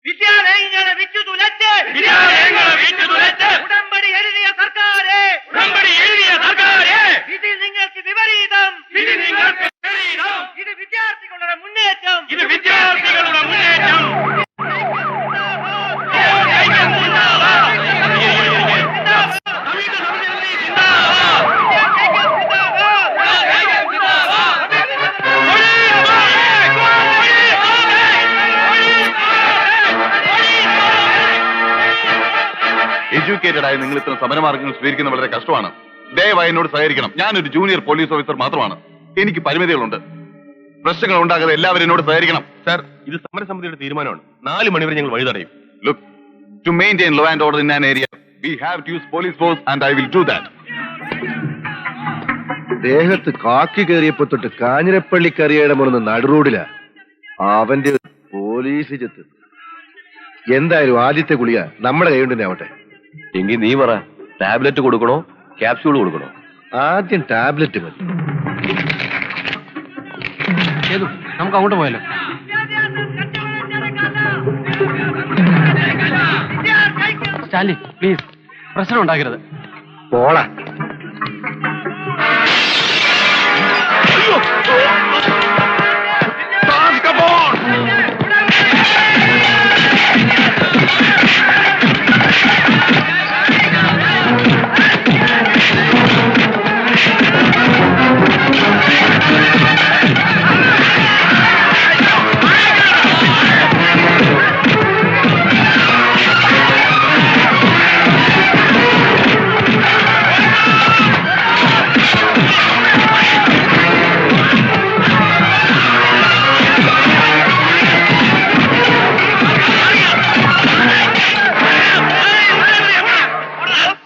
വിദ്യാലയങ്ങളെ വിറ്റുതുലച്ച് ഉടമ്പടി എഴുതിയ സർക്കാരെ ഇത് നിങ്ങൾക്ക് വിപരീതം. ഇത് വിദ്യാർത്ഥികളുടെ മുന്നേറ്റം. എഡ്യൂക്കേറ്റഡ് ആയി നിങ്ങൾ ഇത്തരം സമരമാർഗങ്ങൾ സ്വീകരിക്കുന്നത് വളരെ കഷ്ടമാണ്. ദയവായി എന്നോട് സഹകരിക്കണം. ഞാനൊരു ജൂനിയർ പോലീസ് ഓഫീസർ മാത്രമാണ്. എനിക്ക് പരിമിതികളുണ്ട്. പ്രശ്നങ്ങൾ ഉണ്ടാകാതെ എല്ലാവരും എന്നോട് സഹകരിക്കണം. സർ, ഇത് സമരസമിതിയുടെ തീരുമാനമാണ്. 4 മണിവരെ ഞങ്ങൾ വഴി തടയും. Look, to maintain law and order in an area, we have to use police force and I will do that. ദേഹത്ത് കാക്കി കയറിയപ്പോ തൊട്ട് കാഞ്ഞിരപ്പള്ളി കറിയുടെ മുറന്ന് നടുറോഡില അവന്റെ പോലീസ് ചെത്ത്. എന്തായാലും ആദ്യത്തെ ഗുളിക നമ്മുടെ കൈ കൊണ്ടു ആവട്ടെ. എങ്കിൽ നീ പറ, ടാബ്ലറ്റ് കൊടുക്കണോ ക്യാപ്സ്യൂൾ കൊടുക്കണോ? ആദ്യം ടാബ്ലറ്റ് മതി. നമുക്ക് അങ്ങോട്ട് പോയാലോ? സ്റ്റാൻലി പ്ലീസ്, പ്രശ്നം ഉണ്ടാക്കരുത്. പോളാ.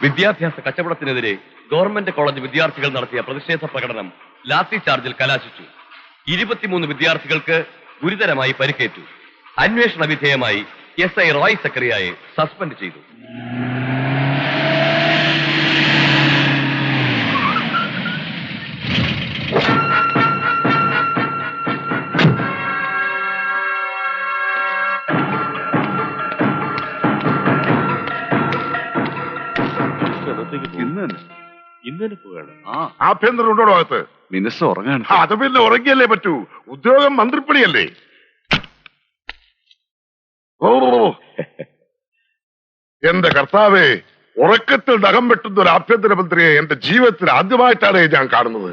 വിദ്യാഭ്യാസ കച്ചവടത്തിനെതിരെ ഗവൺമെന്റ് കോളേജ് വിദ്യാർത്ഥികൾ നടത്തിയ പ്രതിഷേധ പ്രകടനം ലാത്തി ചാർജിൽ കലാശിച്ചു. 23 വിദ്യാർത്ഥികൾക്ക് ഗുരുതരമായി പരിക്കേറ്റു. അന്വേഷണ വിധേയമായി SI റോയ് സക്കറിയയെ സസ്പെൻഡ് ചെയ്തു. ഇന്നലെ പോയാണ്. ആഭ്യന്തരം ഉണ്ടോടോ അകത്ത്? മിനിസ്റ്റർ ഉറങ്ങാണ്. അത് പിന്നെ ഉറങ്ങിയല്ലേ പറ്റൂ. ഉദ്യോഗം മന്ത്രിപ്പണിയല്ലേ. ഓ എന്റെ കർത്താവേ, ഉറക്കത്തിൽ നഖം വെട്ടുന്ന ഒരു ആഭ്യന്തരമന്ത്രിയെ എന്റെ ജീവിതത്തിൽ ആദ്യമായിട്ടാണ് ഞാൻ കാണുന്നത്.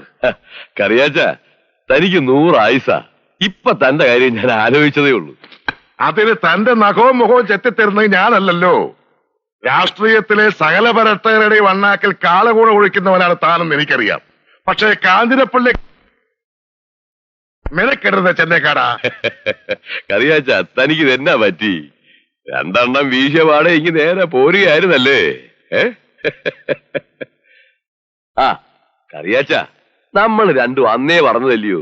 കറിയാച്ച, തനിക്ക് 100 ആയുസ. ഇപ്പൊ തന്റെ കാര്യം ഞാൻ ആലോചിച്ചതേ ഉള്ളൂ. അതിന് തന്റെ നഖവും മുഖവും ചെത്തിത്തരുന്നത് ഞാനല്ലല്ലോ. രാഷ്ട്രീയത്തിലെ സകല ഭരണങ്ങളുടെയും അണ്ണാക്കിൽ കാളകൂട ഒഴിക്കുന്നവനാണ് താനെന്ന് എനിക്കറിയാം. പക്ഷേ കാഞ്ഞിരപ്പള്ളി മെനക്കെടുന്ന ചെന്നൈക്കാടാ. കറിയാച്ച, തനിക്ക് ഇതെന്നാ പറ്റി? 2 എണ്ണം വീശിയ പാടെ ഇങ്ങ് നേരെ പോരുകയായിരുന്നല്ലേ? ആ കറിയാച്ച, നമ്മൾ രണ്ടും അന്നേ പറഞ്ഞതല്ലയോ,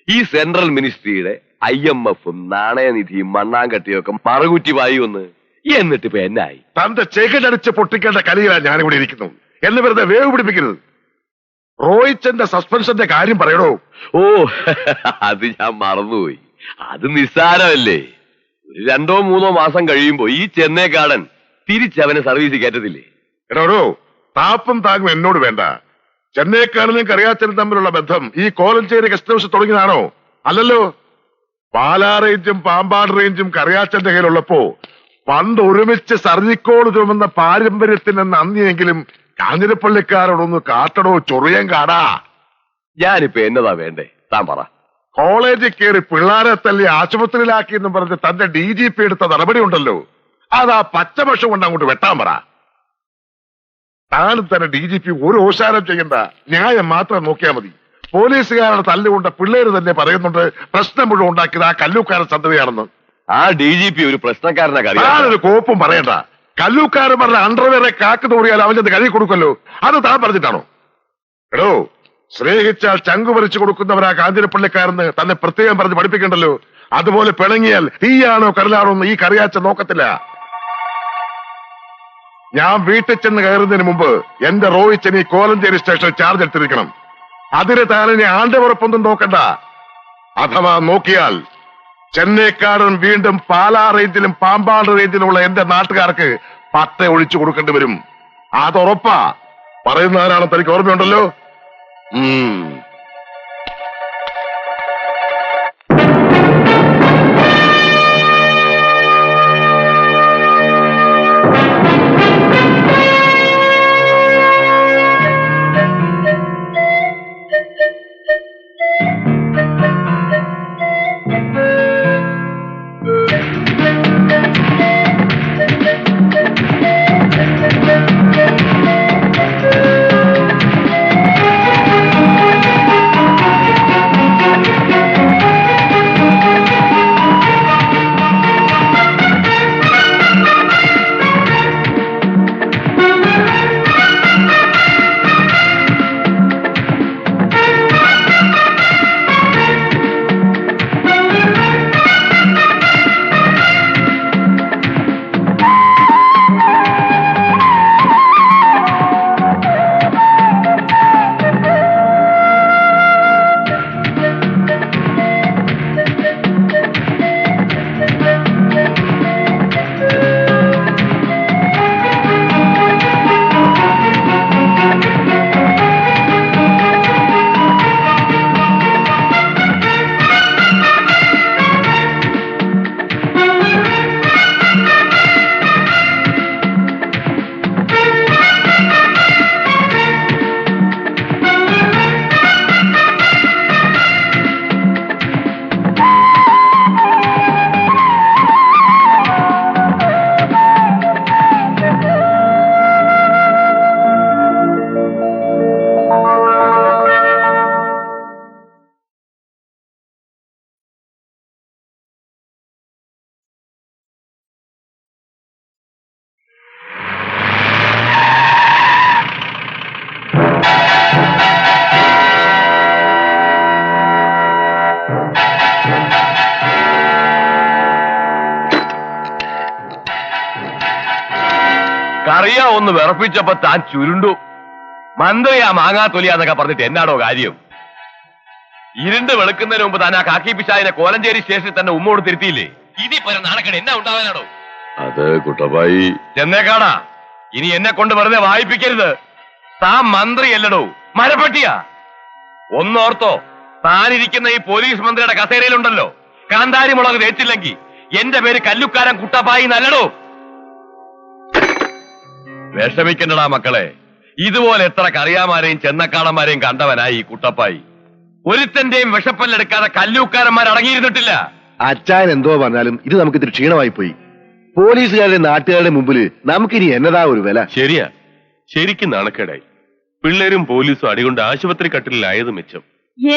ഈ സെൻട്രൽ മിനിസ്ട്രിയുടെ IMF-ഉം നാണയനിധിയും മണ്ണാങ്കട്ടിയും ഒക്കെ മറകുറ്റി വായുവെന്ന്. എന്നിട്ട് ഇപ്പൊ എന്നായി? തന്റെ ചെകിടടിച്ച് പൊട്ടിക്കേണ്ട കലിയിലാണ് ഞാനിവിടെ ഇരിക്കുന്നു. എന്ന് വെറുതെ വേവ് പിടിപ്പിക്കരുത്. റോയിച്ചന്റെ സസ്പെൻഷന്റെ കാര്യം പറയണോ? ഓ, അത് ഞാൻ മറന്നുപോയി. അത് നിസ്സാരമല്ലേ. 2-3 മാസം കഴിയുമ്പോ ഈ ചെന്നൈക്കാടൻ തിരിച്ചവനെ സർവീസ് കയറ്റത്തില്ലേ? എടോ, താപ്പും താങ്ങും എന്നോട് വേണ്ട. ചെന്നൈക്കാടനും കറിയാച്ചനും തമ്മിലുള്ള ബന്ധം ഈ കോലഞ്ചേരി ഗസ്റ്റ് ഹൗസ് തുടങ്ങിയതാണോ? അല്ലല്ലോ. പാലാ റേഞ്ചും പാമ്പാട് റേഞ്ചും കറിയാച്ചന്റെ കയ്യിലുള്ളപ്പോ പണ്ട് ഒരുമിച്ച് സർജിക്കോട് ചുമന്ന പാരമ്പര്യത്തിന് നന്ദിയെങ്കിലും കാഞ്ഞിരപ്പള്ളിക്കാരോടൊന്ന് കാട്ടടോ ചൊറിയൻ കാടാ. ഞാനിപ്പോ എന്നതാ വേണ്ടേ, താൻ പറ. കോളേജിൽ കയറി പിള്ളാരെ തല്ലി ആശുപത്രിയിലാക്കി എന്നും പറഞ്ഞ് തന്റെ DGP എടുത്ത നടപടി ഉണ്ടല്ലോ, അതാ പച്ചപക്ഷം കൊണ്ട് അങ്ങോട്ട് വെട്ടാൻ പറ. താനും തന്നെ DGP ഒരു ഓശാരം ചെയ്യണ്ട, ന്യായം മാത്രം നോക്കിയാൽ മതി. പോലീസുകാരുടെ തല്ലുകൊണ്ട് പിള്ളേര് തന്നെ പറയുന്നുണ്ട് പ്രശ്നം മുഴുവൻ ഉണ്ടാക്കിയത് ആ കല്ലൂക്കാരൻ സന്തതിയാണെന്ന്. ആ DGP ഒരു പ്രശ്നക്കാരനാ. താനൊരു കോപ്പും പറയണ്ട. കല്ലൂക്കാരൻ പറഞ്ഞ അണ്ടർവെയറെ കാക്ക് തോറിയാൽ അവൻ ചെന്ന് കഴുകി കൊടുക്കല്ലോ, അത് താൻ പറഞ്ഞിട്ടാണോ? എടോ, സ്നേഹിച്ചാൽ ചങ്കു പറിച്ചു കൊടുക്കുന്നവരാ കാഞ്ഞിരപ്പള്ളിക്കാരെന്ന് തന്നെ പ്രത്യേകം പറഞ്ഞ് പഠിപ്പിക്കണ്ടല്ലോ. അതുപോലെ പിണങ്ങിയാൽ തീയാണോ കടലാണോ എന്ന് ഈ കറിയാച്ച നോക്കത്തില്ല. ഞാൻ വീട്ടിൽ ചെന്ന് കയറുന്നതിന് മുമ്പ് എന്റെ റോയിച്ചൻ ഈ കോലഞ്ചേരി സ്റ്റേഷനിൽ ചാർജ് എടുത്തിരിക്കണം. അതിന് താനെ ആണ്ട് ഉറപ്പൊന്നും നോക്കണ്ട. അഥവാ നോക്കിയാൽ ചെന്നൈക്കാരൻ വീണ്ടും പാലാ റേഞ്ചിലും പാമ്പാട് റേഞ്ചിലുമുള്ള എന്റെ നാട്ടുകാർക്ക് പട്ട ഒഴിച്ചു കൊടുക്കേണ്ടി വരും. അതുറപ്പാ. പറയുന്നവരാണ് തനിക്ക് ഓർമ്മയുണ്ടല്ലോ. കറിയ ഒന്ന് വിറപ്പിച്ചപ്പോ താൻ ചുരുണ്ടു. മന്ത്രിയാ മാങ്ങാത്തൊലിയാന്നൊക്കെ പറഞ്ഞിട്ട് എന്നാടോ കാര്യം? ഇരുണ്ട് വെളുക്കുന്നതിന് മുമ്പ് താൻ ആ കാക്കി പിശാചിനെ കോലഞ്ചേരി സ്റ്റേഷനിൽ തന്നെ ഉമ്മോട് തിരുത്തിയില്ലേ? ഇതിപ്പോ നാണക്കേട് എന്നാ ഉണ്ടാവാനാടോ? അത് കുട്ടപ്പായി ചെന്നേക്കാടാ, ഇനി എന്നെ കൊണ്ട് വെറുതെ വായിപ്പിക്കരുത്. താൻ മന്ത്രിയല്ലടോ, മരപ്പട്ടിയാ. ഒന്നോർത്തോ, താനിരിക്കുന്ന ഈ പോലീസ് മന്ത്രിയുടെ കസേരയിലുണ്ടല്ലോ, കാന്താരി മുളക് തേച്ചില്ലെങ്കിൽ എന്റെ പേര് കല്ലുക്കാരൻ കുട്ടപ്പായി നല്ലടോ. വിഷമിക്കണ്ടടാ മക്കളെ, ഇതുപോലെ എത്ര കറിയാമാരെയും ചെന്നക്കാടന്മാരെയും കണ്ടവനായി ഈ കുട്ടപ്പായി. ഒരുത്തന്റെയും വിഷപ്പല്ലെടുക്കാതെ കല്ലൂക്കാരന്മാർ അടങ്ങിയിരുന്നിട്ടില്ല. അച്ചായൻ എന്തോ പറഞ്ഞാലും ഇത് നമുക്ക് ഇത്തിരി ക്ഷീണമായി പോയി. പോലീസുകാരുടെ നാട്ടുകാരുടെ മുമ്പിൽ നമുക്കിനി എന്നതാ ഒരു വില? ശരിയാ, ശരിക്കും നാണക്കേടായി. പിള്ളേരും പോലീസും അടികൊണ്ട് ആശുപത്രി കട്ടിലായത് മെച്ചം.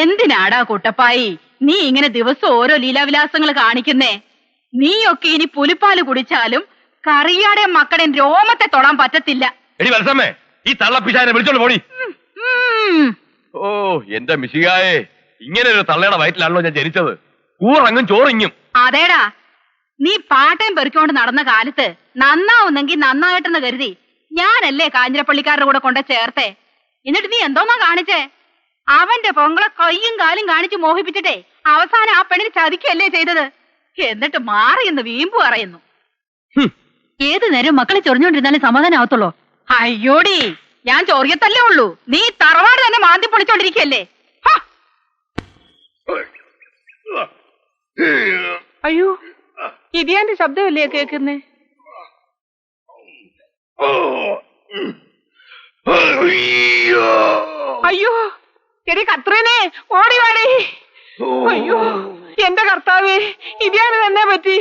എന്തിനാടാ കുട്ടപ്പായി നീ ഇങ്ങനെ ദിവസം ഓരോ ലീലാവിലാസങ്ങൾ കാണിക്കുന്നേ? നീയൊക്കെ ഇനി പുലിപ്പാല് കുടിച്ചാലും കറിയാടെ മക്കളുടെ രോമത്തെ തൊടാൻ പറ്റത്തില്ല. എടി വത്സമ്മേ, ഈ തള്ളപ്പിശാനെ വിളിച്ചോണ്ട് പോടി. ഓ എന്റെ മിശികായെ, ഇങ്ങനെ ഒരു തള്ളയുടെ വയറ്റിലാണല്ലോ ഞാൻ ജനിച്ചത്. കൂറങ്ങും ചോറിങ്ങും. അതേടാ, നീ പാട്ടയും പെറുക്കൊണ്ട് നടന്ന കാലത്ത് നന്നാവുന്നെങ്കിൽ നന്നായിട്ടെന്ന് കരുതി ഞാനല്ലേ കാഞ്ഞിരപ്പള്ളിക്കാരുടെ കൂടെ കൊണ്ട ചേർത്തേ. എന്നിട്ട് നീ എന്തോന്നാ കാണിച്ചേ? അവന്റെ പൊങ്കളെ കയ്യും കാലും കാണിച്ച് മോഹിപ്പിച്ചിട്ടേ അവസാനം ആ പെണ്ണിന് ചതിക്കല്ലേ ചെയ്തത്. എന്നിട്ട് മാറിയെന്ന് വീമ്പു പറയുന്നു. ഏതു നേരം മക്കളെ ചൊറിഞ്ഞോണ്ടിരുന്നാലും സമാധാനം ആവത്തുള്ളൂ. അയ്യോടി, ഞാൻ ചൊറിയത്തല്ലേ ഉള്ളൂ, നീ തറവാട് തന്നെ മാന്തി പൊളിച്ചോണ്ടിരിക്കല്ലേ. അയ്യോ, ഇതിയാന്റെ ശബ്ദമല്ലേ കേക്കുന്നേ? അയ്യോ എടി കത്രേനെ, ഓടിവാടേ. അയ്യോ എന്റെ കർത്താവേ, ഇതിയാന് തന്നെ പറ്റി.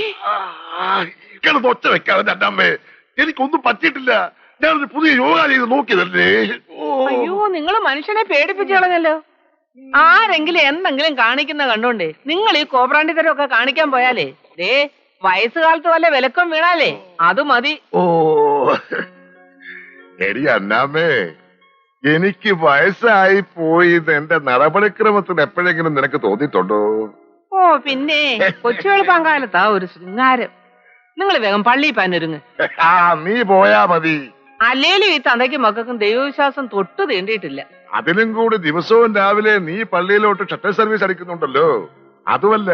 ഒച്ച വെക്കാതെ എന്റെ അമ്മേ, എനിക്കൊന്നും പറ്റിയിട്ടില്ല. ഞാനൊരു പുതിയ യോഗ ചെയ്ത് നോക്കിയതല്ലേ. അയ്യോ, നിങ്ങള് മനുഷ്യനെ പേടിപ്പിച്ചു കളഞ്ഞല്ലോ. ആരെങ്കിലും എന്തെങ്കിലും കാണിക്കുന്ന കണ്ടോണ്ടേ നിങ്ങൾ ഈ കോപ്രാണ്ടിത്തരമൊക്കെ കാണിക്കാൻ പോയാലേ ദേ വയസ്സുകാലത്ത് വല്ല വിലക്കം വീണാലേ അത് മതി. ഓ എടി അന്നാമ്മേ, എനിക്ക് വയസ്സായി പോയി എന്റെ നടപടിക്രമത്തിന് എപ്പോഴെങ്കിലും നിനക്ക് തോന്നിയിട്ടുണ്ടോ? ഓ പിന്നെ, കൊച്ചു വെളുപ്പാങ്കാലത്താ ഒരു ശൃംഗാരം. നിങ്ങൾ വേഗം പള്ളി പാനൊരുങ്ങ്. ആ നീ പോയാ മതി. അല്ലേലും ഈ തന്തയ്ക്കും മക്കൾക്കും ദൈവവിശ്വാസം തൊട്ടു തീണ്ടിയിട്ടില്ല. അതിനും കൂടി ദിവസവും രാവിലെ നീ പള്ളിയിലോട്ട് ഷട്ടർ സർവീസ് അടിക്കുന്നുണ്ടല്ലോ. അതുമല്ല,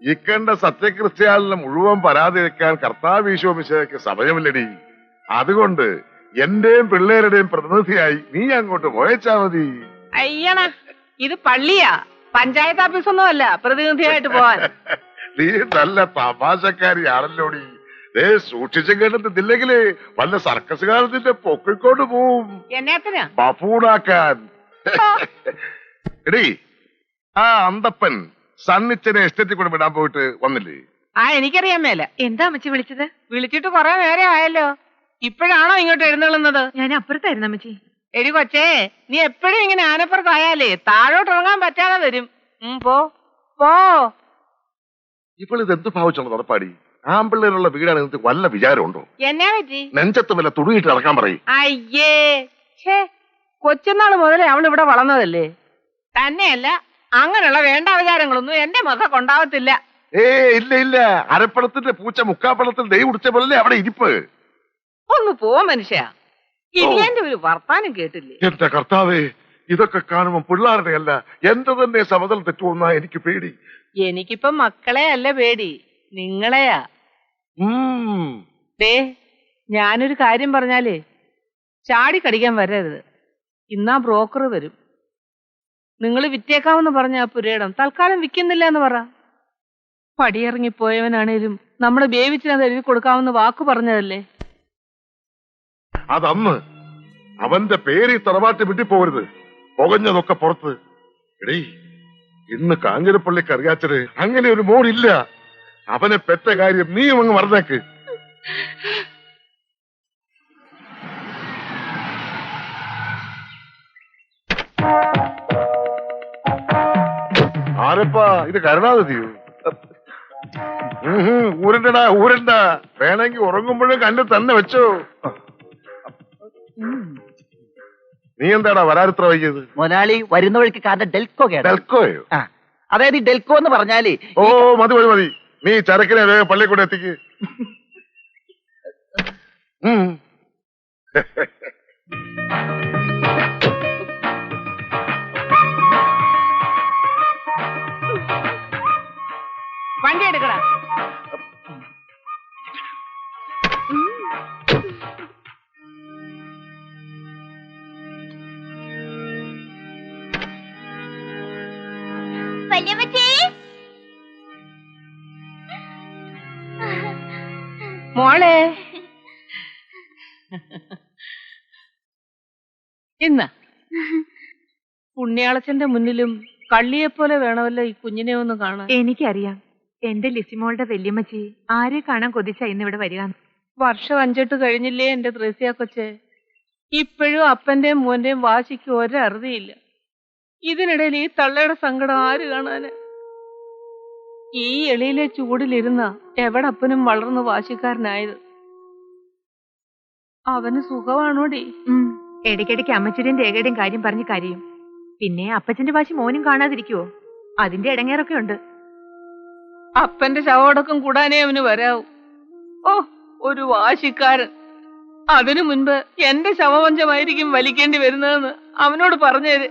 ഇക്കണ്ട സത്യക്രിസ്ത്യാലിനെ മുഴുവൻ പരാതി വെക്കാൻ കർത്താവ് ഈശോമിശിഹായ്ക്ക് സമയമില്ലടി. അതുകൊണ്ട് എന്റെയും പിള്ളേരുടെയും പ്രതിനിധിയായി നീ അങ്ങോട്ട് പോയച്ചാ മതി. അയ്യണ, ഇത് പള്ളിയാ, പഞ്ചായത്ത് ഓഫീസൊന്നും അല്ല പ്രതിനിധിയായിട്ട് പോവാൻ. നീ നല്ല തമാശക്കാരിയാണല്ലോടി. സൂക്ഷിച്ചും കേട്ടതില്ലെങ്കിലേ വല്ല സർക്കസുകാരത്തിന്റെ പൊക്കിക്കൊണ്ട് പോവും. എന്നത്തിനാ? ബഫൂണാക്കാൻ. എടീ, ആ അന്തപ്പൻ സണ്ണിച്ചനെ എസ്റ്റേറ്റിൽ കൂടെ വിടാൻ പോയിട്ട് വന്നില്ലേ? ആ, എനിക്കറിയാൻ മേല. എന്താ അമ്മച്ചി വിളിച്ചത്? വിളിച്ചിട്ട് കൊറേ നേരം ആയല്ലോ. ഇപ്പോഴാണോ ഇങ്ങോട്ട് എഴുന്നള്ളുന്നത്? ഞാൻ അപ്പുറത്തായിരുന്നു അമ്മച്ചി. എടി കൊച്ചേ, നീ എപ്പോഴും ഇങ്ങനെ ആനപ്പുറത്തായാലേ താഴോട്ട് ഇറങ്ങാൻ പറ്റാതെ വരും. പോ പോ. ഇപ്പോൾ ഇതെന്ത് ഭാവിച്ചുള്ള നടപ്പാടി? ആമ്പിള്ളേരുള്ള വീടാണ് നിങ്ങൾക്ക് വല്ല വിചാരമുണ്ടോ? എന്നാ പറ്റി? നെഞ്ചത്ത് വല്ല തുണിയിട്ട് ഇറക്കാൻ പറയും. അയ്യേ, ഛേ, കൊച്ചുനാള് മുതലേ അവൾ ഇവിടെ വളർന്നതല്ലേ. തന്നെയല്ല, അങ്ങനെയുള്ള വേണ്ട വിചാരങ്ങളൊന്നും എന്റെ മകൾക്ക് ഉണ്ടാവത്തില്ല. ഇല്ല ഇല്ല, അരപ്പണത്തിന്റെ പൂച്ച മുക്കാപ്പണത്തിൽ ദൈവം ഉടിച്ച പോലല്ലേ അവിടെ ഇരിപ്പ്. ഒന്ന് പോ മനുഷ്യ. ഇടിയന്റെ ഒരു വർത്താനം കേട്ടില്ലേ? എന്റെ കർത്താവേ, ഇതൊക്കെ കാണുമ്പോ പിള്ളാരുടെ അല്ല എന്റെ തന്നെ സമതൽ തെറ്റുമെന്നാ എനിക്ക് പേടി. എനിക്കിപ്പം മക്കളെ അല്ല പേടി, നിങ്ങളെയാ. ദേ, ഞാനൊരു കാര്യം പറഞ്ഞാലേ ചാടി കടിക്കാൻ വരരുത്. ഇന്നാ ബ്രോക്കർ വരും. നിങ്ങൾ വിറ്റേക്കാമെന്ന് പറഞ്ഞ ആ പുരയിടം തൽക്കാലം വിൽക്കുന്നില്ല എന്ന് പറ. പടിയിറങ്ങിപ്പോയവനാണേലും നമ്മുടെ ബേബിച്ചിനത് എഴുതി കൊടുക്കാമെന്ന് വാക്കു പറഞ്ഞതല്ലേ. അതന്ന് അവന്റെ പേര് ഈ തറവാട്ടി വിട്ടിപ്പോകരുത്. പുകഞ്ഞതൊക്കെ പുറത്ത്. എടീ, ഇന്ന് കാഞ്ഞിരപ്പള്ളിക്ക് അറിയാച്ചത് അങ്ങനെ ഒരു മോനില്ല. അവനെ പെറ്റ കാര്യം നീയും അങ്ങ് മറന്നേക്ക്. ആരപ്പാ ഇത്? കരുണാനിധിയോ? ഊരണ്ടടാ, ഊരണ്ട. വേണമെങ്കിൽ ഉറങ്ങുമ്പോഴും കണ്ടു തന്നെ വെച്ചോ. നീ എന്താടാ വരാരിത്ര വൈകിയത്? മുതലാളി വരുന്ന വഴിക്ക് കാറിന്റെ ഡെൽക്കോ കേട്ടോ. ഡെൽക്കോയോ? അതായത് ഈ ഡെൽക്കോ എന്ന് പറഞ്ഞാല് ഓ, മതി മതി മതി. നീ ചരക്കിനെ വേഗം പള്ളിക്കൂടെ എത്തിക്ക്. വണ്ടി എടുക്കടാ. മോളെ, ഇന്ന് പുണ്യാളച്ചന്റെ മുന്നിലും കള്ളിയെപ്പോലെ വേണമല്ലോ ഈ കുഞ്ഞിനെ ഒന്ന് കാണാൻ. എനിക്കറിയാം, എന്റെ ലിസിമോളുടെ വല്യമ്മച്ചി ആരെ കാണാൻ കൊതിച്ച ഇന്നിവിടെ വരിക. വർഷം 5-8 കഴിഞ്ഞില്ലേ എന്റെ ത്രേസ്യ കൊച്ചെ. ഇപ്പോഴും അപ്പന്റെയും മോന്റെയും വാശിക്ക് ഒരറുതിയില്ല. ഇതിനിടയിൽ ഈ തള്ളയുടെ സങ്കടം ആര് കാണാന്? ഈ എളിയിലെ ചൂടിലിരുന്ന എവിടപ്പനും വളർന്ന് വാശിക്കാരനായത്. അവന് സുഖമാണോടി? ഇടയ്ക്കിടയ്ക്ക് അമ്മച്ചിയുടെയും രേഖയുടെയും കാര്യം പറഞ്ഞ് കരയും. പിന്നെ അപ്പച്ചന്റെ വാശി മോനും കാണാതിരിക്കുവോ? അതിന്റെ ഇടങ്ങേറൊക്കെ ഉണ്ട്. അപ്പന്റെ ശവടക്കം കൂടാനേ അവന് വരാവൂ. ഓ, ഒരു വാശിക്കാരൻ. അതിനു മുൻപ് എന്റെ ശവപഞ്ചമായിരിക്കും വലിക്കേണ്ടി വരുന്നതെന്ന് അവനോട് പറഞ്ഞേര്.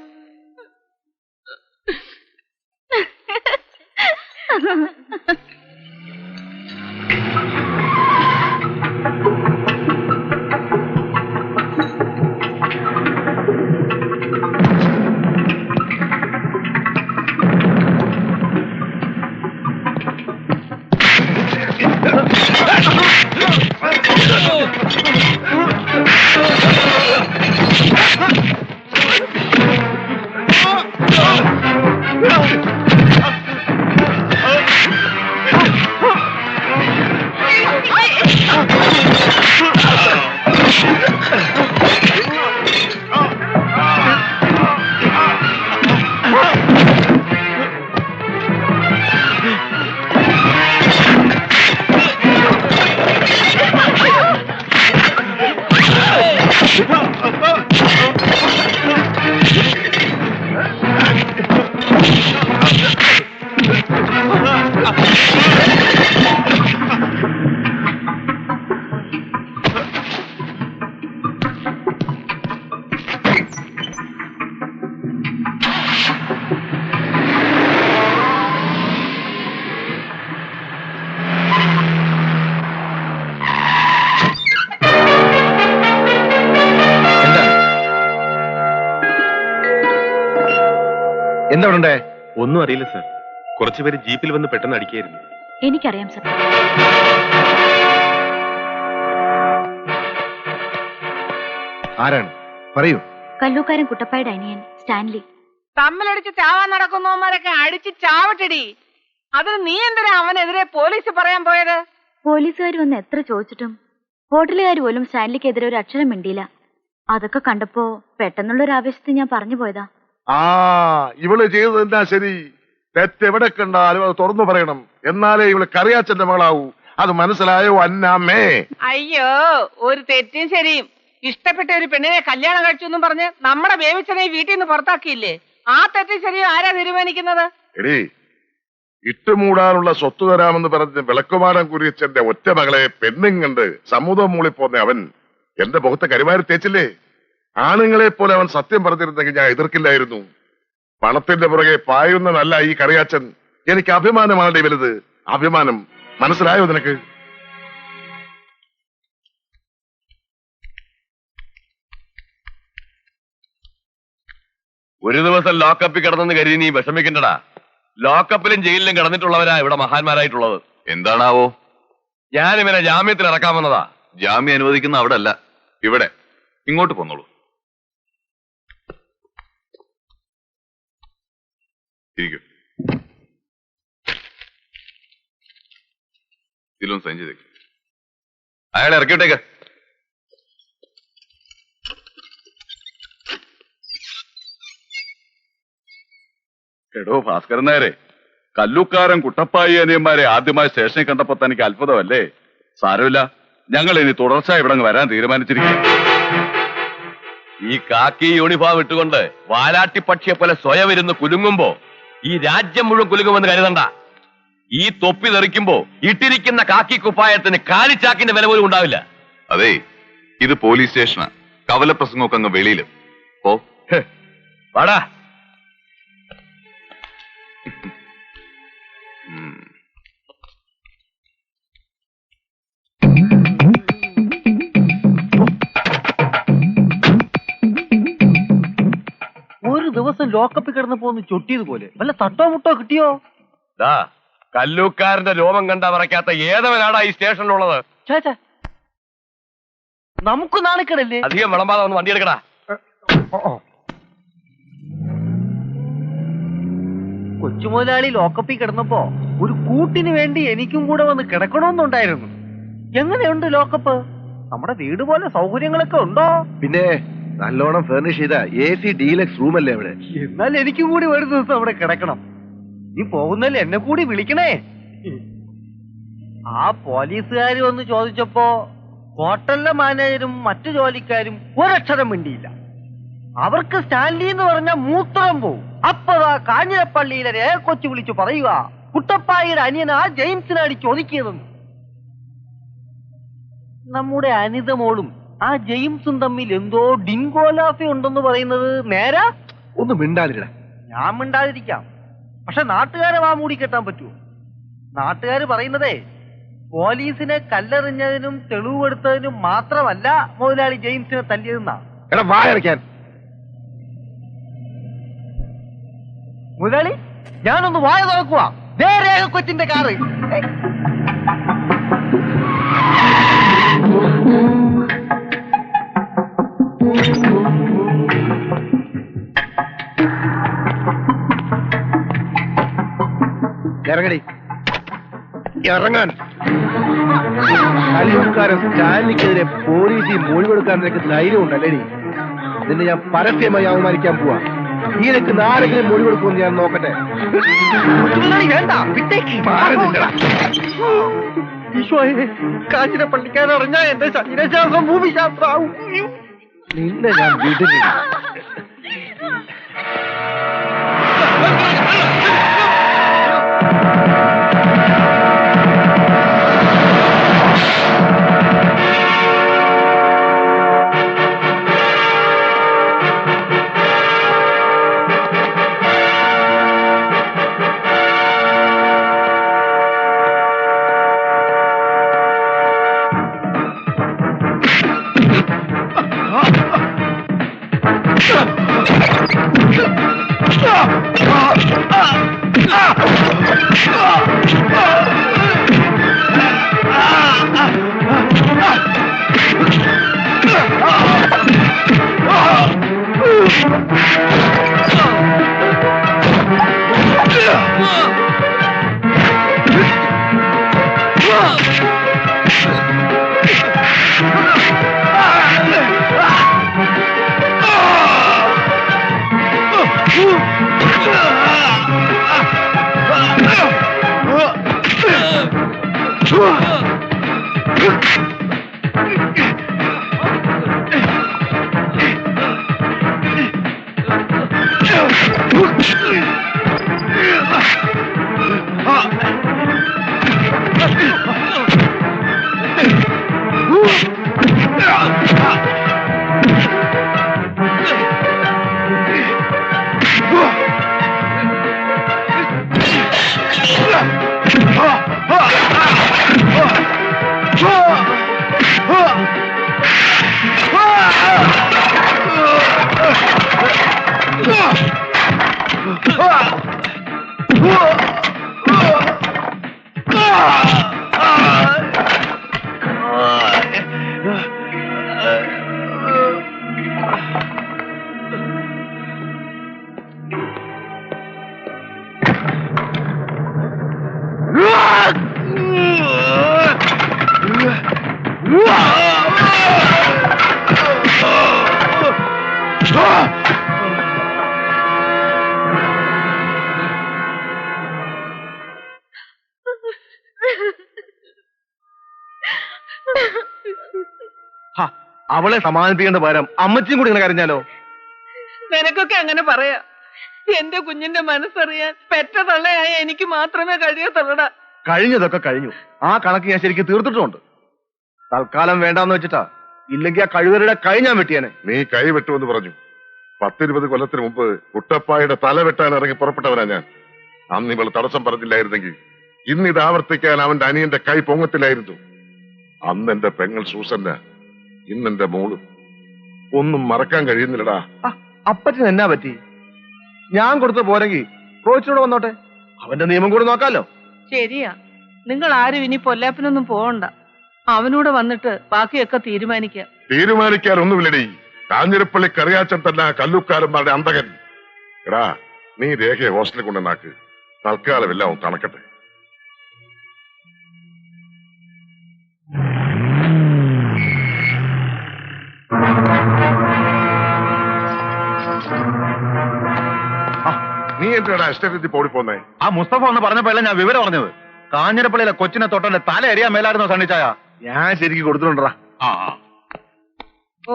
എന്താ ഉണ്ടേ? ഒന്നും അറിയില്ല സർ. കുറച്ചുപേര് ജീപ്പിൽ വന്ന് പെട്ടെന്ന് അടിക്കായിരുന്നു. എനിക്കറിയാം സർ. ആരാണ് പറയൂ. കല്ലൂക്കാരൻ കുട്ടപ്പായുടെ അനിയൻ സ്റ്റാൻലി. തമ്മിലടിച്ച് ചാവാൻ നടക്കുന്നവന്മാരൊക്കെ അടിച്ച് ചാവട്ടടി. അതിന് നീ എന്തിനാ അവനെതിരെ പോലീസ് പറയാൻ പോയത്? പോലീസുകാർ വന്ന് എത്ര ചോദിച്ചിട്ടും ഹോട്ടലുകാർ പോലും സ്റ്റാൻലിക്കെതിരെ ഒരു അക്ഷരം മിണ്ടിയില്ല. അതൊക്കെ കണ്ടപ്പോ പെട്ടെന്നുള്ളൊരു ആവേശത്തിൽ ഞാൻ പറഞ്ഞു പോയതാ. ഇവള് ചെയ്തത് എന്താ ശരി? തെറ്റെവിടെ കണ്ടാലും അത് തുറന്നു പറയണം. എന്നാലേ ഇവള് കറിയാച്ചന്റെ മകളാവൂ. അത് മനസ്സിലായോ അന്നാമ്മേ? അയ്യോ, ഒരു തെറ്റും ശരിയും. ഇഷ്ടപ്പെട്ട ഒരു പെണ്ണിനെ കല്യാണം കഴിച്ചു എന്നും പറഞ്ഞ് നമ്മുടെ ബേബിച്ചനെ വീട്ടിൽ നിന്ന് പുറത്താക്കിയില്ലേ? ആ തെറ്റും ശരിയും ആരാ തീരുമാനിക്കുന്നത്? എടീ, ഇട്ടുമൂടാനുള്ള സ്വത്ത് തരാമെന്ന് പറഞ്ഞ് വിളക്കുമാടം കുരിയച്ചന്റെ ഒറ്റ മകളെ പെണ്ണും കണ്ട് സമുദ്രം മൂളിപ്പോന്ന അവൻ എന്റെ മുഖത്തെ കരിവാരി തേച്ചില്ലേ? ആണുങ്ങളെ പോലെ അവൻ സത്യം പറഞ്ഞിരുന്നെങ്കിൽ ഞാൻ എതിർക്കില്ലായിരുന്നു. പണത്തിന്റെ പുറകെ പായുന്നതല്ല ഈ കറിയാച്ചൻ. എനിക്ക് അഭിമാനമാണ് വലുത്. അഭിമാനം. മനസ്സിലായോ നിനക്ക്? ഒരു ദിവസം ലോക്കപ്പിൽ കിടന്നെന്ന് കരുതി നീ വിഷമിക്കണ്ടടാ. ലോക്കപ്പിലും ജയിലിലും കിടന്നിട്ടുള്ളവരാ ഇവിടെ മഹാന്മാരായിട്ടുള്ളത്. എന്താണാവോ? ഞാൻ ഇവനെ ജാമ്യത്തിൽ ഇറക്കാമെന്നതാ. ജാമ്യം അനുവദിക്കുന്ന അവിടെ അല്ല, ഇവിടെ. ഇങ്ങോട്ട് പോന്നോളൂ. ഇരിക്കൂ. ഇതിലൊന്ന് സൈൻ ചെയ്തേക്ക്. അയാളെ ഇറക്കിവിട്ടേക്ക്. എടോ ഭാസ്കരൻ നായരെ, കല്ലൂക്കാരൻ കുട്ടപ്പായി അനിയന്മാരെ ആദ്യമായി സ്റ്റേഷനിൽ കണ്ടപ്പോ തനിക്ക് അത്ഭുതമല്ലേ? സാരമില്ല, ഞങ്ങൾ ഇനി തുടർച്ചയായി ഇവിടെ വരാൻ തീരുമാനിച്ചിരിക്കും. ഈ കാക്കി യൂണിഫോം ഇട്ടുകൊണ്ട് വാലാട്ടി പക്ഷിയെ പോലെ സ്വയം ഇരുന്ന് കുലുങ്ങുമ്പോ ഈ രാജ്യം മുഴുവൻ കുലുങ്ങുമെന്ന് കരുതണ്ട. ഈ തൊപ്പി തെറിക്കുമ്പോ ഇട്ടിരിക്കുന്ന കാക്കി കുപ്പായത്തിന് കാലിച്ചാക്കിന്റെ വില പോലും ഉണ്ടാവില്ല. അതെ, ഇത് പോലീസ് സ്റ്റേഷനാ. കവലപ്രസംഗമൊക്കെ അങ്ങ് വെളിയിലും. ഓ വാടാ. ഒരു ദിവസം ലോക്കപ്പിൽ കിടന്നപ്പോ ഒന്ന് ചൊട്ടിയതുപോലെ വല്ല തട്ടോ മുട്ടോ കിട്ടിയോ? കല്ലൂക്കാരന്റെ രോമം കണ്ടാ പറയ്ക്കാത്ത ഏതവനാടാ ഈ സ്റ്റേഷനിലുള്ളത്? നമുക്ക് നാണക്കേടല്ലേ? അധികം വിളമ്പാതെ ഒന്ന് വണ്ടി എടുക്കടാ. കൊച്ചുമുതലാളി ലോക്കപ്പിൽ കിടന്നപ്പോ ഒരു കൂട്ടിന് വേണ്ടി എനിക്കും കൂടെ വന്ന് കിടക്കണമെന്നുണ്ടായിരുന്നു. എങ്ങനെയുണ്ട് ലോക്കപ്പ്? നമ്മുടെ വീട് പോലെ സൗകര്യങ്ങളൊക്കെ ഉണ്ടോ? പിന്നെ നല്ലോണം ഫർണിഷ് ചെയ്ത AC ഡീലക്സ് റൂമല്ലേ അവിടെ. എന്നാൽ എനിക്കും കൂടി ഒരു ദിവസം അവിടെ കിടക്കണം. നീ പോകുന്നതിൽ എന്നെ കൂടി വിളിക്കണേ. ആ പോലീസുകാര് വന്ന് ചോദിച്ചപ്പോ ഹോട്ടലിലെ മാനേജരും മറ്റു ജോലിക്കാരും ഒരക്ഷരം മിണ്ടിയില്ല. അവർക്ക് സ്റ്റാൻലി എന്ന് പറഞ്ഞ മൂത്രം പോവും. അപ്പതാ കാഞ്ഞിരപ്പള്ളിയിലെ രേഖക്കൊച്ചു വിളിച്ചു പറയുക, കുട്ടപ്പായിയുടെ അനിയനാ ജെയിംസിനെ അടിച്ച് ഒതുക്കിയതെന്ന്. നമ്മുടെ അനിത മോളും ആ ജെയിംസും തമ്മിൽ എന്തോ ഡിങ്കോലാഫി ഉണ്ടെന്ന് പറയുന്നത് നേരാ? ഒന്ന് മിണ്ടാതിരിട. ഞാൻ മിണ്ടാതിരിക്കാം, പക്ഷെ നാട്ടുകാരെ വാ മൂടി കെട്ടാൻ പറ്റുമോ? നാട്ടുകാര് പറയുന്നതേ പോലീസിനെ കല്ലെറിഞ്ഞതിനും തെളിവെടുത്തതിനും മാത്രമല്ല മുതലാളി ജെയിംസിനെ തല്ലിയതെന്നാ. എടാ വായടക്കാൻ. മുതലാളി, ഞാനൊന്ന് വായ തുറക്കുക. രേഖ കൊച്ചിന്റെ കാറ്. ഇറങ്ങടി. ഇറങ്ങാൻ. കല്ലൂക്കാരൻ സ്റ്റാൻലിക്കെതിരെ പോലീസിൽ മൊഴിവെടുക്കാൻ നിനക്ക് ധൈര്യം ഉണ്ടല്ലേടി? നിന്നെ ഞാൻ പരസ്യമായി അവമാനിക്കാൻ പോവാ. നിനക്ക് ആരെങ്കിലും മൊഴിവെടുക്കുമെന്ന് ഞാൻ നോക്കട്ടെ. വേണ്ട, ഈശോയെ, കാഞ്ഞിരപ്പള്ളിക്കാരറിഞ്ഞാ എന്റെ ശരീരശാസ്ത്രം ഭൂമിശാസ്ത്രമാവും. നിന്നെ ഞാൻ വിടില്ല. Ah! അവളെ സമാധാനിപ്പിക്കേണ്ട പകരം അമ്മച്ചിയും കൂടി ഇങ്ങനെ കരഞ്ഞാലോ? നിനക്കൊക്കെ അങ്ങനെ പറയാ. എന്റെ കുഞ്ഞിന്റെ മനസ്സറിയാൻ പെറ്റ തള്ളയായ എനിക്ക് മാത്രമേ കഴിയത്തുള്ളടാ. കഴിഞ്ഞതൊക്കെ കഴിഞ്ഞു. ആ കണക്ക് ഞാൻ ശരിക്കും തീർത്തിട്ടുണ്ട്. തൽക്കാലം വേണ്ടാന്ന് വെച്ചിട്ടാ. ഇല്ലെങ്കിൽ ആ കഴിവരുടെ കൈ ഞാൻ വെട്ടിയാനെ. നീ കൈ വെട്ടുമെന്ന് പറഞ്ഞു. 10-20 കൊല്ലത്തിന് മുമ്പ് കുട്ടപ്പായുടെ തല വെട്ടാൻ ഇറങ്ങി പുറപ്പെട്ടവനാ ഞാൻ. അന്ന് ഇവൾ തടസ്സം പറഞ്ഞില്ലായിരുന്നെങ്കിൽ ഇന്ന് ഇത് ആവർത്തിക്കാൻ അവന്റെ അനിയന്റെ കൈ പൊങ്ങത്തില്ലായിരുന്നു. അന്ന് എന്റെ പെങ്ങൾ സൂസന്ന, ഇന്നെന്റെ മോളും. ഒന്നും മറക്കാൻ കഴിയുന്നില്ലടാ. അപ്പച്ചൻ എന്നാ പറ്റി? ഞാൻ കൊടുത്ത പോരെങ്കിൽ കോച്ചിനോട് വന്നോട്ടെ. അവന്റെ നിയമം കൂടെ നോക്കാലോ. ശരിയാ, നിങ്ങൾ ആരും ഇനി പൊല്ലാപ്പിനൊന്നും പോകണ്ട. അവനൂടെ വന്നിട്ട് ബാക്കിയൊക്കെ തീരുമാനിക്കാനൊന്നുമില്ലടി. കാഞ്ഞിരപ്പള്ളി കറിയാച്ചൻ തന്നെ കല്ലുക്കാരന്മാരുടെ അന്തകൻ. എടാ, നീ രേഖയെ ഹോസ്റ്റലിൽ കൊണ്ടുവന്നാക്ക്. തൽക്കാലം എല്ലാം തണക്കട്ടെ. നീ എന്തിനാ എസ്റ്റേറ്റിൽ പോടിപ്പോന്നേ? ആ മുസ്തഫ എന്ന് പറഞ്ഞപ്പോഴല്ല ഞാൻ വിവരം പറഞ്ഞത്. കാഞ്ഞിരപ്പള്ളിയിലെ കൊച്ചിനെ തൊട്ടന്റെ തല എറിയാൻ മേലായിരുന്നോ സണ്ണിച്ചായ? ഞാൻ ശരിക്കും കൊടുത്തിട്ടുണ്ടാ. ഓ,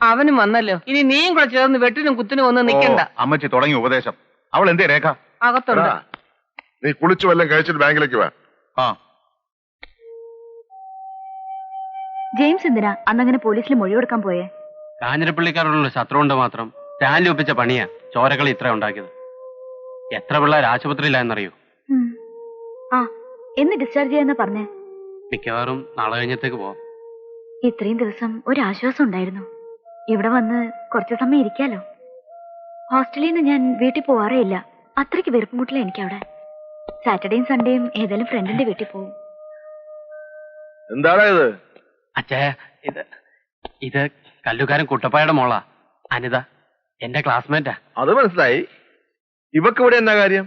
അവനും വന്നല്ലോ. ഇനി നീയും കൂടെ ചേർന്ന് വെട്ടിനും കുത്തിനും ഒന്നും നിൽക്കണ്ട. അമ്മച്ചി തുടങ്ങി ഉപദേശം. അവൾ എന്തേ രേഖ? അകത്തുണ്ട്. നീ കുളിച്ചു വല്ലതും കഴിച്ചിട്ട് ബാങ്കിലേക്ക് വാ. ജെയിംസ് എന്തിനാ അന്നങ്ങനെ പോലീസിൽ മൊഴി കൊടുക്കാൻ പോയേ? കാഞ്ഞിരപ്പള്ളിക്കാരോടുള്ള ശത്രു കൊണ്ട് മാത്രം സ്റ്റാൻലി ഒപ്പിച്ച പണിയാ ചോരകൾ ഇത്ര ഉണ്ടാക്കിയത്. എത്ര പിള്ളേർ ആശുപത്രിയിലായെന്നറിയോ? എന്ന് ഡിസ്ചാർജ് ചെയ്യാന്നാ പറഞ്ഞേ? മിക്കവാറും നാളെ കഴിഞ്ഞത്തേക്ക് പോവാം. ഇത്രയും ദിവസം ഒരാശ്വാസം ഉണ്ടായിരുന്നു. ഇവിടെ വന്ന് കുറച്ചു സമയം ഇരിക്കാലോ. ഹോസ്റ്റലിൽ നിന്ന് ഞാൻ വീട്ടിൽ പോവാറേ ഇല്ല. അത്രയ്ക്ക് വെറുപ്പുമുട്ടില്ല എനിക്കവിടെ. സാറ്റർഡേയും സൺഡേയും ഏതായാലും ഫ്രണ്ടിന്റെ വീട്ടിൽ പോവും. എന്താടാ ഇത്? അച്ഛാ, ഇത് കല്ലുകാരൻ കുട്ടപ്പായുടെ മോളാ അനിത, എന്റെ ക്ലാസ്മേറ്റാ. അത് മനസ്സിലായി. ഇവക്ക് ഇവിടെ എന്നാ കാര്യം?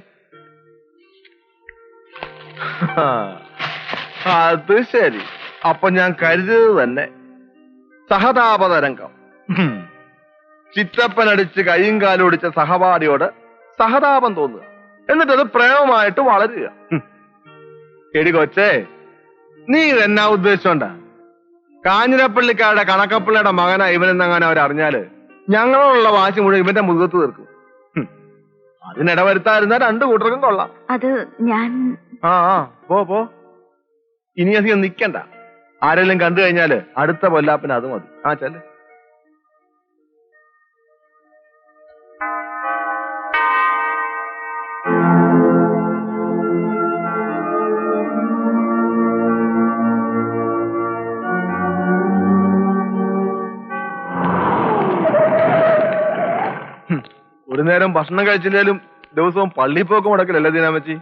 അത് ശരി. അപ്പൊ ഞാൻ കരുതിയത് തന്നെ സഹതാപതരംഗം. ചിറ്റപ്പനടിച്ച് കൈയും കാലും ഒടിച്ച സഹപാഠിയോട് സഹതാപം തോന്നുക, എന്നിട്ടത് പ്രേമമായിട്ട് വളരുക. എടി കൊച്ചേ, നീ ഇതെന്നാ ഉദ്ദേശിച്ചോണ്ടാ? കാഞ്ഞിരപ്പള്ളിക്കാരുടെ കണക്കപ്പിള്ളയുടെ മകനാ ഇവനെന്നങ്ങനെ അവരറിഞ്ഞാല് ഞങ്ങളോടുള്ള വാശി മുഴുവൻ ഇവന്റെ മുഖത്ത് തീർക്കും. അതിനിടവരുത്തായിരുന്ന രണ്ടു കൂട്ടർക്കും കൊള്ളാം. അത് ഞാൻ പോ. ഇനി അധികം നിക്കണ്ട. ആരെങ്കിലും കണ്ടു കഴിഞ്ഞാല് അടുത്ത പൊല്ലാപ്പിന് അത് മതി. ചെല്ല്. ഒരു നേരം ഭക്ഷണം കഴിച്ചില്ലേലും ദിവസവും പള്ളി പോക്ക് മുടക്കില്ലല്ലേ ദീനാമച്ചി?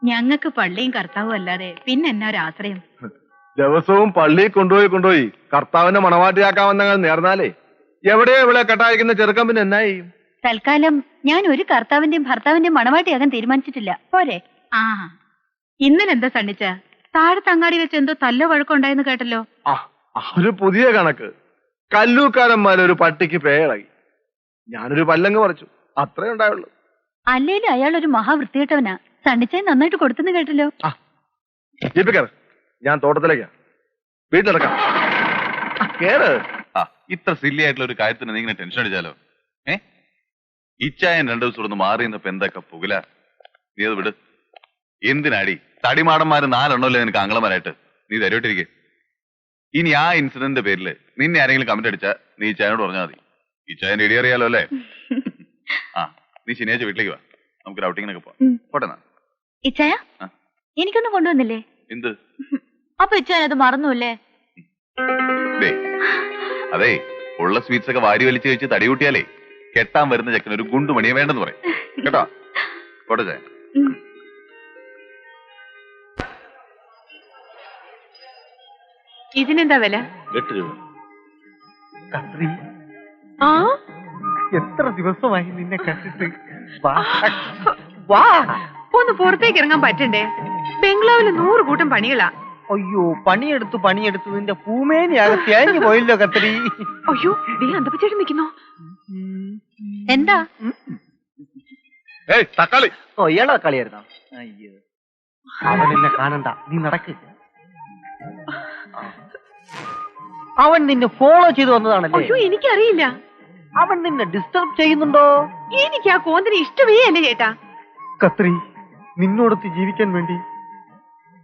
ഞങ്ങൾക്ക് പള്ളിയും കർത്താവും അല്ലാതെ പിന്നെ എന്നാ ഒരു ആശ്രയം? ദിവസവും പള്ളിയിൽ കൊണ്ടുപോയി കർത്താവിനെ മണവാട്ടിയാക്കാമെന്നങ്ങൾ നേർന്നാലേ എവിടെയോ ഇവിടെ കെട്ടായിരിക്കുന്ന ചെറുക്കം പിന്നെ എന്നാ ചെയ്യും? തൽക്കാലം ഞാൻ ഒരു കർത്താവിന്റെയും ഭർത്താവിന്റെയും മണവാട്ടിയാകാൻ തീരുമാനിച്ചിട്ടില്ല. പോരെ? ഇന്നലെ എന്താ സണ്ണിച്ച താഴത്തെ അങ്ങാടി വെച്ച് എന്തോ തല്ലോ വഴക്കുണ്ടായെന്ന് കേട്ടല്ലോ. ഒരു പുതിയ കണക്ക്. കല്ലൂക്കാരന്മാരൊരു പട്ടിക്ക് പേയിളകി. ഞാനൊരു പല്ലങ്ങ് പറിച്ചു, അത്രേ ഉണ്ടായുള്ളൂ. അല്ലേലും അയാൾ ഒരു മഹാവൃത്തികെട്ടവനാ. സണ്ണിച്ചായി നന്നായിട്ട് കൊടുത്തെന്ന് കേട്ടല്ലോ. ജീപ്പിക്കർ, ഞാൻ തോട്ടത്തിലേക്കാ. വീട്ടിലിറക്കാം. കേറ്. ഇത്ര സില്ലി ആയിട്ടുള്ള ഒരു കാര്യത്തിന് നീ ഇങ്ങനെ ടെൻഷൻ അടിച്ചാലോ? ഇച്ചായൻ 2 ദിവസം ഒന്ന് മാറി നിന്നപ്പോ എന്തൊക്കെ പുകല. നീ അത് വിട്. എന്തിനാടി? തടിമാടന്മാര് 4 എണ്ണമല്ലേ നിനക്ക് ആംഗ്ലമാരായിട്ട്? നീ തരോട്ടിരിക്കെ. ഇനി ആ ഇൻസിഡന്റിന്റെ പേരില് നിന്നെ ആരെങ്കിലും കമന്റ് അടിച്ചാ നീ ഇച്ചായനോട് പറഞ്ഞാൽ മതി. ഇച്ചായൻ റെഡി അറിയാലോ അല്ലേ? നീ ശനിയാഴ്ച വീട്ടിലേക്ക് വാ, നമുക്ക് ഔട്ടിങ്ങിനൊക്കെ പോവാം. പോട്ടെന്നാ. ഇച്ചായ എനിക്കൊന്നും കൊണ്ടുവന്നില്ലേ? എന്ത്? അപ്പൊ ഇച്ചായൻ അത് മറന്നുല്ലേ? അതെ, ഉള്ള സ്വീറ്റ്സ് ഒക്കെ വാരി വലിച്ചു കഴിച്ച് തടി കൂട്ടിയാലേ കെട്ടാൻ വരുന്ന ചെക്കന് ഒരു ഗുണ്ടുമണിയെ വേണ്ടെന്ന് പറയും കേട്ടോ. പോട്ടെ ചേ. ഇതിനെന്താ വില? 8 രൂപ. ആ എത്ര ദിവസമായി നിന്നെ കണ്ടിട്ട്. വാ. ഒന്ന് പുറത്തേക്ക് ഇറങ്ങാൻ പറ്റണ്ടേ? ബംഗ്ലാവില് 100 കൂട്ടം പണികളാ. അയ്യോ, പണിയെടുത്ത് നിന്റെ പൂമേനിയാകെ തേഞ്ഞു പോയില്ലോ കത്രി. അയ്യോ, അന്തപ്പച്ചേട്ടൻ നിൽക്കുന്നോ? എന്താ? തക്കാളി. ഓ, ഇയാളെ കളിയായിരുന്നോ? അയ്യോ, അവൻ എന്നെ കാണണ്ട, നീ നടക്ക്. അവൻ നിന്നെ ഫോളോ ചെയ്തു വന്നതാണല്ലേ? അയ്യോ, എനിക്കറിയില്ല. അവൻ നിന്നെ ഡിസ്റ്റർബ് ചെയ്യുന്നുണ്ടോ? എനിക്ക് ആ കോന്തിന് ഇഷ്ടമേ അല്ലേ ചേട്ടാ. കത്രി, നിന്നോടൊത്ത് ജീവിക്കാൻ വേണ്ടി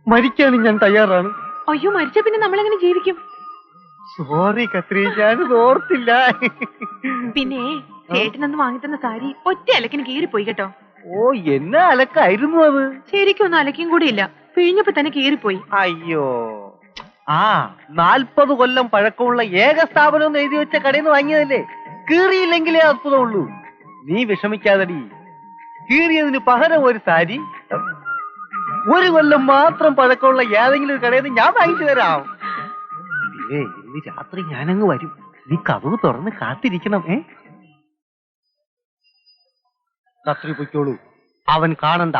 മരിക്കാനും ഞാൻ തയ്യാറാണ്. അയ്യോ, മരിച്ച പിന്നെ നമ്മളെങ്ങനെ ജീവിക്കും? സോറി കത്രി, ഞാനിത് ഓർത്തില്ല. പിന്നെ ചേട്ടനൊന്ന് വാങ്ങിത്തന്ന സാരി ഒറ്റ അലക്കിന് കീറിപ്പോയി കേട്ടോ. ഓ, എന്നാ അലക്കായിരുന്നു അത്? ശരിക്കും ഒന്നും അലക്കും കൂടി ഇല്ല, പിഴിഞ്ഞപ്പോ തന്നെ കീറിപ്പോയി. അയ്യോ, ആ 40 കൊല്ലം പഴക്കമുള്ള ഏക സ്ഥാപനം എന്ന് എഴുതി വെച്ച കടയിൽ നിന്ന് വാങ്ങിയതല്ലേ? കീറിയില്ലെങ്കിലേ അത്ഭുതമുള്ളൂ. നീ വിഷമിക്കാതടി, കീറിയതിന് പകരം ഒരു സാരി 1 കൊല്ലം മാത്രം പഴക്കമുള്ള ഏതെങ്കിലും ഒരു കടയിൽ നിന്ന് ഞാൻ വാങ്ങിച്ചു തരാം. പിന്നെ ഇന്ന് രാത്രി ഞാനങ്ങ് വരും, നീ കതവ് തുറന്ന് കാത്തിരിക്കണം. കത്രി പൊയ്ക്കോളൂ, അവൻ കാണണ്ട.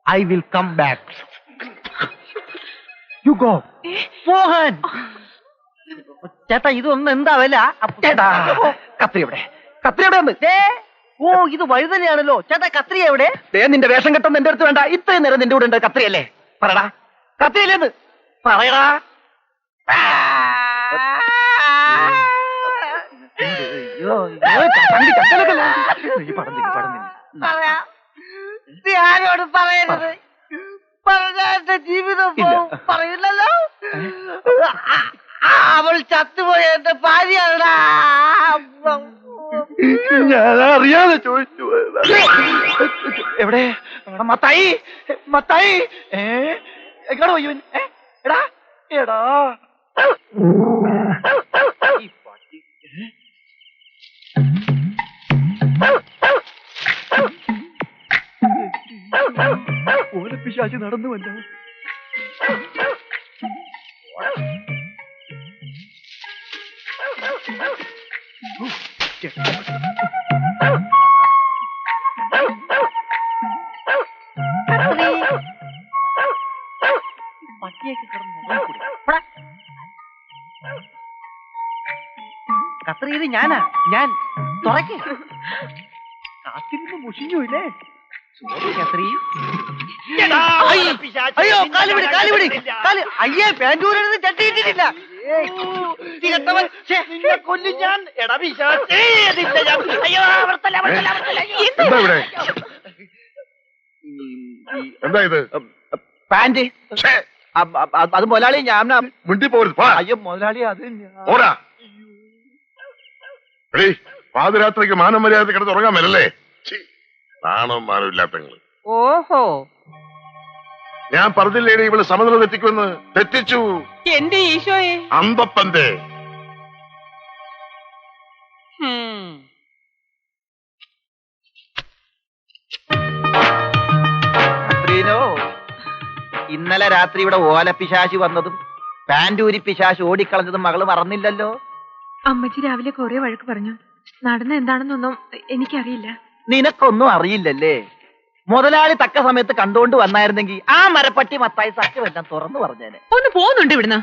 I will come back. You go. Mohan ചേട്ടാ, ഇതൊന്നും എന്താ വില? ചേട്ടാ, കത്രി എവിടെ? കത്രി എവിടെ ഉണ്ട്? ഓ, ഇത് വഴുതനെയാണല്ലോ. ചേട്ടാ, കത്രി എവിടെ? നിന്റെ വേഷം കെട്ടൊന്നും എന്റെ അടുത്ത് വേണ്ട. ഇത്രയും നേരം നിന്റെ കൂടെ ഉണ്ട് കത്രിയല്ലേ? പറടാ, കത്രിയല്ലേന്ന് പറയടാ. ആരോട് പറയരുത്, പറഞ്ഞ ജീവിതം പറയില്ലല്ലോ. അവൾ ചത്തുപോയ എന്റെ ഭാര്യയാണാ. ഞാൻ അറിയാതെ ചോദിച്ചു. എവിടെ മത്തായി? മത്തായി എങ്ങോട്ട് പോയി? എടാ എടാ, ഓലപ്പിശാചി നടന്നു വല്ല. പട്ടിയൊക്കെ കിടന്നു. കത്രി, ഇത് ഞാനാ. ഞാൻ തുറക്ക്. കാത്തിരുന്ന് മുഷിഞ്ഞു ഇല്ലേ? കത്രി. അയ്യോ, കാലുപിടി കാലുപിടി കാല്. അയ്യേ, പാൻറ്റൂരെടുത്ത് ചട്ടിയിട്ടിട്ടില്ല. കൊല്ലും ഞാൻ. എടാ പിശാചേ, അയ്യോ, എന്താ ഇത്? പാന്റ്. അത് മുതലാളി ഞാൻ മുണ്ടി പോരുത്. അയ്യോ മുതലാളി, അത് ഓടാ. പാതിരാത്രിക്ക് മാനം മര്യാദ കിടന്ന് ഉറങ്ങാൻ മേലല്ലേ? നാണോ മാനം ഇല്ലാത്തങ്ങള്. ഓഹോ, ഞാൻ പറഞ്ഞില്ലേടി ഇവള് സമനില തെറ്റിക്കുമെന്ന്. തെറ്റിച്ചു. എന്റെ ഈശോയെ. അന്തപ്പന്റെ ഇന്നലെ രാത്രി ഇവിടെ ഓലപ്പിശാശി വന്നതും പാൻറ്റൂരി പിശാശ് ഓടിക്കളഞ്ഞതും മകള് മറന്നില്ലല്ലോ. അമ്മച്ചി രാവിലെ കുറെ വഴക്ക് പറഞ്ഞു. നടന്ന എന്താണെന്നൊന്നും എനിക്കറിയില്ല. നിനക്കൊന്നും അറിയില്ലല്ലേ? മുതലാളി തക്ക സമയത്ത് കണ്ടുകൊണ്ട് വന്നായിരുന്നെങ്കിൽ ആ മരപ്പട്ടി മത്തായി സത്യമെല്ലാം തുറന്നു പറഞ്ഞേനെ. ഒന്ന് പോകുന്നുണ്ട് ഇവിടുന്ന്.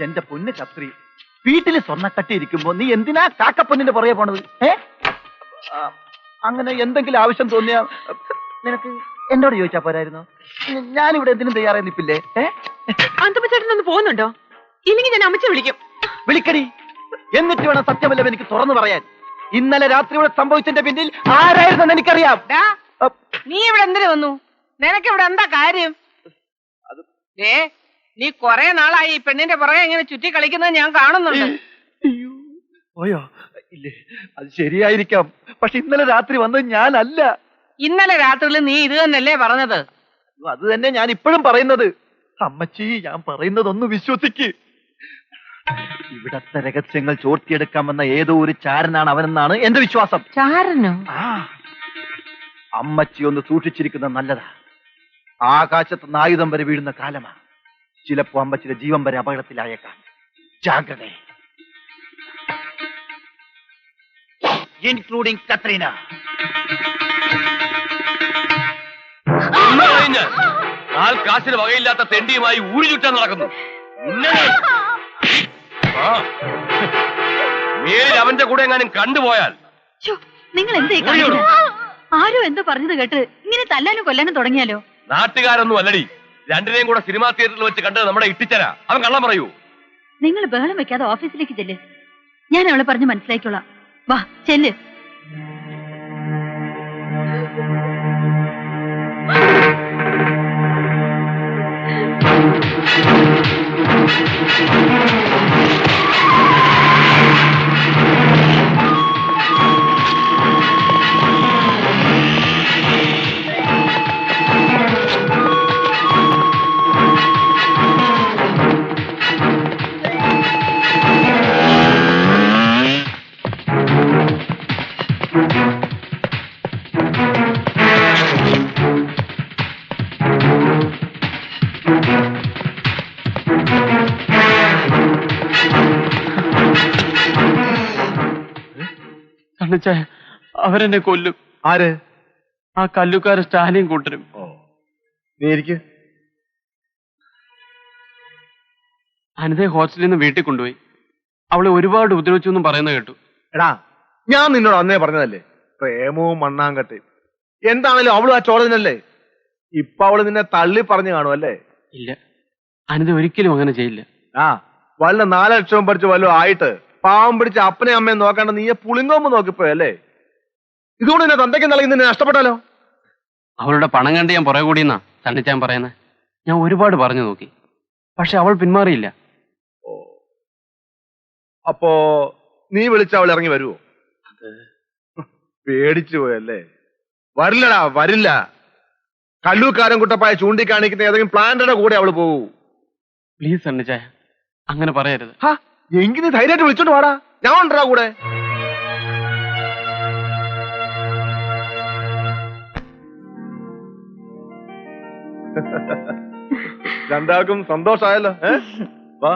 എന്റെ പൊന്ന് കത്രി, വീട്ടില് സ്വർണ്ണക്കട്ടി ഇരിക്കുമ്പോ നീ എന്തിനാ കാക്കപ്പൊന്നിന്റെ പുറകെ പോണത്? അങ്ങനെ എന്തെങ്കിലും ആവശ്യം തോന്നിയാ നിനക്ക് എന്നോട് ചോദിച്ചാ പോരായിരുന്നോ? ഞാനിവിടെ എന്തിനും തയ്യാറായി നിൽപ്പില്ലേ? അന്തപ്പച്ചേട്ടനൊന്ന് പോകുന്നുണ്ടോ? ഇല്ലെങ്കിൽ ഞാൻ അമ്മച്ചി വിളിക്കും. വിളിക്കടി, എന്നിട്ട് വേണം സത്യമല്ലം എനിക്ക് തുറന്നു പറയാൻ. ഇന്നലെ രാത്രി ഇവിടെ സംഭവിച്ചതിന്റെ പിന്നിൽ ആരായിരുന്നെന്ന് എനിക്കറിയാം. നീ ഇവിടെ എന്തിനു വന്നു? നിനക്ക് ഇവിടെ എന്താ കാര്യം? നീ കൊറേ നാളായി ഈ പെണ്ണിന്റെ പുറകെ ഇങ്ങനെ ചുറ്റി കളിക്കുന്നത് ഞാൻ കാണുന്നുണ്ട്. ഓയോ, ഇല്ലേ, അത് ശരിയായിരിക്കാം. പക്ഷെ ഇന്നലെ രാത്രി വന്നത് ഞാനല്ല. ഇന്നലെ രാത്രിയിൽ നീ ഇത് തന്നെയല്ലേ പറഞ്ഞത്? അത് തന്നെ ഞാൻ ഇപ്പോഴും പറയുന്നത്. അമ്മച്ചി, ഞാൻ പറയുന്നതൊന്ന് വിശ്വസിക്ക്. ഇവിടത്തെ രഹസ്യങ്ങൾ ചോർത്തിയെടുക്കാമെന്ന ഏതോ ഒരു ചാരനാണ് അവനെന്നാണ് എന്റെ വിശ്വാസം. ചാരനോ? അമ്മച്ചി ഒന്ന് സൂക്ഷിച്ചിരിക്കുന്നത് നല്ലതാ. ആകാശത്ത് നിന്ന് ആയുധം വരെ വീഴുന്ന കാലമാ. ചിലപ്പോ അമ്മച്ചിയുടെ ജീവൻ വരെ അപകടത്തിലായേക്കാം. ജാഗ്രത. ഇൻക്ലൂഡിംഗ് കത്രീന. ആൾ കാശിന് വകയില്ലാത്ത തെണ്ടിയുമായി ഊരി ചുറ്റാൻ നടക്കുന്നു. മേലിൽ അവന്റെ കൂടെ എങ്ങാനും കണ്ടുപോയാൽ നിങ്ങൾ എന്തേ ആരോ എന്തോ പറഞ്ഞത് കേട്ട് ഇങ്ങനെ തല്ലാനും കൊല്ലാനും തുടങ്ങിയാലോ? നാട്ടുകാരൊന്നും അല്ലടി, രണ്ടിനെയും കൂടെ സിനിമാ തിയേറ്ററിൽ വെച്ച് കണ്ടത് നമ്മുടെ ഇട്ടിച്ചരാ. അവൻ കള്ളം പറയൂ. നിങ്ങൾ ബഹളം വെക്കാതെ ഓഫീസിലേക്ക് ചെല്ല്. ഞാൻ അവളെ പറഞ്ഞ് മനസ്സിലാക്കിക്കോളാം. വാ ചെല്ല്. അവരെന്നെ കൊല്ലും. ആര്? ആ കല്ലുക്കാർ സ്റ്റാലിയും കൂട്ടരും. അനിതയെ ഹോസ്റ്റലിൽ നിന്ന് വീട്ടിൽ കൊണ്ടുപോയി. അവളെ ഒരുപാട് ഉപദ്രവിച്ചു എന്നും പറയുന്നത് കേട്ടു. എടാ, ഞാൻ നിന്നോട് അന്നേ പറഞ്ഞതല്ലേ, പ്രേമവും മണ്ണാങ്കട്ടയും. എന്താണേലും അവളും ആ ചോരനല്ലേ. ഇപ്പൊ അവള് നിന്നെ തള്ളി പറഞ്ഞു കാണുമല്ലേ? ഇല്ല, അനിത ഒരിക്കലും അങ്ങനെ ചെയ്യില്ല. വല്ല 4 ലക്ഷവും പഠിച്ച് വല്ലതും ആയിട്ട് പാവം പിടിച്ച് അപ്പനെ അമ്മയും നോക്കാണ്ട് നീയെ പുളിങ്ങോമ്പ് നോക്കിപ്പോയല്ലേ? ഇതുകൊണ്ട് എന്നെ തന്തയ്ക്ക് നൽകി നിന്നെ നഷ്ടപ്പെട്ടാലോ? അവളുടെ പണം കണ്ട് ഞാൻ പുറകെ കൂടിയെന്നാ തണ്ണിച്ചാൻ പറയുന്നത്. ഞാൻ ഒരുപാട് പറഞ്ഞു നോക്കി, പക്ഷെ അവൾ പിന്മാറിയില്ല. അപ്പോ നീ വിളിച്ച അവൾ ഇറങ്ങി വരുവോ? പേടിച്ചു പോയല്ലേ? വരില്ലടാ, വരില്ല. കല്ലൂക്കാരൻ കുട്ടപ്പായ ചൂണ്ടിക്കാണിക്കുന്ന ഏതെങ്കിലും പ്ലാന്റയുടെ കൂടെ അവള് പോകൂ. പ്ലീസ് തണ്ണിച്ചായ, അങ്ങനെ പറയരുത്. എങ്കിൽ നീ ധൈര്യമായിട്ട് വിളിച്ചോണ്ട് വാടാ, ഞാൻ ഉണ്ടാ കൂടെ. രണ്ടാൾക്കും സന്തോഷായല്ലോ. വാ.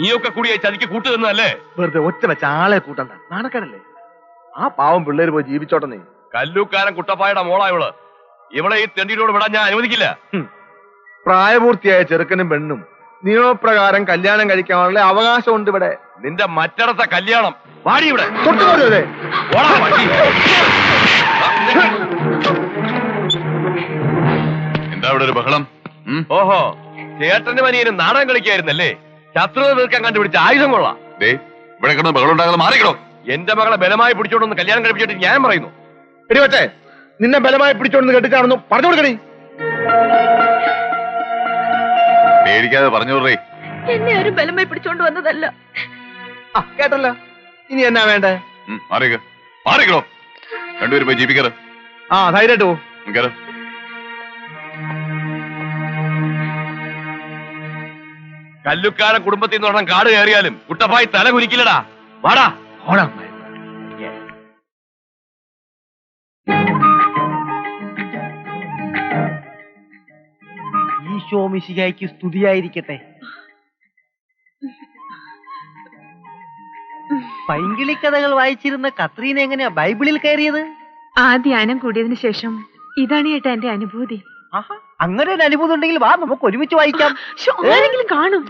നീയൊക്കെ കൂടി ചതിക്ക് കൂട്ടുതന്നല്ലേ? വെറുതെ ഒറ്റ വെച്ച ആളെ കൂട്ടണ്ട, നാണക്കാരല്ലേ. ആ പാവം പിള്ളേര് പോയി ജീവിച്ചോട്ടെ. നീ കല്ലൂക്കാരൻ കുട്ടപ്പായുടെ മോളായവള്. ഇവളെ ഈ തെണ്ടിയോട് വിടാൻ ഞാൻ അനുവദിക്കില്ല. പ്രായപൂർത്തിയായ ചെറുക്കനും പെണ്ണും നിയമപ്രകാരം കല്യാണം കഴിക്കാനുള്ള അവകാശമുണ്ട് ഇവിടെ. നിന്റെ മറ്റടത്തെ കല്യാണം വാടി ഇവിടെ. എന്താ ഇവിടെ ഒരു ബഹളം? ഓഹോ, ചേട്ടന്റെ മനിയന് നാടകം കളിക്കായിരുന്നല്ലേ? ശത്രുത തീർക്കാൻ കണ്ടുപിടിച്ച ആയുധം കൊള്ളാം. ഇവിടെ കിടന്ന് ബഹളം ഉണ്ടാകാതെ മാറിക്കണോ. എന്റെ മകളെ ബലമായി പിടിച്ചോണ്ടൊന്ന് കല്യാണം കഴിപ്പിച്ചിട്ട് ഞാൻ പറയുന്നു. എടിവട്ടെ, നിന്നെ ബലമായി പിടിച്ചോണ്ട് കെട്ടിച്ചാണെന്നു പറഞ്ഞു കൊടുക്കണേ. പേടിക്കാതെ പറഞ്ഞു പറയേ. എന്നെ ആരും ബലമായി പിടിച്ചോണ്ട് വന്നതല്ല. കേട്ടല്ലോ, ഇനി എന്നാ വേണ്ടേ? മാറിക്കണോ. രണ്ടുപേരും പോയി ജീവിക്കാറ്. ധൈര്യമായിട്ട് പോ. കല്ലുക്കാരൻ കുടുംബത്തിൽ നിന്ന് ഒരെണ്ണം കാട് കയറിയാലും കുട്ടപ്പായി തല കുനിക്കില്ലടാ. വാടാ. ഈശോ മിശിഹായ്ക്ക് സ്തുതിയായിരിക്കട്ടെ. പൈങ്കിളി കഥകൾ വായിച്ചിരുന്ന കത്രീന എങ്ങനെയാ ബൈബിളിൽ കയറിയത്? ആ ധ്യാനം കൂടിയതിനു ശേഷം ഇതാണ് ഏട്ടാ എന്റെ അനുഭൂതി. അങ്ങനെ ഒരു അനുഭൂതി ഉണ്ടെങ്കിൽ വാ, നമുക്ക് ഒരുമിച്ച് വായിക്കാം. ആരെങ്കിലും കാണും?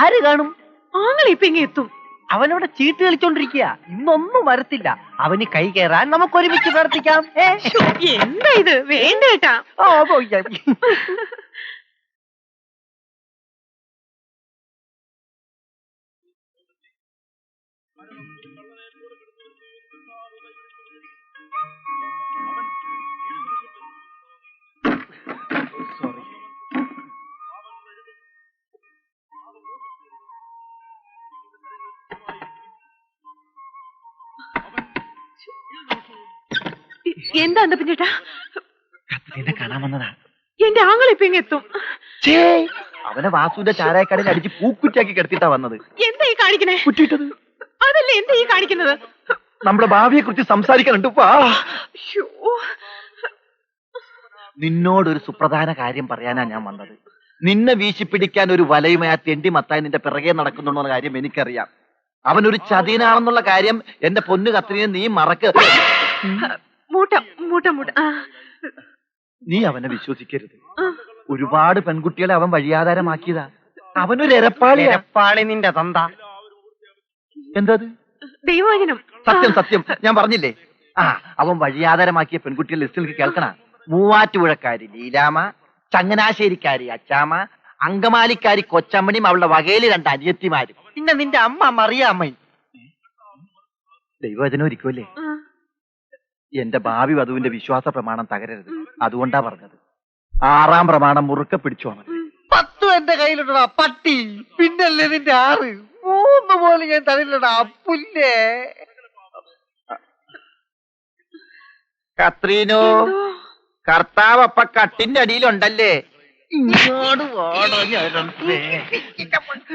ആര് കാണും? ആങ്ങൾ ഇപ്പൊ ഇങ്ങ് എത്തും. അവനവിടെ ചീട്ട് കളിച്ചോണ്ടിരിക്കുക. ഇന്നൊന്നും വരത്തില്ല. അവന് കൈ കയറാൻ നമുക്ക് ഒരുമിച്ച് പ്രാർത്ഥിക്കാം. എന്താ ഇത്? വേണ്ട ഏട്ടാ. എന്താ അന്തപ്പൻ ചേട്ടാ? കത്രീനെ കാണാൻ വന്നതാ. എന്റെ ആങ്ങളിപ്പ ഇങ്ങെത്തും. അവനെ വാസുവിന്റെ ചാരായക്കടയിൽ അടിച്ച് പൂക്കുറ്റിയാക്കി കിടത്തിട്ടാ വന്നത്. എന്താ ഈ കാണിക്കണേ? കുറ്റിയിട്ടത്. അതല്ല എന്താ ഈ കാണിക്കുന്നത്? നമ്മുടെ ഭാവിയെ കുറിച്ച് സംസാരിക്കാനുണ്ട്. വാ. നിന്നോടൊരു സുപ്രധാന കാര്യം പറയാനാ ഞാൻ വന്നത്. നിന്നെ വീശിപ്പിടിക്കാൻ ഒരു വലയുമായി ആ തെണ്ടി മത്തായി നിന്റെ പിറകെ നടക്കുന്നുണ്ടെന്ന കാര്യം എനിക്കറിയാം. അവനൊരു ചതിയനാണെന്നുള്ള കാര്യം എന്റെ പൊന്നു കത്രീനെ നീ മറക്ക്. മൂട്ട മൂട്ട മൂട്ട. നീ അവനെ വിശ്വസിക്കരുത്. ഒരുപാട് പെൺകുട്ടികളെ അവൻ വഴിയാധാരമാക്കിയതാ. അവനൊരു എരപ്പാളി നിന്റെ തന്ത. എന്തത്? ദൈവവചനം. സത്യം സത്യം, ഞാൻ പറഞ്ഞില്ലേ. അവൻ വഴിയാധാരമാക്കിയ പെൺകുട്ടികൾ ലിസ്റ്റിൽ കേൾക്കണ. മൂവാറ്റുപുഴക്കാരി ലീലാമ, ചങ്ങനാശ്ശേരിക്കാരി അച്ചാമ്മ, അങ്കമാലിക്കാരി കൊച്ചമ്മണിയും അവളുടെ വകയില് 2 അനിയത്തിമാരും, പിന്നെ നിന്റെ അമ്മ മറിയാമ്മയും. ദൈവവചനം ഇരിക്കുമല്ലേ? എന്റെ ഭാവി വധുവിന്റെ വിശ്വാസ പ്രമാണം തകരരുത്. അതുകൊണ്ടാ പറഞ്ഞത്. 6ാം പ്രമാണം മുറുക്കെ പിടിച്ചോണം. 10 എന്റെ കയ്യിലുണ്ടടാ പട്ടി. പിന്നല്ലേ നിന്റെ 6. 3 പോലും ഞാൻ തരില്ലടാ പുല്ലേ. കത്രീനോ, കർത്താവ് അപ്പ കട്ടിന്റെ അടിയിലുണ്ടല്ലേ? ഇങ്ങോട്ട്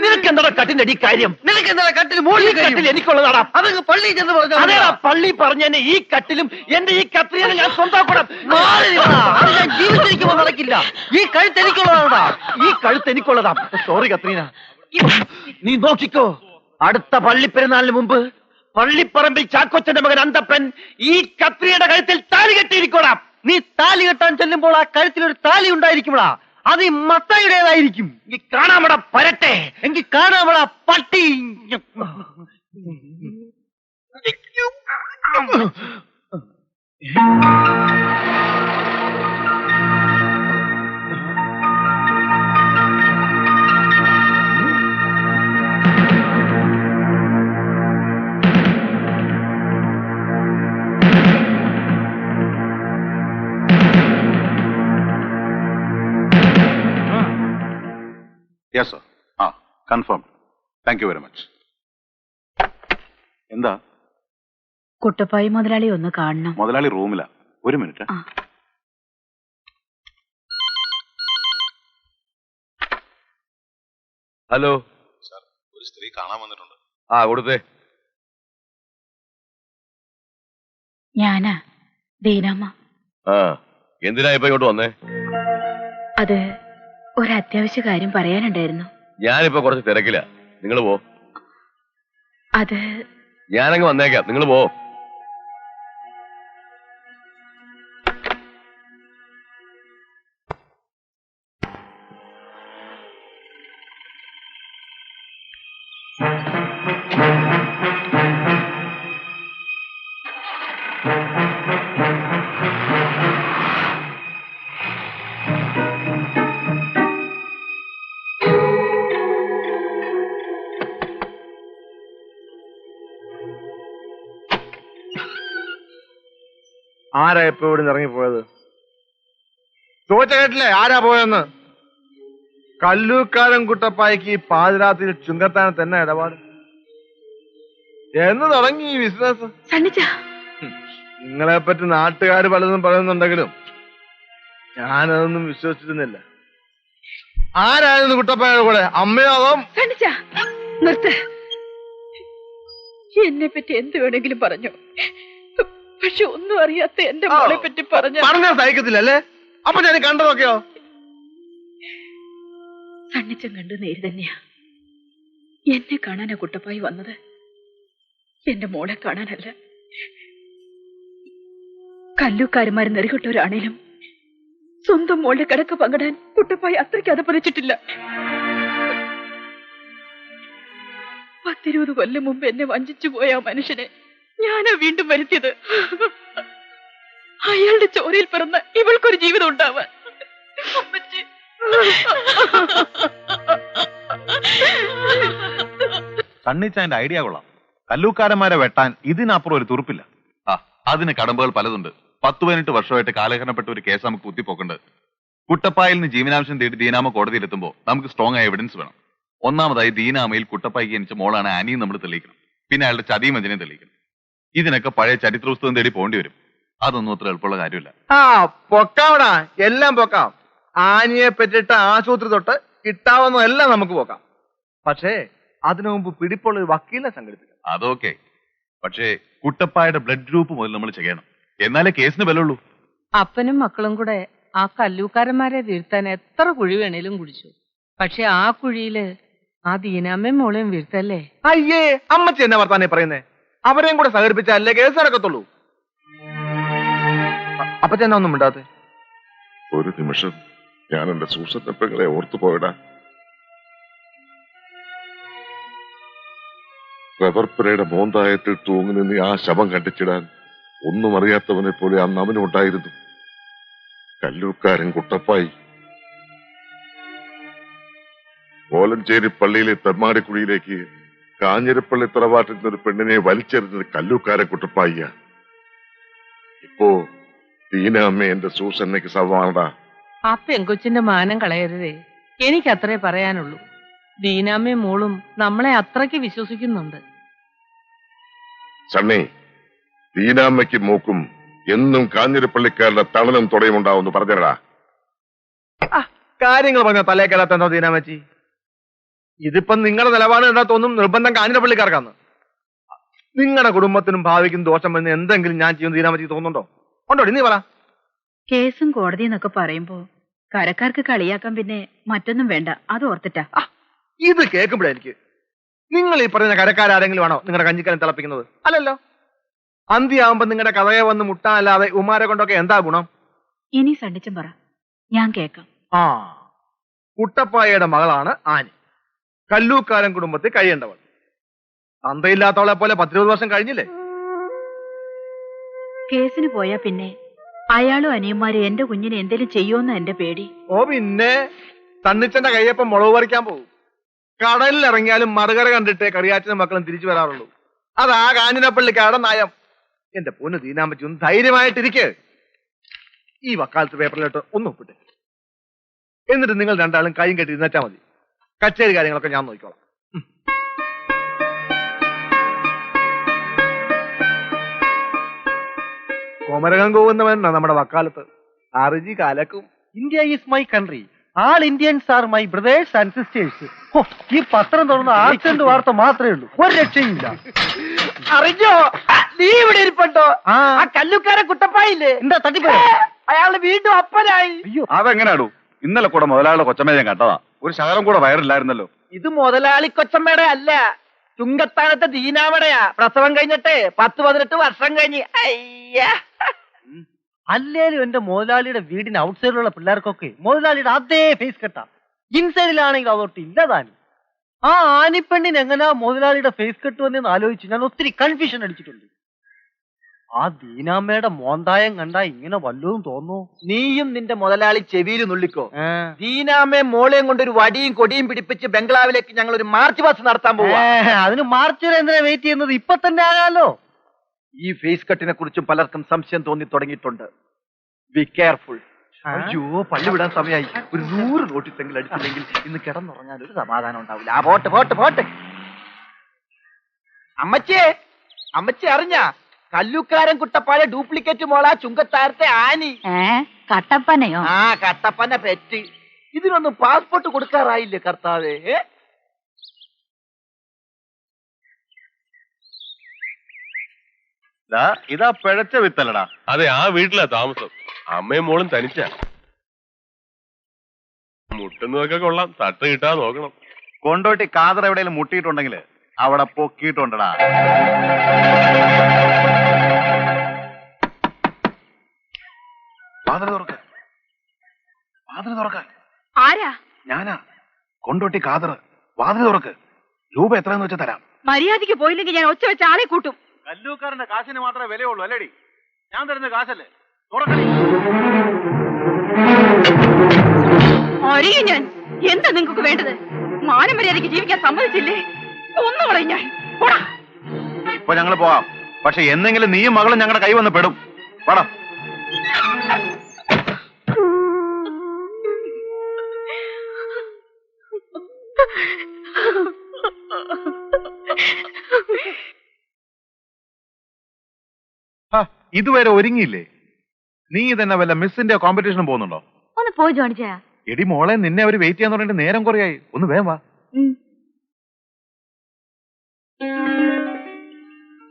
നിനക്കെന്താ കട്ടിന്റെ അടി കാര്യം? നിനക്കെന്താ കട്ടിൽ മോളിൽ കട്ടിൽ എനിക്കുള്ളതാടാ. അത് പള്ളി ചെന്ന് പറഞ്ഞു. അതേടാ പള്ളി പറഞ്ഞെന്നെ ഈ കട്ടിലും എന്റെ ഈ കത്രീനെ ഞാൻ സ്വന്തമാക്കണം. ഞാൻ ജീവിച്ചിരിക്കുമ്പോ നടക്കില്ല. ഈ കഴുത്ത് എനിക്കുള്ളതാടാ. ഈ കഴുത്ത് എനിക്കുള്ളതാ. സോറി കത്രീന. നീ നോക്കിക്കോ, അടുത്ത പള്ളിപ്പെരുന്നാളിന് മുമ്പ് പള്ളിപ്പറമ്പിൽ ചാക്കോച്ചന്റെ മകൻ അന്തപ്പൻ ഈ കത്രിയുടെ കഴുത്തിൽ താലി കെട്ടിയിരിക്കോടാം. നീ താലി കെട്ടാൻ ചെല്ലുമ്പോൾ ആ കഴുത്തിലൊരു താലി ഉണ്ടായിരിക്കുമ്പോഴാ അത് ഈ മത്തായിയുടേതായിരിക്കും. ഈ കാണാമട പരട്ടെ, എങ്കിൽ കാണാമട പട്ടി. Yes sir. Confirm. Thank you very much. എന്താ? കുട്ടപ്പായി മുതലാളി ഒന്ന് കാണണം. മുതലാളി റൂമിലാ. 1 മിനിറ്റ്. ഹലോ സാർ, ഒരു സ്ത്രീ കാണാൻ വന്നിട്ടുണ്ട്. കൊടുത്തേ. ഞാനാ ദീനാമ്മ. എന്തിനാ ഇപ്പൊ ഇങ്ങോട്ട് വന്നേ? അത് ഒരു അത്യാവശ്യ കാര്യം പറയാനുണ്ടായിരുന്നു. ഞാനിപ്പോ കുറച്ച് തിരക്കില്ല. നിങ്ങൾ പോ. അത് ഞാനങ്ങ് വന്നേക്കാം. നിങ്ങൾ പോ. ആരാ ഇപ്പൊ ഇവിടെ നിന്ന് ഇറങ്ങിപ്പോയത്? ചോദിച്ച കേട്ടില്ലേ ആരാ പോയെന്ന്? കല്ലൂക്കാരൻ കുട്ടപ്പായ്ക്ക് ഈ പാതിരാത്രി ചുങ്കത്താനത്ത് തന്നെ ഇടപാട്. എന്ന് തുടങ്ങി ഈ ബിസിനസ്? നിങ്ങളെ പറ്റി നാട്ടുകാർ പലതും പറയുന്നുണ്ടെങ്കിലും ഞാനതൊന്നും വിശ്വസിച്ചിരുന്നില്ല. ആരായിരുന്നു കുട്ടപ്പായുടെ കൂടെ? അമ്മയോ അതോ? നിർത്ത്. എന്നെ പറ്റി എന്ത് വേണമെങ്കിലും പറഞ്ഞു, പക്ഷെ ഒന്നും അറിയാത്ത എന്റെ മോളെ പറ്റി പറഞ്ഞാൽ സഹിക്കത്തില്ലല്ലേ? അപ്പൊ ഞാൻ കണ്ടതൊക്കെയോ? സണ്ണിച്ചൻ കണ്ടു നേര് തന്നെയാ. എന്നെ കാണാനാ കുട്ടപ്പായി വന്നത്, എന്റെ മോളെ കാണാനല്ല. കല്ലൂക്കാരന്മാർ നെറികെട്ടവരാണേലും സ്വന്തം മോളുടെ കിടക്ക് പങ്കിടാൻ കുട്ടപ്പായി അത്രയ്ക്ക് അതപ്പതിച്ചിട്ടില്ല. 10-20 കൊല്ലം മുമ്പ് എന്നെ വഞ്ചിച്ചു പോയ ആ മനുഷ്യനെ ഞാനാ വീണ്ടും വരുത്തിയത്. അയാളുടെ ചോരയിൽ പിറന്ന ഇവൾക്കൊരു ജീവിതം ഉണ്ടാവാൻ. സണ്ണിച്ചാന്റെ ഐഡിയ കൊള്ളാം. കല്ലൂക്കാരന്മാരെ വെട്ടാൻ ഇതിനപ്പുറം ഒരു തുറുപ്പില്ല. അതിന് കടമ്പകൾ പലതുണ്ട്. 10-18 വർഷമായിട്ട് കാലഹരണപ്പെട്ട ഒരു കേസ് നമുക്ക് കുത്തിപ്പോക്കുണ്ട്. കുട്ടപ്പായിൽ നിന്ന് ജീവനാംശം തേടി ദീനാമ കോടതിയിലെത്തുമ്പോൾ നമുക്ക് സ്ട്രോങ് ആയ എവിഡൻസ് വേണം. ഒന്നാമതായി ദീനാമയിൽ കുട്ടപ്പായിക്ക് ജനിച്ച മോളാണ് ആനിയും നമ്മൾ തെളിയിക്കണം. പിന്നെ അയാളുടെ ചതിയും വഞ്ചനയും തെളിയിക്കണം. ഇതിനൊക്കെ പഴയ ചരിത്ര പുസ്തകം തേടി പോകേണ്ടി വരും. അതൊന്നും അത്ര എളുപ്പമുള്ള കാര്യമില്ല. ആ പൊക്കാവടാ, എല്ലാം പൊക്കാം. ആനിയെ പറ്റിട്ട് ആശുപത്രി തൊട്ട് കിട്ടാവുന്നതെല്ലാം നമുക്ക് പോക്കാം. പക്ഷേ അതിനു മുമ്പ് പിടിപ്പുള്ള ഒരു വക്കീലിനെ സംഘടിപ്പിക്കണം. അതൊക്കെ, പക്ഷേ കുട്ടപ്പായുടെ ബ്ലഡ് ഗ്രൂപ്പ് മുതൽ നമ്മൾ ചെയ്യണം. എന്നാലേ കേസിന് ബലമുള്ളൂ. അപ്പനും മക്കളും കൂടെ ആ കല്ലൂക്കാരന്മാരെ വീഴ്ത്താൻ എത്ര കുഴി വേണേലും കുടിച്ചു. പക്ഷെ ആ കുഴിയില് ആ ദീനാമ്മയും മോളെയും വീഴ്ത്തല്ലേ. അയ്യേ, അമ്മച്ചി എന്നാ വർത്താനേ പറയുന്നേ? അവരെയും കൂടെ സഹകരിപ്പിച്ചല്ലേ കേസ് നടക്കത്തുള്ളൂ. അപ്പച്ച എന്നാ ഒന്നും മിണ്ടാത്തെ? ഒരു നിമിഷം ഞാൻ എന്റെ സൂസന്നപ്പങ്ങളെ ഓർത്തു പോയിടാ. റബ്ബർ പുരയുടെ മോന്തായത്തിൽ തൂങ്ങി നിന്ന് ആ ശവം കണ്ടിച്ചിടാൻ ഒന്നും അറിയാത്തവനെ പോലെ അന്ന് അവനും ഉണ്ടായിരുന്നു. കല്ലൂക്കാരൻ കുട്ടപ്പായി. കോലഞ്ചേരി പള്ളിയിലെ തെമ്മാടിക്കുഴിയിലേക്ക് കാഞ്ഞിരപ്പള്ളി തറവാട്ടിൽ നിന്നൊരു പെണ്ണിനെ വലിച്ചെറിഞ്ഞത് കല്ലൂക്കാരൻ കുട്ടപ്പായിയ. ഇപ്പോ ദീനാമ്മ എന്റെ സൂസന്നയ്ക്ക് സവാണടാ. ആ പെങ്കൊച്ചിന്റെ മാനം കളയരുതേ. എനിക്കത്രേ പറയാനുള്ളൂ. ദീനാമ്മയും മോളും നമ്മളെ അത്രയ്ക്ക് വിശ്വസിക്കുന്നുണ്ട്. സണ്ണി, ദീനാമ്മയ്ക്കും മോക്കും എന്നും കാഞ്ഞിരപ്പള്ളിക്കാരുടെ തണലും തുടയും ഉണ്ടാവുമെന്ന് പറഞ്ഞടാ. കാര്യങ്ങൾ പറഞ്ഞ തലേ കേടാത്തോ ദീനാമച്ചി? ഇതിപ്പം നിങ്ങളുടെ നിലപാട് എന്താ തോന്നും? നിർബന്ധം കാഞ്ഞിരപ്പള്ളിക്കാർക്കാന്ന്. നിങ്ങളുടെ കുടുംബത്തിനും ഭാവിക്കും ദോഷം വരുന്ന എന്തെങ്കിലും ഞാൻ ചെയ്യുന്ന ദീനാമച്ചി തോന്നുന്നുണ്ടോ? ഉണ്ടോ? നീ പറ. കേസും കോടതി എന്നൊക്കെ പറയുമ്പോ കരക്കാർക്ക് കളിയാക്കാൻ പിന്നെ മറ്റൊന്നും വേണ്ട, അത് ഓർത്തിട്ടാ. ഇത് കേൾക്കുമ്പോഴെനിക്ക് നിങ്ങൾ ഈ പറയുന്ന കരക്കാരെങ്കിലും ആണോ നിങ്ങളുടെ കഞ്ഞിക്കലം തിളപ്പിക്കുന്നത്? അല്ലല്ലോ. അന്തിയാവുമ്പോ നിങ്ങളുടെ കഥയെ വന്ന് മുട്ടാനല്ലാതെ ഉമാരെ കൊണ്ടൊക്കെ എന്താ ഗുണം? ഇനി സണ്ണിച്ചും പറ, ഞാൻ കേക്കാം. ആ, കുട്ടപ്പായയുടെ മകളാണ് ആനി. കല്ലൂക്കാരൻ കുടുംബത്തിൽ കഴിയേണ്ടവൾ. തന്തയില്ലാത്തവളെ പോലെ 10-20 വർഷം കഴിഞ്ഞില്ലേ? കേസിന് പോയാ പിന്നെ അയാളും അനിയന്മാരും എന്റെ കുഞ്ഞിനെ എന്തേലും ചെയ്യുമെന്ന് എന്റെ പേടി. ഓ പിന്നെ, തണ്ണിച്ചന്റെ കയ്യപ്പം മുളക് പറിക്കാൻ പോകും. കടലിൽ ഇറങ്ങിയാലും മറുകര കണ്ടിട്ടേ കറിയാച്ചനും മക്കളും തിരിച്ചു വരാറുള്ളൂ. അതാ കാഞ്ഞിരപ്പള്ളിക്കാരുടെ നയം. എന്റെ പൊന്ന് ദീനാമ്പറ്റി, ഒന്ന് ധൈര്യമായിട്ടിരിക്കെ. ഈ വക്കാലത്ത് പേപ്പറിലോട്ട് ഒന്ന് ഒപ്പിട്ടെ. എന്നിട്ട് നിങ്ങൾ രണ്ടാളും കൈയും കെട്ടി ഇരുന്നേച്ചാ മതി. കച്ചേരി കാര്യങ്ങളൊക്കെ ഞാൻ നോക്കിക്കോളാം. കോമരകം പോകുന്നവൻ നമ്മുടെ വക്കാലത്ത് ആർജി കാലക്കും. India is my country. All Indians are my brothers and sisters. ഈ പത്രം തുറന്ന ആക്സിഡന്റ് വാർത്ത മാത്രമേ ഉള്ളൂ, ഒരു രക്ഷയില്ല. അറിഞ്ഞോ, നീ ഇവിടെ ഇരിപ്പുണ്ടോ? ആ കല്ലുക്കാരൻ കുട്ടപ്പായില്ലേ? എന്താ തട്ടിപ്പോ? അയാള് വീണ്ടും അപ്പനായി. അയ്യോ, അതെങ്ങനെയാടൂ? ഇന്നലെ കൂടെ മുതലാളിയുടെ കൊച്ചമ്മ ഞാൻ കണ്ടതാ. ഒരു ശകലം കൂടെ വയറില്ലായിരുന്നല്ലോ. ഇത് മുതലാളി കൊച്ചമ്മയുടെ അല്ല, ചുങ്കത്താനത്തെ ദീനാമടയാ. പ്രസവം കഴിഞ്ഞിട്ട് 10-18 വർഷം കഴിഞ്ഞ്. അയ്യാ, അല്ലേലും എന്റെ മുതലാളിയുടെ വീടിന് ഔട്ട്സൈഡിലുള്ള പിള്ളേർക്കൊക്കെ മുതലാളിയുടെ അതേ ഫേസ് കെട്ടാ. ഇൻസൈഡിലാണെങ്കിൽ അതൊട്ട് ഇല്ലതാനും. ആ ആനിപ്പെണ്ണിന് എങ്ങനെയാ മുതലാളിയുടെ ഫേസ് കെട്ട് വന്നെന്ന് ആലോചിച്ച് ഞാൻ ഒത്തിരി കൺഫ്യൂഷൻ അടിച്ചിട്ടുണ്ട്. ആ ദീനാമ്മയുടെ മോന്തായം കണ്ടാ ഇങ്ങനെ വല്ലതും തോന്നൂ. നീയും നിന്റെ മുതലാളി ചെവിയിൽ നുള്ളിക്കോ. ദീനാമ്മയും മോളെയും കൊണ്ടൊരു വടിയും കൊടിയും പിടിപ്പിച്ച് ബംഗ്ലാവിലേക്ക് ഞങ്ങൾ ഒരു മാർച്ച് പാസ് നടത്താൻ പോവാ. അതിന് മാർച്ച് വരെ എന്തിനാ വെയിറ്റ് ചെയ്യുന്നത്? ഇപ്പൊ തന്നെ ആകാലോ. ഈ ഫേസ് കട്ടിനെ കുറിച്ചും പലർക്കും സംശയം തോന്നി തുടങ്ങിയിട്ടുണ്ട്. Be careful. അയ്യോ, പള്ളി വിടാൻ സമയമായി. ഒരു 100 നോട്ടീസ് എങ്കിലും അടിച്ചില്ലെങ്കിൽ ഇന്ന് കിടന്നുറങ്ങാൻ ഒരു സമാധാനം ഉണ്ടാവില്ല. ആ പോട്ടെ പോട്ടെ പോട്ടെ. അമ്മച്ചി അറിഞ്ഞ കല്ലുക്കാരൻ കുട്ടപ്പാലെ ഡ്യൂപ്ലിക്കേറ്റ് മോളാ ചുങ്കത്താരത്തെ ആനി. കട്ടപ്പനയോ? ആ, കട്ടപ്പന പെറ്റ്. ഇതിനൊന്നും പാസ്പോർട്ട് കൊടുക്കാറായില്ലേ കർത്താവേ? ഇതാ പിഴച്ച വിത്തല്ലടാ. അതെ, ആ വീട്ടിലാ താമസം. അമ്മയും മോളും തനിച്ച. മുട്ടുന്നതൊക്കെ കൊള്ളാം, തട്ട് കിട്ടാ നോക്കണം. കൊണ്ടോട്ടി കാതർ എവിടെയെങ്കിലും മുട്ടിയിട്ടുണ്ടെങ്കിൽ അവിടെ പൊക്കിയിട്ടുണ്ടടാ. വാതിൽ തുറക്ക, വാതിൽ തുറക്ക. ആരാ? ഞാനാ, കൊണ്ടോട്ടി കാതർ. വാതിൽ തുറക്ക്. രൂപ എത്രയെന്ന് വെച്ചാൽ തരാം. മര്യാദയ്ക്ക് പോയില്ലെങ്കിൽ ഞാൻ ഒച്ച വെച്ച ആളെ കൂട്ടും. കല്ലൂക്കാരന്റെ കാശിന് മാത്രമേ വിലയുള്ളൂ അല്ലേടി? ഞാൻ തരുന്ന കാശല്ലേ? തുറക്കടി. അറിയും ഞാൻ. എന്താ നിങ്ങൾക്ക് വേണ്ടത്? മാനം മര്യാദയ്ക്ക് ജീവിക്കാൻ സമ്മതിച്ചില്ലേ? ഒന്നുകളയും ഞാൻ. ഇപ്പൊ ഞങ്ങൾ പോവാം. പക്ഷെ എന്തെങ്കിലും നീയും മകളും ഞങ്ങളുടെ കൈ വന്ന് പെടും. പടാ. ഇതുവരെ ഒരുങ്ങിയില്ലേ? നീ തന്നെ വല്ല മിസ്സിന്റെ കോമ്പറ്റീഷനും പോകുന്നുണ്ടോ? ഒന്ന് പോയി ജോണിച്ചാ. എടി മോളെ, നിന്നെ അവര് വെയിറ്റ് ചെയ്യാന്ന് പറഞ്ഞിട്ട് നേരം കുറയായി. ഒന്ന് വേഗം വാ.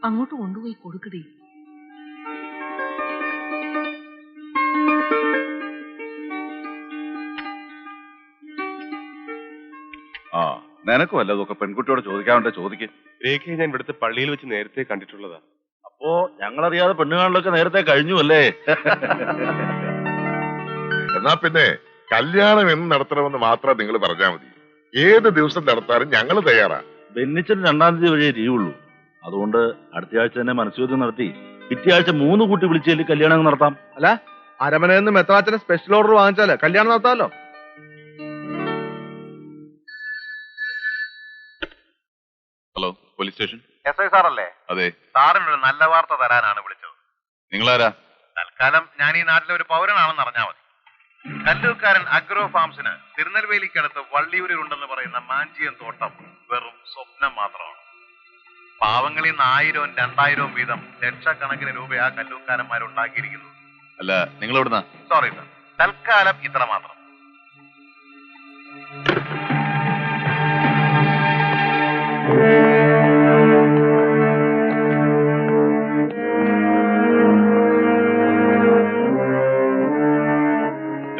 അങ്ങോട്ട് കൊണ്ടുപോയി കൊടുക്കടി. ആ, നിനക്ക് വല്ലതൊക്കെ പെൺകുട്ടിയോട് ചോദിക്കാറുണ്ട്, ചോദിക്ക്. രേഖയെ ഞാൻ ഇവിടുത്തെ പള്ളിയിൽ വെച്ച് നേരത്തെ കണ്ടിട്ടുള്ളതാ. അപ്പോ ഞങ്ങളറിയാതെ പെണ്ണുകാണലൊക്കെ നേരത്തെ കഴിഞ്ഞു അല്ലേ? എന്നാ പിന്നെ കല്യാണം എന്ന് നടത്തണമെന്ന് മാത്രം നിങ്ങൾ പറഞ്ഞാൽ മതി. ഏത് ദിവസം നടത്താനും ഞങ്ങൾ തയ്യാറാ. ബെന്നിച്ചന് 2-ാം തീയതി വഴിയേ ലീവുള്ളൂ. അതുകൊണ്ട് അടുത്ത ആഴ്ച തന്നെ മനസ്സുയോദ്യം നടത്തി പിറ്റേ ആഴ്ച 3 കൂട്ടി വിളിച്ചതിൽ കല്യാണം നടത്താം. അല്ല, അരമനയിൽ നിന്ന് മെത്രാച്ചന് സ്പെഷ്യൽ ഓർഡർ വാങ്ങിച്ചാല് കല്യാണം നടത്താമല്ലോ. Hello, police station. SI സാറല്ലേ? അതെ. സാറിനൊരു നല്ല വാർത്ത തരാനാണ് വിളിച്ചത്. നിങ്ങളാരാ? തൽക്കാലം ഞാൻ ഈ നാട്ടിലെ ഒരു പൗരനാണെന്ന് അറിഞ്ഞാൽ മതി. കല്ലൂക്കാരൻ അഗ്രോ ഫാംസിന് തിരുനെൽവേലിക്കടുത്ത് വള്ളിയൂരിൽ ഉണ്ടെന്ന് പറയുന്ന മാഞ്ചിയം തോട്ടം വെറും സ്വപ്നം മാത്രമാണ്. പാവങ്ങളിൽ നിന്ന് 1000-ഉം 2000-ഉം വീതം ലക്ഷക്കണക്കിന് രൂപയാ കല്ലൂക്കാരന്മാരുണ്ടാക്കിയിരിക്കുന്നത്. അല്ല, നിങ്ങൾ എവിടുന്നാ? സോറി സർ, തൽക്കാലം ഇത്ര മാത്രം.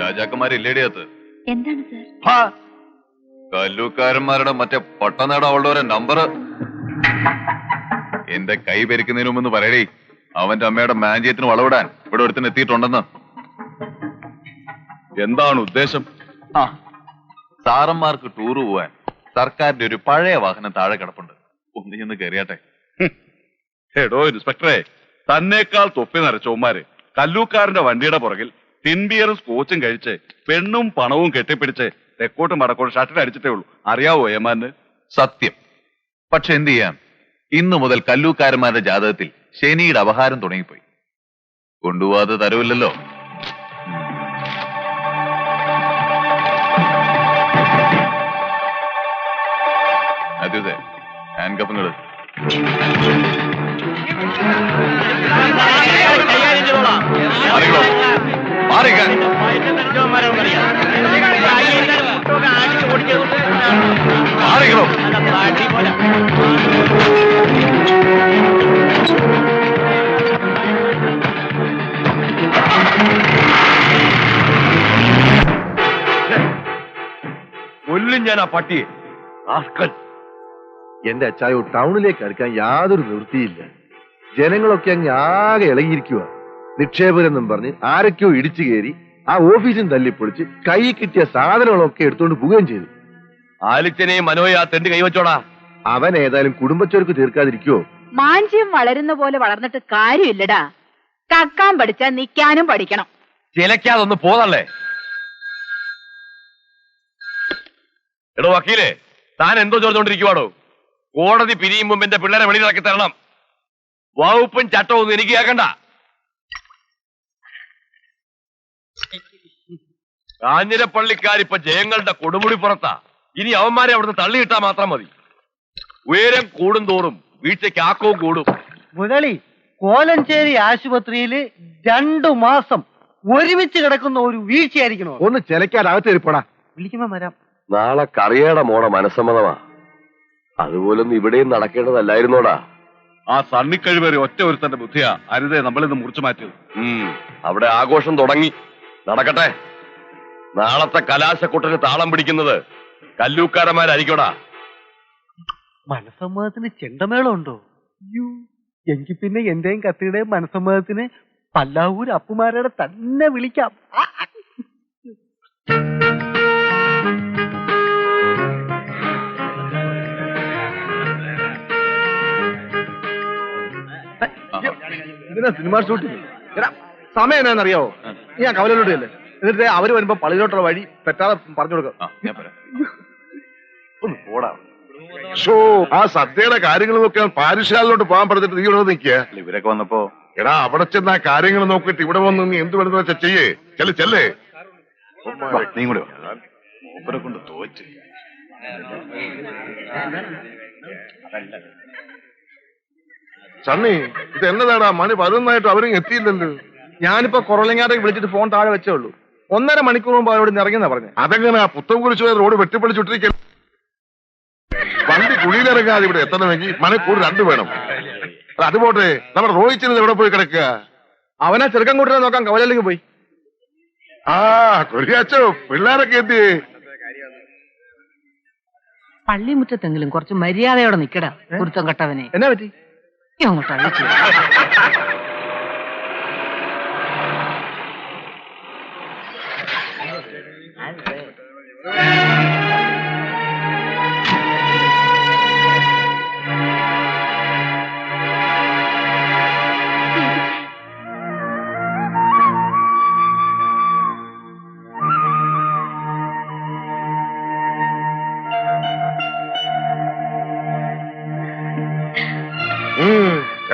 രാജാക്കന്മാരില്ലേടിയത്ത്? എന്താണ് സാർ? കല്ലൂക്കാരന്മാരുടെ മറ്റേ പട്ടനേട അവളുടെ നമ്പർ എന്റെ കൈ പെരിക്കുന്നതിന് മുമ്പ് പറയടേ. അവന്റെ അമ്മയുടെ മാഞ്ചയത്തിന് വളവിടാൻ ഇവിടെ ഒരുത്തിന് എത്തിയിട്ടുണ്ടെന്ന്. എന്താണ് ഉദ്ദേശം? ആ, സാറന്മാർക്ക് ടൂറ് പോവാൻ സർക്കാരിന്റെ ഒരു പഴയ വാഹനം താഴെ കിടപ്പുണ്ട്. ഒന്ന് ചെന്ന് കയറിയാട്ടെ. എടോ ഇൻസ്പെക്ടറെ, തന്നേക്കാൾ തൊപ്പി നിറച്ചോമാര് കല്ലൂക്കാരന്റെ വണ്ടിയുടെ പുറകിൽ തിൻബിയറും സ്കോച്ചും കഴിച്ച് പെണ്ണും പണവും കെട്ടിപ്പിടിച്ച് തെക്കോട്ടും വടക്കോട്ടും ഷട്ടിൽ അടിച്ചിട്ടേ ഉള്ളൂ. അറിയാവോ ഏമാന്? സത്യം. പക്ഷെ എന്ത് ചെയ്യാം, ഇന്നു മുതൽ കല്ലൂക്കാരന്മാരുടെ ജാതകത്തിൽ ശനിയുടെ അപഹാരം തുടങ്ങിപ്പോയി. കൊണ്ടുപോവാതെ തരവില്ലല്ലോ. അതെ, ഹാൻഡ് കപ്പിനോട് മാറിക്കാൻ മാറിക്കണോ? കൊല്ലും ഞാൻ ആ പട്ടിയെ. എന്റെ അച്ചായോ, ടൗണിലേക്ക് അടുക്കാൻ യാതൊരു നിവൃത്തിയില്ല. ജനങ്ങളൊക്കെ അങ്ങ് ആകെ ഇളകിയിരിക്കുക. നിക്ഷേപകരെന്നും പറഞ്ഞ് ആരൊക്കെയോ ഇടിച്ചു കയറി ആ ഓഫീസും തല്ലിപ്പൊളിച്ച് കൈ കിട്ടിയ സാധനങ്ങളൊക്കെ എടുത്തുകൊണ്ട് പോവുകയും ചെയ്തു. ആലിച്ചനെയും മനോയെ ആ തെണ്ട് കൈവച്ചോടാ. അവൻ ഏതായാലും കുടുംബച്ചോർക്ക് തീർക്കാതിരിക്കുവോ? മാഞ്ചിയം വളരുന്ന പോലെ വളർന്നിട്ട് കാര്യമില്ലടാ. കക്കാൻ പഠിച്ചാ നിക്കാനും പഠിക്കണം. ചിലക്കാതൊന്ന് പോതല്ലേ. എടോ വക്കീലേ, താൻ എന്തോ ചോദിച്ചോണ്ടിരിക്കുവാടോ? കോടതി പിരിയും മുമ്പ് എന്റെ പിള്ളേരെ വെളിയിലാക്കി തരണം. വകുപ്പും ചട്ടവും ഒന്നും എനിക്ക് കേൾക്കണ്ട. കാഞ്ഞിരപ്പള്ളിക്കാരിപ്പോ ജയങ്ങളുടെ കൊടുമുടി പുറത്താ. ഇനി അവന്മാരെ അവിടുന്ന് തള്ളിയിട്ടാ മാത്രം മതി. ഉയരം കൂടും തോറും വീഴ്ചയ്ക്ക് ആക്കവും കൂടും. മുരളി, കോലഞ്ചേരി ആശുപത്രിയില് 2 മാസം ഒരുമിച്ച് കിടക്കുന്ന ഒരു വീഴ്ചയായിരിക്കണോ? ഒന്ന് ചിലക്കാനകത്ത് ഇരിപ്പടാ. വിളിക്കുമ്പോ വരാം. നാളെ കറിയുടെ മോടെ മനസ്സമ്മതമാ. അതുപോലൊന്നും ഇവിടെയും നടക്കേണ്ടതല്ലായിരുന്നോടാ. ആ സണ്ണിക്കഴിവരെ ഒറ്റ ഒരുത്തന്റെ ബുദ്ധിയാ അരുതേ നമ്മളിന്ന് മുറിച്ചു മാറ്റിയത്. അവിടെ ആഘോഷം തുടങ്ങി. നടക്കട്ടെ. നാളത്തെ കലാശക്കൊട്ടിന് താളം പിടിക്കുന്നത് കല്ലൂക്കാരന്മാരായിരിക്കോടാ. മനസ്സമ്മതത്തിന് ചെണ്ടമേളം ഉണ്ടോ? എങ്കിൽ പിന്നെ എന്റെയും കത്തിയുടെയും മനസ്സമ്മതത്തിന് പല്ലാവൂർ അപ്പുമാരുടെ തന്നെ വിളിക്കാം. ഇതിനാ സിനിമ ഷൂട്ടിങ്. സമയം എന്നാന്നറിയാവോ? ഞാൻ കവലോട്ട് അല്ലേ. എന്നിട്ട് അവര് വരുമ്പോ പള്ളിയിലോട്ടുള്ള വഴി തെറ്റാതെ പറഞ്ഞു കൊടുക്കാം. ഒന്ന് പോടാ. ആ സദ്യയുടെ കാര്യങ്ങൾ നോക്കാൻ പാരിശാലിലോട്ട് പോകാൻ പറഞ്ഞിട്ട് നീ ഇവിടെ നിൽക്കുക. ഇവരൊക്കെ വന്നപ്പോ എടാ അവിടെ ചെന്ന് ആ കാര്യങ്ങൾ നോക്കിയിട്ട് ഇവിടെ വന്ന് നീ എന്ത് വേണമെന്ന് വെച്ചാ ചെയ്യേ. ചെല്ലേ. നീ കൂടെ മൂപ്പരെ കൊണ്ട് തോറ്റ്. സണ്ണി ഇത് എന്നതാടാ മണി 11 അവരും എത്തിയില്ലല്ലോ. ഞാനിപ്പോ കുറലങ്ങാടേക്ക് വിളിച്ചിട്ട് ഫോൺ താഴെ വെച്ചേ ഉള്ളൂ. 1.5 മണിക്കൂർ മുമ്പ് അവരോട് ഇറങ്ങിയെന്നാ പറഞ്ഞു. അതെങ്ങനെ പുത്തൻകുരിശ് റോഡ് വെട്ടിപ്പൊളിച്ചുട്ടിരിക്കൽ വണ്ടി കുഴിയിലിറങ്ങാതെ ഇവിടെ എത്തണമെങ്കിൽ മണിക്കൂർ 2 വേണം. അതുപോട്ടെ നമ്മുടെ റോഹിച്ചിന് എവിടെ പോയി കിടക്കുക? അവനാ ചെറുക്കം കൂട്ടിനെ നോക്കാൻ കവലയിലേക്ക് പോയി. ആ കൊറിയാച്ചോ പിള്ളേരൊക്കെ എത്തി. പള്ളിമുറ്റത്തെങ്കിലും കുറച്ച് മര്യാദയോടെ നിക്കടാ കുരുത്തം കെട്ടവനെ. എന്നാ പറ്റി? അങ്ങോട്ടാ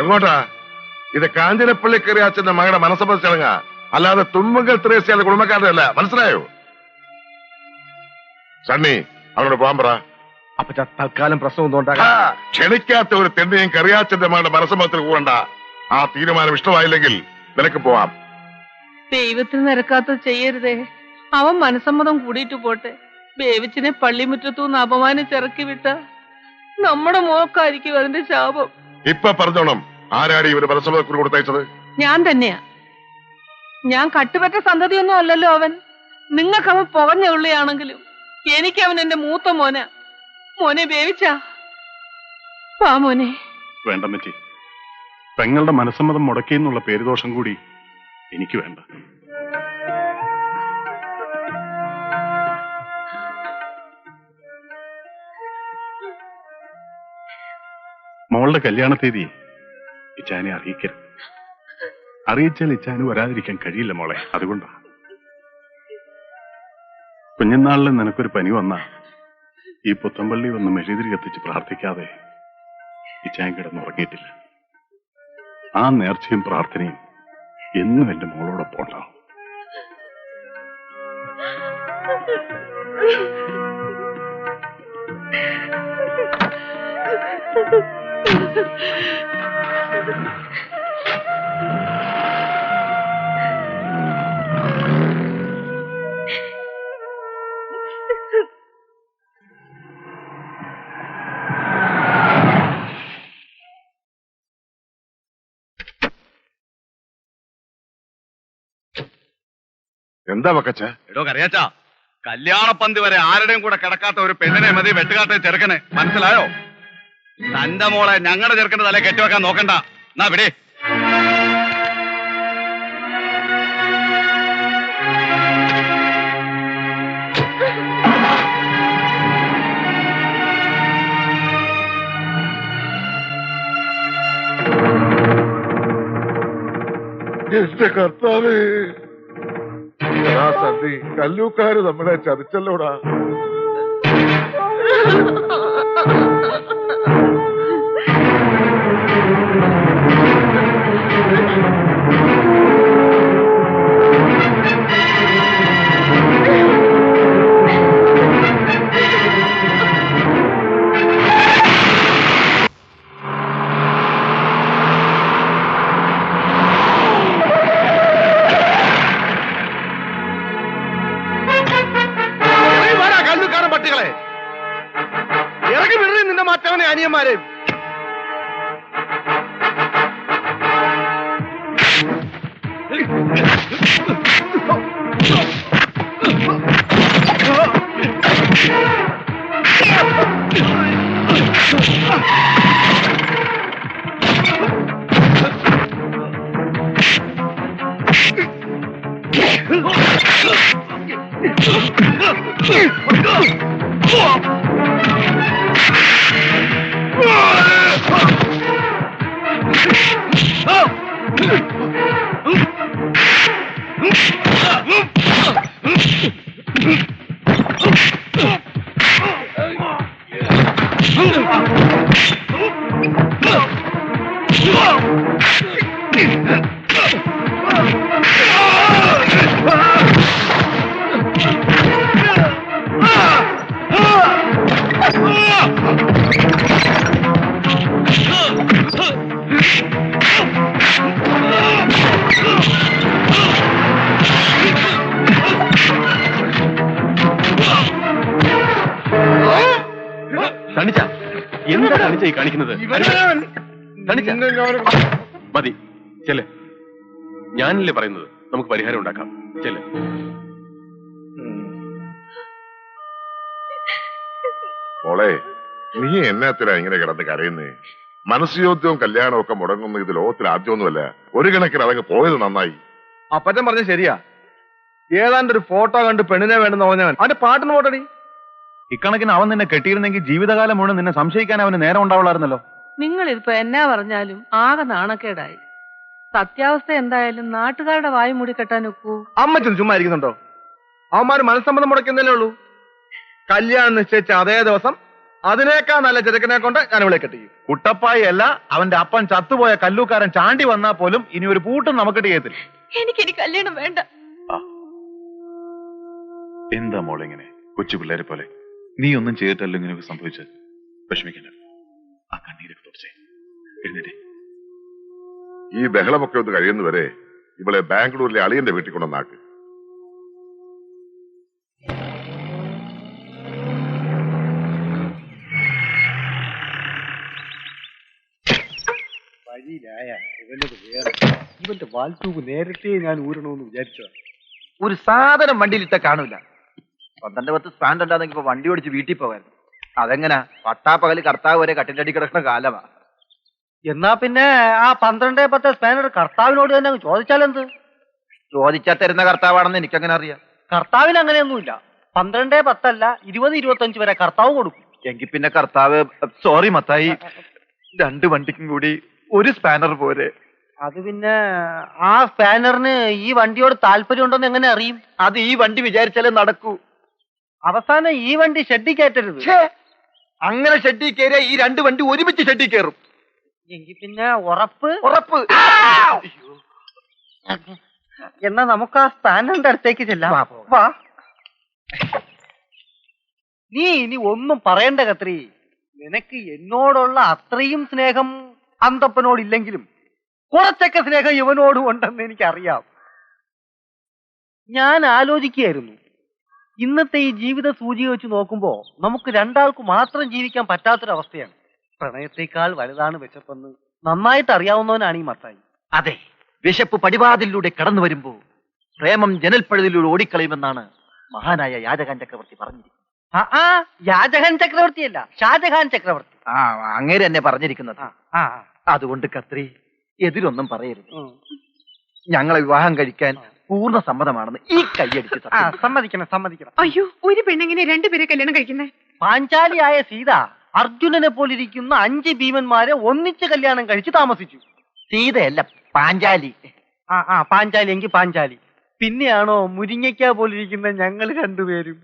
എങ്ങോട്ടാ? ഇത് കാഞ്ചനപ്പള്ളി കറിയാച്ചന്റെ മകളുടെ മനസ്സമ്മത ചടങ്ങ, അല്ലാതെ തുമ്പങ്കൽ ത്രേസ്യയുടെ കുടുംബക്കാരുടെ അല്ല. മനസ്സിലായോ? സണ്ണി അവനോട് പോകാൻ പറ. അപ്പൊ തൽക്കാലം പ്രശ്നം ക്ഷണിക്കാത്ത ഒരു തെണ്ടിയും കറിയാച്ചന്റെ മകളുടെ മനസ്സമ്മതത്തിൽ കൂടണ്ട. ആ തീരുമാനം ഇഷ്ടമായില്ലെങ്കിൽ നിനക്ക് പോവാം. ദൈവത്തിന് നിരക്കാത്ത ചെയ്യരുതേ. അവൻ മനസ്സമ്മതം കൂടിയിട്ട് പോട്ടെ. ബേവിച്ചിനെ പള്ളിമുറ്റത്തുനിന്ന് അപമാനിച്ചിറക്കി വിട്ട നമ്മുടെ മോക്കായിരിക്കും അതിന്റെ ശാപം. ഇപ്പൊ പറഞ്ഞോണം, ആരാടി ഇവര് മനസ്സമ്മതക്കുറി കൊടുത്തയച്ചത്? ഞാൻ തന്നെയാ. ഞാൻ കട്ടുപറ്റ സന്തതിയൊന്നും അല്ലല്ലോ അവൻ. നിങ്ങൾക്ക് അവൻ പുകഞ്ഞ ഉള്ളിയാണെങ്കിലും എനിക്ക് അവൻ എന്റെ മൂത്ത മോനാ. മോനെ ബേവിച്ചാ പാ മോനെ. വേണ്ട മച്ചി, പെങ്ങളുടെ മനസ്സമ്മതം മുടക്കിയെന്നുള്ള പേരുദോഷം കൂടി എനിക്ക് വേണ്ട. മോളുടെ കല്യാണ തീയതി ഇച്ചാനെ അറിയിക്കരുത്. അറിയിച്ചാൽ ഇച്ചാന് വരാതിരിക്കാൻ കഴിയില്ല മോളെ. അതുകൊണ്ടാ. കുഞ്ഞുനാളിൽ നിനക്കൊരു പനി വന്നാ ഈ പുത്തമ്പള്ളി വന്ന് മെഴുതിരി കത്തിച്ച് പ്രാർത്ഥിക്കാതെ ഇച്ചാൻ കിടന്നുറങ്ങിയിട്ടില്ല. ആ നേർച്ചയും പ്രാർത്ഥനയും എന്നും എന്റെ മോളോടൊപ്പം ഉണ്ടാവും. എന്താ വക്കച്ച? എടോ കറിയാച്ചാ, കല്യാണപ്പന്തി വരെ ആരുടെയും കൂടെ കിടക്കാത്ത ഒരു പെണ്ണിനെ മതി വെട്ടുകാത്ത ചെറുക്കനെ. മനസ്സിലായോ? തന്റെ മോളെ ഞങ്ങളുടെ ചെറുക്കന്റെ തല കെട്ടിവെക്കാൻ നോക്കണ്ട. എന്നാ വിടെ. എന്റെ കർത്താവേ, സന്ധി കല്ലൂക്കാര് നമ്മളെ ചതിച്ചല്ലോടാ. ഇറങ്ങി വിടറി നിന്റെ മറ്റവനെ അനിയന്മാരെ. എന്താ തനിച്ചായി കാണിക്കുന്നത്? മതി, ചെല്ലേ. ഞാനല്ലേ പറയുന്നത്, നമുക്ക് പരിഹാരം ഉണ്ടാക്കാം. ചെല്ലേ. മോളെ, നീ എന്നാത്തിനാ ഇങ്ങനെ കിടന്ന് കരയുന്നേ? മനസ്സുയോദ്യവും കല്യാണവും ഒക്കെ മുടങ്ങുന്ന ഇത് ലോകത്തിൽ ആദ്യമൊന്നുമല്ല. ഒരു കണക്കിന് അതങ്ങ് പോയത് നന്നായി. അപ്പച്ചൻ പറഞ്ഞ ശരിയാ. ഏതാണ്ട് ഒരു ഫോട്ടോ കണ്ട് പെണ്ണിനെ വേണമെന്ന് പറഞ്ഞവൻ അവന്റെ പാട്ടിന് പോട്ടടി. ഇക്കണക്കിന് അവൻ നിന്നെ കെട്ടിയിരുന്നെങ്കിൽ ജീവിതകാലം മുഴുവൻ നിന്നെ സംശയിക്കാൻ അവന് നേരം ഉണ്ടാവുള്ളായിരുന്നല്ലോ. നിങ്ങൾ ഇതിപ്പോ എന്നാ പറഞ്ഞാലും ആകെ നാണക്കേടായി. സത്യാവസ്ഥ എന്തായാലും നാട്ടുകാരുടെ വായു മൂടി കെട്ടാൻ ഒക്കൂ. അമ്മച്ചൻ ചുമ്മാ ഇരിക്കുന്നുണ്ടോ? അവന്മാര് മനസ്സമ്മതം മുടക്കുന്നല്ലേ ഉള്ളൂ. കല്യാണം നിശ്ചയിച്ച അതേ ദിവസം അതിനേക്കാൾ നല്ല ചെറുക്കനെ കൊണ്ട് ഞാൻ ഇവിടെ കെട്ടിക്കും. കുട്ടപ്പായി അല്ല, അവന്റെ അപ്പൻ ചത്തുപോയ കല്ലൂക്കാരൻ ചാണ്ടി വന്നാ പോലും ഇനി ഒരു പൂട്ടും നമുക്ക് ചെയ്യത്തില്ല. എനിക്കിനി കല്യാണം വേണ്ട. എന്താ മോളിങ്ങനെ കൊച്ചു പിള്ളേരെ പോലെ? നീ ഒന്നും ചെയ്തിട്ടല്ലോ ഇങ്ങനെയൊക്കെ സംഭവിച്ചത്. വിഷമിക്കണ്ട, ആ കണ്ണീരൊക്കെ തുടച്ചേ. എഴുന്നേറ്റേ. ഈ ബഹളമൊക്കെ ഒന്ന് കഴിയുന്നവരെ ഇവളെ ബാംഗ്ലൂരിലെ അളിയന്റെ വീട്ടിൽ കൊണ്ടുവന്നാക്ക്. ഇവന്റെ വാൽത്തൂക്ക് നേരത്തെ ഞാൻ ഊരണമെന്ന് വിചാരിച്ചതാ. ഒരു സാധനം വണ്ടിയിലിട്ട കാണൂല. 12 സ്റ്റാൻഡ് ഉണ്ടാകുന്നെങ്കിൽ ഇപ്പൊ വണ്ടി ഓടിച്ച് വീട്ടിൽ പോകായിരുന്നു. അതെങ്ങനാ പട്ടാപ്പകല് കർത്താവ് വരെ കട്ടിന്റെ അടി കിടക്കുന്ന കാലമാ. എന്നാ പിന്നെ ആ 12-10 സ്പാനർ കർത്താവിനോട് തന്നെ ചോദിച്ചാലെന്ത്? ചോദിച്ചാൽ തരുന്ന കർത്താവാണെന്ന് എനിക്കങ്ങനെ അറിയാം. കർത്താവിന് അങ്ങനെയൊന്നുമില്ല. 12-10 അല്ല 20-25 വരെ കർത്താവ് കൊടുക്കും. എങ്കിൽ പിന്നെ കർത്താവ് സോറി മത്തായി, 2 വണ്ടിക്കും കൂടി ഒരു സ്പാനർ പോരെ. അത് പിന്നെ ആ സ്പാനറിന് ഈ വണ്ടിയോട് താല്പര്യം ഉണ്ടെന്ന് എങ്ങനെ അറിയും? അത് ഈ വണ്ടി വിചാരിച്ചാലേ നടക്കൂ. അവസാനം ഈ വണ്ടി ഷെഡിൽ കയറ്റരുത്. അങ്ങനെ ഷെഡിൽ കയറിയ ഈ 2 വണ്ടി ഒരുമിച്ച് ഷെഡിൽ കയറും. എങ്കിൽ പിന്നെ ഉറപ്പ്. എന്നാ നമുക്ക് ആ സ്പാനറിന്റെ അടുത്തേക്ക് ചെല്ലാം. വാ. നീ ഇനി ഒന്നും പറയണ്ട കത്രി. നിനക്ക് എന്നോടുള്ള അത്രയും സ്നേഹം അന്തപ്പനോടില്ലെങ്കിലും കുറച്ചൊക്കെ സ്നേഹം ഇവനോടും ഉണ്ടെന്ന് എനിക്കറിയാം. ഞാൻ ആലോചിക്കുകയായിരുന്നു, ഇന്നത്തെ ഈ ജീവിത സൂചിക വെച്ച് നോക്കുമ്പോ നമുക്ക് 2 ആൾക്ക് മാത്രം ജീവിക്കാൻ പറ്റാത്തൊരവസ്ഥയാണ്. പ്രണയത്തെക്കാൾ വലുതാണ് വിശപ്പെന്ന് നന്നായിട്ട് അറിയാവുന്നവനാണ് ഈ മത്തായി. അതെ, വിശപ്പ് പടിവാതിലൂടെ കടന്നു വരുമ്പോ പ്രേമം ജനൽപ്പഴുതിലൂടെ ഓടിക്കളയുമെന്നാണ് മഹാനായ യാജഹാൻ ചക്രവർത്തി പറഞ്ഞിരിക്കുന്നത്. യാജഹാൻ ചക്രവർത്തിയല്ല, ഷാജഹാൻ ചക്രവർത്തി. അങ്ങേര് തന്നെ പറഞ്ഞിരിക്കുന്നത്. അതുകൊണ്ട് കത്രി എതിരൊന്നും പറയരുത്. ഞങ്ങളെ വിവാഹം കഴിക്കാൻ പൂർണ്ണ സമ്മതമാണെന്ന് ഈ കൈയടിച്ച് സമ്മതിക്കണം. അയ്യോ, ഒരു പെണ്ണെങ്ങനെ 2 പേരെ കല്യാണം കഴിക്കുന്നേ? പാഞ്ചാലിയായ സീത അർജുനനെ പോലിരിക്കുന്ന 5 ഭീമന്മാരെ ഒന്നിച്ച് കല്യാണം കഴിച്ച് താമസിച്ചു. സീതയല്ല, പാഞ്ചാലി. പാഞ്ചാലി എങ്കിൽ പാഞ്ചാലി. പിന്നെയാണോ മുരിങ്ങയ്ക്ക പോലിരിക്കുന്ന ഞങ്ങൾ 2 പേരും.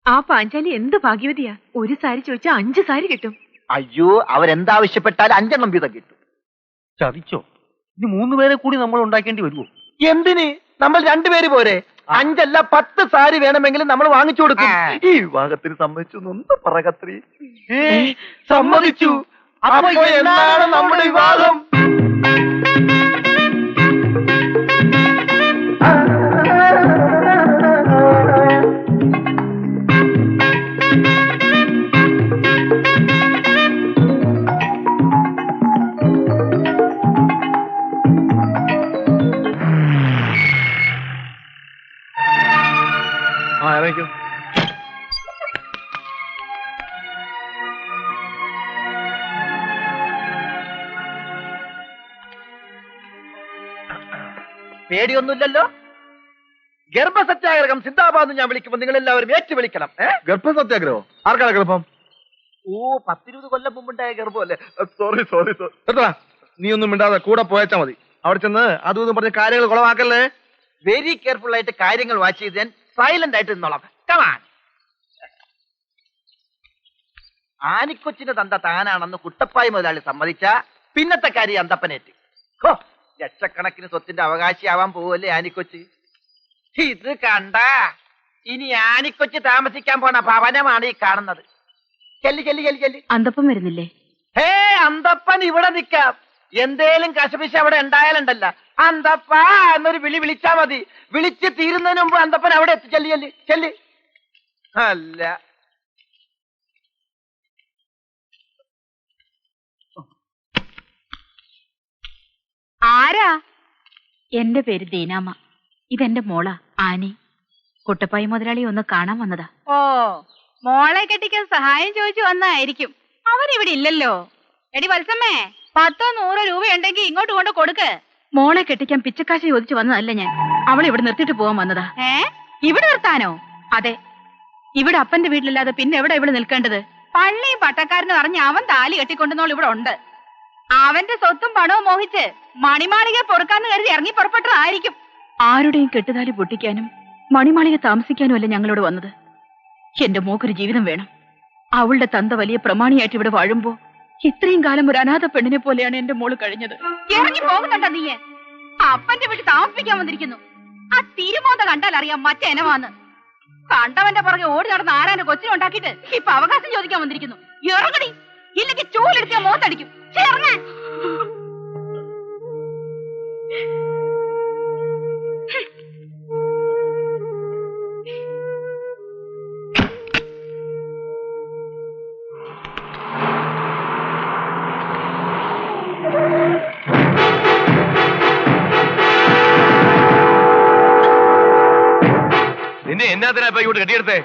ആ പാഞ്ചാലി എന്ത് ഭാഗ്യവതിയാ. ഒരു സാരി ചോദിച്ചാൽ 5 സാരി കിട്ടും. അയ്യോ, അവരെന്താവശ്യപ്പെട്ടാൽ 5 എണ്ണം വീതം കിട്ടും. ചതിച്ചോ? ഇനി 3 പേരെ കൂടി നമ്മൾ ഉണ്ടാക്കേണ്ടി വരുമോ? എന്തിന്? നമ്മൾ 2 പേര് പോരെ? 5 അല്ല 10 സാരി വേണമെങ്കിലും നമ്മൾ വാങ്ങിച്ചു കൊടുക്കും. ഈ വിവാഹത്തിന് സമ്മതിച്ചു ഒന്ന് പറകത്രി. സമ്മതിച്ചു. അപ്പൊ എന്താണ് നമ്മുടെ വിവാഹം? ഇറങ്ങിക്കോ. പേടിയൊന്നുമില്ലല്ലോ. ഗർഭസത്യാഗ്രഹം സിന്ദാബാദ് ഞാൻ വിളിക്കുമ്പോൾ നിങ്ങൾ എല്ലാവരും ഏറ്റു വിളിക്കണം. ഗർഭസത്യാഗ്രഹോ? ആർക്കാണ് ഗർഭം? 10-20 കൊല്ലം മുമ്പുണ്ടായ ഗർഭമല്ലേ? സോറി. നീ ഒന്നും മിണ്ടാതെ കൂടെ പോയച്ചാ മതി. അവിടെ ചെന്ന് അതും ഇതും പറഞ്ഞ കാര്യങ്ങൾ കുളമാക്കല്ലേ. വെരി കെയർഫുൾ ആയിട്ട് കാര്യങ്ങൾ വാച്ച് ചെയ്ത് ഞാൻ സൈലന്റ് ആയിട്ട് നിന്നോളാം. കമാൻ. ആനിക്കൊച്ചിന്റെ തന്ത താനാണെന്ന് കുട്ടപ്പായി മുതലാളി സമ്മതിച്ച പിന്നത്തെ കാര്യം അന്തപ്പനേറ്റ്. ലക്ഷക്കണക്കിന് സ്വത്തിന്റെ അവകാശിയാവാൻ പോവല്ലേ ആനിക്കൊച്ചി. ഇത് കണ്ട ഇനി ആനിക്കൊച്ചി താമസിക്കാൻ പോണ ഭവനമാണ് ഈ കാണുന്നത്. ചെല്ലി. അന്തപ്പം വരുന്നില്ലേ? അന്തപ്പൻ ഇവിടെ നിൽക്കാം. എന്തേലും കശപിശ അവിടെ ഉണ്ടായാലുണ്ടല്ല, അന്തപ്പ എന്നൊരു വിളിച്ചാ മതി. വിളിച്ച് തീരുന്നതിന് മുമ്പ് അന്തപ്പൻ അവിടെ എത്തി. ചെല്ലി. അല്ല ആരാ? എന്റെ പേര് ദീനാമ്മ. ഇതെന്റെ മോള ആനി. കുട്ടപ്പായി മുതലാളി ഒന്ന് കാണാൻ വന്നതാ. ഓ, മോളെ കെട്ടിക്കാൻ സഹായം ചോദിച്ചു വന്നതായിരിക്കും. അവനിവിടെ ഇല്ലല്ലോ. എടി വത്സമ്മേ, 10-100 രൂപയുണ്ടെങ്കിൽ ഇങ്ങോട്ട് കൊണ്ട് കൊടുക്ക്. മോളെ കെട്ടിക്കാൻ പിച്ചക്കാശ് ചോദിച്ചു വന്നതല്ല ഞാൻ. അവളെ ഇവിടെ നിർത്തിട്ട് പോകാൻ വന്നതാ. ഇവിടെ നിർത്താനോ? അതെ, ഇവിടെ അപ്പന്റെ വീട്ടിലില്ലാതെ പിന്നെ എവിടെ ഇവിടെ നിൽക്കേണ്ടത്? പള്ളിയും പട്ടക്കാരനും അറിഞ്ഞ് അവൻ താലി കെട്ടിക്കൊണ്ടുന്നോൾ ഇവിടെ ഉണ്ട്. അവന്റെ സ്വത്തും പണവും മോഹിച്ച് മണിമാളിക പൊറുക്കാന്ന് കരുതി ഇറങ്ങി പുറപ്പെട്ടതായിരിക്കും. ആരുടെയും കെട്ടുതാലി പൊട്ടിക്കാനും മണിമാളിക താമസിക്കാനും അല്ല ഞങ്ങളോട് വന്നത്. എന്റെ മോക്കൊരു ജീവിതം വേണം. അവളുടെ തന്ത വലിയ പ്രമാണിയായിട്ട് ഇവിടെ വാഴുമ്പോ ഇത്രയും കാലം ഒരു അനാഥ പെണ്ണിനെ പോലെയാണ് എന്റെ മോള് കഴിഞ്ഞത്. ഇറങ്ങി പോകുന്നുണ്ടോ നീയെ? അപ്പന്റെ വീട്ടിൽ താമസിപ്പിക്കാൻ വന്നിരിക്കുന്നു. ആ തിരുമോന്ത കണ്ടാൽ അറിയാം മറ്റേനമാന്ന്. കണ്ടവന്റെ പുറകെ ഓടി നടന്ന ആരാന്റെ കൊച്ചിനുണ്ടാക്കിയിട്ട് ഇപ്പൊ അവകാശം ചോദിക്കാൻ വന്നിരിക്കുന്നു. ഇറങ്ങടി, ഇല്ലെങ്കിൽ ചൂലെടുത്ത് ഞാൻ മോത്തടിക്കും. ഇറങ്ങാൻ നിന്നെ എന്നാത്തിനാ ഇങ്ങോട്ട് കെട്ടിയെടുത്തേ?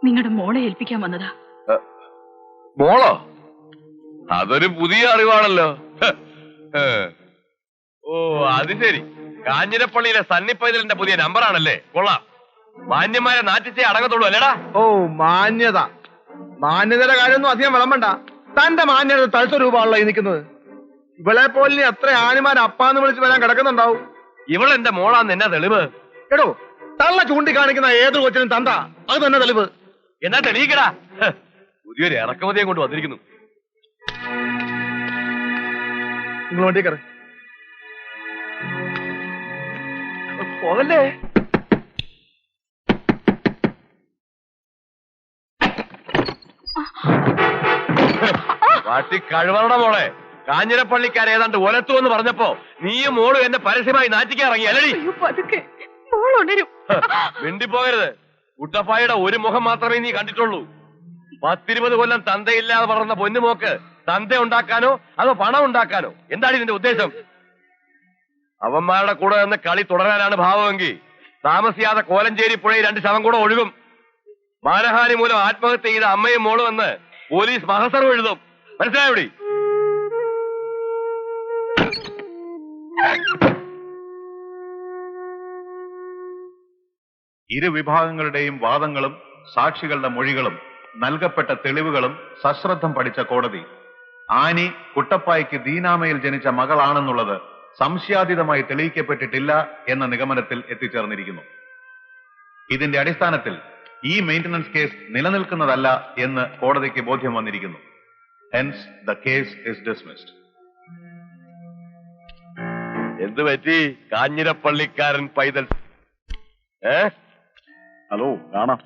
നിങ്ങളുടെ മോളെ ഏൽപ്പിക്കാൻ വന്നതാ. മോളോ? അതൊരു പുതിയ അറിവാണല്ലോ. ഓ, അത് ശരി. കാഞ്ഞിരപ്പള്ളിയിലെ സണ്ണിപ്പൈതലിന്റെ പുതിയ നമ്പറാണല്ലേ? കൊള്ളാം. മാന്യന്മാരെ നാട്ടിച്ചേ അടങ്ങത്തുള്ളൂ അല്ലേടാ? ഓ, മാന്യതയുടെ കാര്യമൊന്നും അധികം വിളമ്പണ്ട. തന്റെ മാന്യത തൽസ്വരൂപമാണല്ലോ ഈ നിൽക്കുന്നത്. ഇവളെ പോലെ എത്ര ആനിമാർ അപ്പാന്ന് വിളിച്ച് വരാൻ കിടക്കുന്നുണ്ടാവും. ഇവളെന്റെ മോളാന്ന് എന്നാ തെളിവ്? എടോ, തള്ള ചൂണ്ടിക്കാണിക്കുന്ന ഏത് കൊച്ചിനും തന്ത, അത് തന്നെ തെളിവ്. എന്നാ തെളിയിക്കടാ. പുതിയൊരു ഇറക്കുമതിയെ കൊണ്ട് വന്നിരിക്കുന്നു. നിങ്ങൾ വണ്ടി കയറി പോകല്ലേ. വാട്ടി കഴിവറട മോളെ. കാഞ്ഞിരപ്പള്ളിക്കാർ ഏതാണ്ട് ഒലത്തു എന്ന് പറഞ്ഞപ്പോ നീയും മോളും എന്നെ പരസ്യമായി നാറ്റിക്കാൻ ഇറങ്ങി അല്ലടി? മിണ്ടിപ്പോകരുത്. കുട്ടപ്പായുടെ ഒരു മുഖം മാത്രമേ നീ കണ്ടിട്ടുള്ളൂ. 10-20 കൊല്ലം തന്തയില്ലാതെ വളർന്ന പൊന്നുമോക്ക് തന്ത ഉണ്ടാക്കാനോ അതോ പണം ഉണ്ടാക്കാനോ? എന്താണ് ഇതിന്റെ ഉദ്ദേശം? അവന്മാരുടെ കൂടെ നിന്ന് കളി തുടരാനാണ് ഭാവമെങ്കിൽ താമസിയാതെ കോലഞ്ചേരി പുഴയിൽ 2 ശവം കൂടെ ഒഴുകും. മാനഹാനി മൂലം ആത്മഹത്യ ചെയ്ത അമ്മയും മോളും എന്ന് പോലീസ് മഹസറും എഴുതും. മനസ്സിലായോടി? ഇരുവിഭാഗങ്ങളുടെയും വാദങ്ങളും സാക്ഷികളുടെ മൊഴികളും നൽകപ്പെട്ട തെളിവുകളും സശ്രദ്ധം പഠിച്ച കോടതി ആനി കുട്ടപ്പായ്ക്ക് ദീനാമയിൽ ജനിച്ച മകളാണെന്നുള്ളത് സംശയാതീതമായി തെളിയിക്കപ്പെട്ടിട്ടില്ല എന്ന നിഗമനത്തിൽ എത്തിച്ചേർന്നിരിക്കുന്നു. ഇതിന്റെ അടിസ്ഥാനത്തിൽ ഈ മെയിന്റനൻസ് കേസ് നിലനിൽക്കുന്നതല്ല എന്ന് കോടതിക്ക് ബോധ്യം വന്നിരിക്കുന്നു. Hence the case is dismissed. എന്ത് പറ്റി കാഞ്ഞിരപ്പള്ളിക്കാരൻ പൈതൽ? ഹലോ, കാണാം.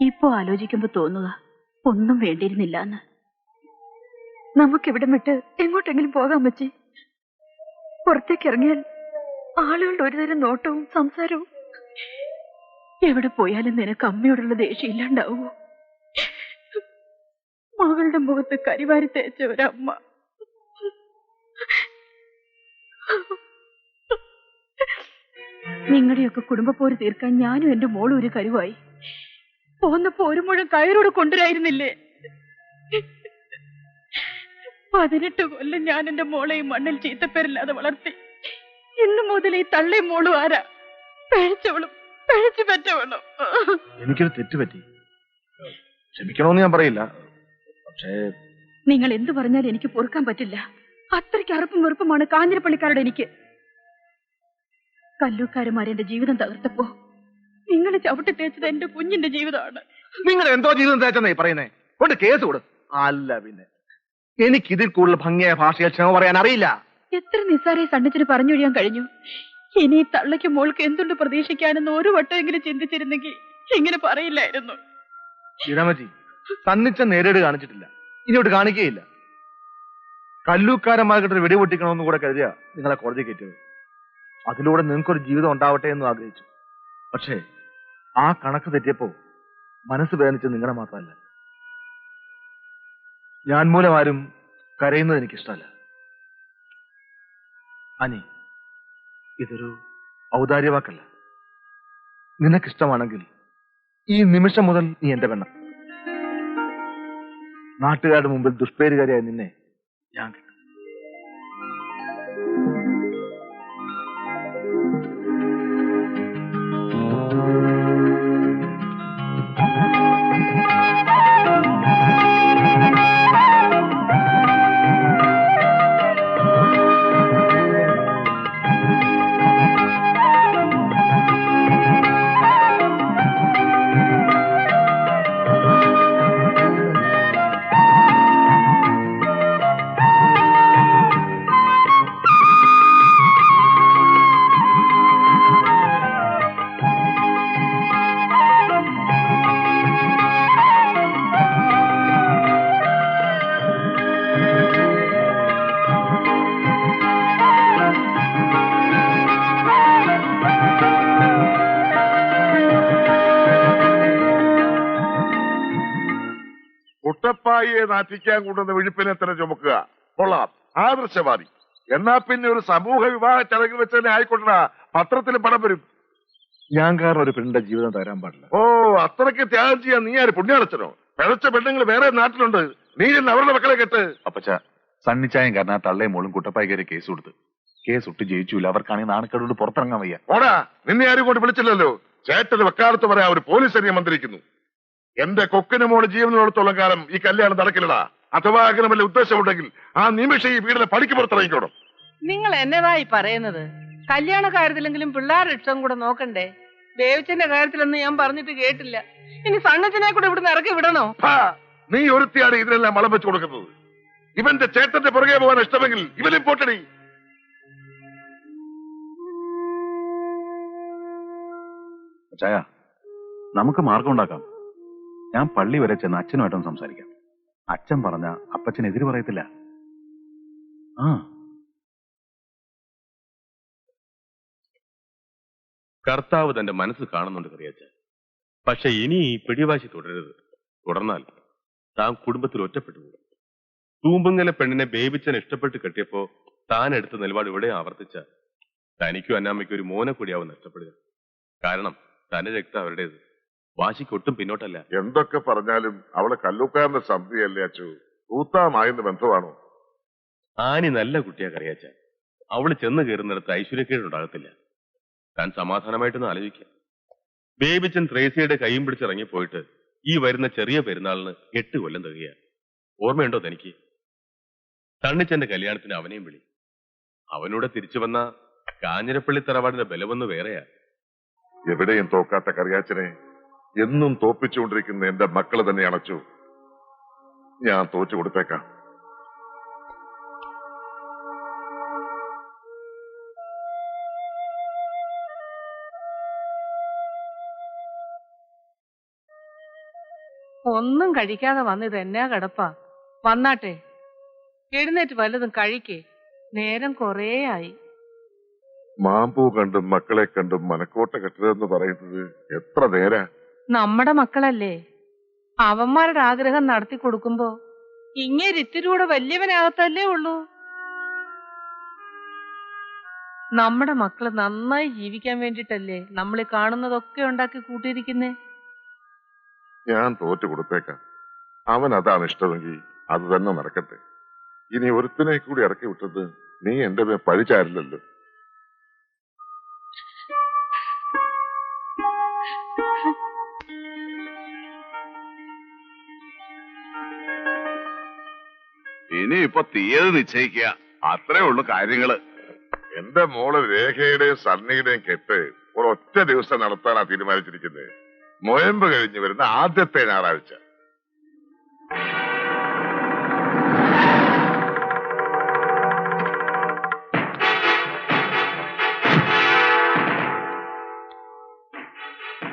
ഇപ്പോ ആലോചിക്കുമ്പോ തോന്നുക ഒന്നും വേണ്ടിയിരുന്നില്ല എന്ന്. നമുക്കിവിടെ വിട്ട് എങ്ങോട്ടെങ്കിലും പോകാൻ പറ്റി. പുറത്തേക്ക് ഇറങ്ങിയാൽ ആളുകളുടെ ഒരുതരം നോട്ടവും സംസാരവും. എവിടെ പോയാലും നിനക്ക് അമ്മയോടുള്ള ദേഷ്യം ഇല്ലാണ്ടാവുമോ? മകളുടെ മുഖത്ത് കരിവാരി തേച്ച ഒരമ്മ. നിങ്ങളുടെയൊക്കെ കുടുംബപ്പോര് തീർക്കാൻ ഞാനും എന്റെ മോളും ഒരു കരുവായി. പോന്നപ്പോ ഒരു മുഴം കയറോട് കൊണ്ടുവരായിരുന്നില്ലേ? 18 കൊല്ലം ഞാൻ എന്റെ മോളെ ഈ മണ്ണിൽ ചീത്തപ്പേരില്ലാതെ വളർത്തി. ഇന്നു മുതൽ ഈ തള്ളയും മോളും ആരാ? പഴിച്ചവളും പഴിച്ചു പറ്റവളും. എനിക്കൊരു തെറ്റുപറ്റി, ക്ഷമിക്കണമെന്ന് ഞാൻ പറയില്ല. പക്ഷേ നിങ്ങൾ എന്തു പറഞ്ഞാലും എനിക്ക് പൊറുക്കാൻ പറ്റില്ല. അത്രയ്ക്ക് അറപ്പും വെറുപ്പുമാണ് കാഞ്ഞിരപ്പള്ളിക്കാരുടെ എനിക്ക്. കല്ലൂക്കാരന്മാരെന്റെ ജീവിതം തകർത്തപ്പോ നിങ്ങൾ ചവിട്ടി തേച്ചത് എന്റെ കുഞ്ഞിന്റെ ജീവിതമാണ്. നിങ്ങൾ എന്തോ ജീവിതം തേച്ചെന്നേ പറയുന്നേ? കൊണ്ട് കേസ് കൊടു. അല്ല പിന്നെ എനിക്കിതിൽ കൂടുതൽ ഭംഗിയായ ഭാഷയിൽ ക്ഷമ പറയാൻ അറിയില്ല. എത്ര നിസ്സാരെ സണ്ണിച്ചിന് പറഞ്ഞൊഴിയാൻ കഴിഞ്ഞു. ഇനി തള്ളയ്ക്ക് മോൾക്ക് എന്തുണ്ട് പ്രതീക്ഷിക്കാനെന്ന് ഒരു വട്ടമെങ്കിലും ചിന്തിച്ചിരുന്നെങ്കിൽ ഇങ്ങനെ പറയില്ലായിരുന്നു. ഇരമജി സന്നിച്ച നേരിട് കാണിച്ചിട്ടില്ല, ഇനിയോട്ട് കാണിക്കുകയില്ല. കല്ലൂക്കാരന്മാർക്കിട്ട് വെടിപൊട്ടിക്കണമെന്ന് കൂടെ കരുതിയ നിങ്ങളെ കോടതി കയറ്റിയത്. അതിലൂടെ നിങ്ങൾക്കൊരു ജീവിതം ഉണ്ടാവട്ടെ എന്ന് ആഗ്രഹിച്ചു. പക്ഷേ ആ കണക്ക് തെറ്റിയപ്പോ മനസ്സ് വേദനിച്ച് നിങ്ങളെ മാത്രമല്ല, ഞാൻ മൂലം ആരും കരയുന്നത് എനിക്കിഷ്ടമല്ല. അനി, ഇതൊരു ഔദാര്യവാക്കല്ല. നിനക്കിഷ്ടമാണെങ്കിൽ ഈ നിമിഷം മുതൽ നീ എന്റെ പെണ്ണ. നാട്ടുകാരുടെ മുമ്പിൽ ദുഷ്പേരുകാരിയായ നിന്നെ ഞാൻ കിട്ടും. കുട്ടപ്പായിയെ നാറ്റിക്കാൻ കൊണ്ടുവന്ന വിഴുപ്പിനെ തന്നെ ചുമക്കുക. കൊള്ളാം, ആദർശവാദി. എന്നാ പിന്നെ ഒരു സമൂഹ വിവാഹ ചടങ്ങിൽ വെച്ച് തന്നെ ആയിക്കൊണ്ടാ പത്രത്തിൽ പണം വരും. ഞാൻ കാരണം ഒരു പെണ്ണിന്റെ ജീവിതം തരാൻ പാടില്ല. ഓ, അത്രയ്ക്ക് ത്യാഗം ചെയ്യാൻ നീ ആര് പുണ്യാളച്ചനോ? പിഴച്ച പെണ്ണുങ്ങൾ വേറെ നാട്ടിലുണ്ട്. നീ ചെന്ന് അവരുടെ മക്കളെ കെട്ട്. അപ്പച്ച, സണ്ണിച്ചായം കാരണം തള്ളയും മോളും കുട്ടപ്പായിക്കാരെ കേസ് കൊടുത്ത്. കേസ് ഒട്ട് ജയിച്ചില്ല. അവർക്കാണെങ്കിൽ നാണക്കേടോട് പുറത്തിറങ്ങാൻ വയ്യ. ഓടാ, നിന്നെ ആരും കൊണ്ട് വിളിച്ചില്ലല്ലോ. ചേട്ടന് വെക്കാലത്ത് പറയാ ഒരു പോലീസ് അരിയെ മന്ത്രിക്കുന്നു. എന്റെ കൊക്കിന് മോള് ജീവനോടത്തോളം കാലം ഈ കല്യാണം നടക്കില്ലടാ. അഥവാ അങ്ങനെ വല്ല ഉദ്ദേശമുണ്ടെങ്കിൽ ആ നിമിഷം ഈ വീടിനെ പണിക്ക് പുറത്തിറങ്ങിക്കോണം. നിങ്ങൾ എന്നതായി പറയുന്നത്? കല്യാണ കാര്യത്തിലെങ്കിലും പിള്ളേരുടെ ഇഷ്ടം കൂടെ നോക്കണ്ടേ? ദേവച്ചന്റെ കാര്യത്തിലൊന്നും ഞാൻ പറഞ്ഞിട്ട് കേട്ടില്ല. ഇനി സണ്ണച്ചനെ കൂടെ ഇവിടുന്ന് ഇറക്കി വിടണോ? നീ ഒരുത്തിയാണ് ഇതിനെല്ലാം മളം വെച്ച് കൊടുക്കുന്നത്. ഇവന്റെ ചേട്ടന്റെ പുറകെ പോകാൻ ഇഷ്ടമെങ്കിൽ ഇവനും പോട്ടടി. ചായ, നമുക്ക് മാർഗം ഉണ്ടാക്കാം. ഞാൻ പള്ളി വരെ ചെന്ന് അച്ഛനുമായിട്ടൊന്ന് സംസാരിക്കാം. അച്ഛൻ പറഞ്ഞ അപ്പച്ചൻ എതിര് പറയത്തില്ല. കർത്താവ് തന്റെ മനസ്സ് കാണുന്നുണ്ട് കറിയാച്ച. പക്ഷെ ഇനി ഈ പിടിവാശി തുടരരുത്. തുടർന്നാൽ താൻ കുടുംബത്തിൽ ഒറ്റപ്പെട്ടു പോകും. തൂമ്പുങ്ങലെ പെണ്ണിനെ ബേബിച്ചൻ ഇഷ്ടപ്പെട്ട് കെട്ടിയപ്പോ താൻ എടുത്ത നിലപാട് ഇവിടെ ആവർത്തിച്ച തനിക്കും അന്നാമ്മയ്ക്കും ഒരു മോനെ കൂടിയാവും നഷ്ടപ്പെടുക. കാരണം തന്റെ രക്തം അവരുടേത്. വാശിക്ക് ഒട്ടും പിന്നോട്ടല്ല. എന്തൊക്കെ പറഞ്ഞാലും അവളെ കല്ലൂക്കാരന്റെ സന്ധിയല്ലേ അച്ചു. കൂത്താമായെന്ന് ബന്ധമാണോ? ആനി നല്ല കുട്ടിയാ കറിയാച്ച. അവള് ചെന്ന് കയറുന്നിടത്ത് ഐശ്വര്യക്കേടുണ്ടാകത്തില്ല. താൻ സമാധാനമായിട്ടൊന്ന് ആലോചിക്കാം. ബേബിച്ചൻ ത്രേസിയുടെ കൈയും പിടിച്ചിറങ്ങിപ്പോയിട്ട് ഈ വരുന്ന ചെറിയ പെരുന്നാളിന് 8 കൊല്ലം തികയ. ഓർമ്മയുണ്ടോ തനിക്ക്? തണ്ണിച്ചന്റെ കല്യാണത്തിന് അവനെയും വിളി. അവനൂടെ തിരിച്ചു വന്ന കാഞ്ഞിരപ്പള്ളി തറവാടിന്റെ ബലമൊന്ന് വേറെയാ. എവിടെയും തോക്കാത്ത കറിയാച്ചനെ എന്നും തോപ്പിച്ചുകൊണ്ടിരിക്കുന്ന എന്റെ മക്കള് തന്നെ അണച്ചു. ഞാൻ തോച്ചു കൊടുത്തേക്കാം. ഒന്നും കഴിക്കാതെ വന്നിത് എന്നാ കിടപ്പാ. വന്നാട്ടെ, എഴുന്നേറ്റ് വല്ലതും കഴിക്കേ. നേരം കൊറേ ആയി. മാമ്പൂ കണ്ടും മക്കളെ കണ്ടും മനക്കോട്ട കെട്ടതെന്ന് പറയുന്നത് എത്ര നേരാ? നമ്മുടെ മക്കളല്ലേ. അവന്മാരുടെ ആഗ്രഹം നടത്തി കൊടുക്കുമ്പോ ഇങ്ങേരിത്തിരൂടെ വലിയവനാകത്തല്ലേ ഉള്ളൂ. നമ്മുടെ മക്കള് നന്നായി ജീവിക്കാൻ വേണ്ടിട്ടല്ലേ നമ്മളീ കാണുന്നതൊക്കെ ഉണ്ടാക്കി കൂട്ടിയിരിക്കുന്നേ. ഞാൻ തോറ്റു കൊടുത്തേക്കാം. അവൻ അതാണ് ഇഷ്ടമെങ്കിൽ അത് തന്നെ നടക്കട്ടെ. ഇനി ഒരുത്തിനെ കൂടി ഇറക്കി വിട്ടത് നീ എന്റെ മേൽ പഴിച്ചാരില്ലല്ലോ. ഇനിയിപ്പൊ തീയതി നിശ്ചയിക്കുക, അത്രേ ഉള്ളു കാര്യങ്ങള്. എന്റെ മോള് രേഖയുടെയും സണ്ണിയുടെയും കെട്ട് ഒരൊറ്റ ദിവസം നടത്താനാ തീരുമാനിച്ചിരിക്കുന്നത്. നൊയമ്പ് കഴിഞ്ഞ് വരുന്ന ആദ്യത്തെ ഞായറാഴ്ച.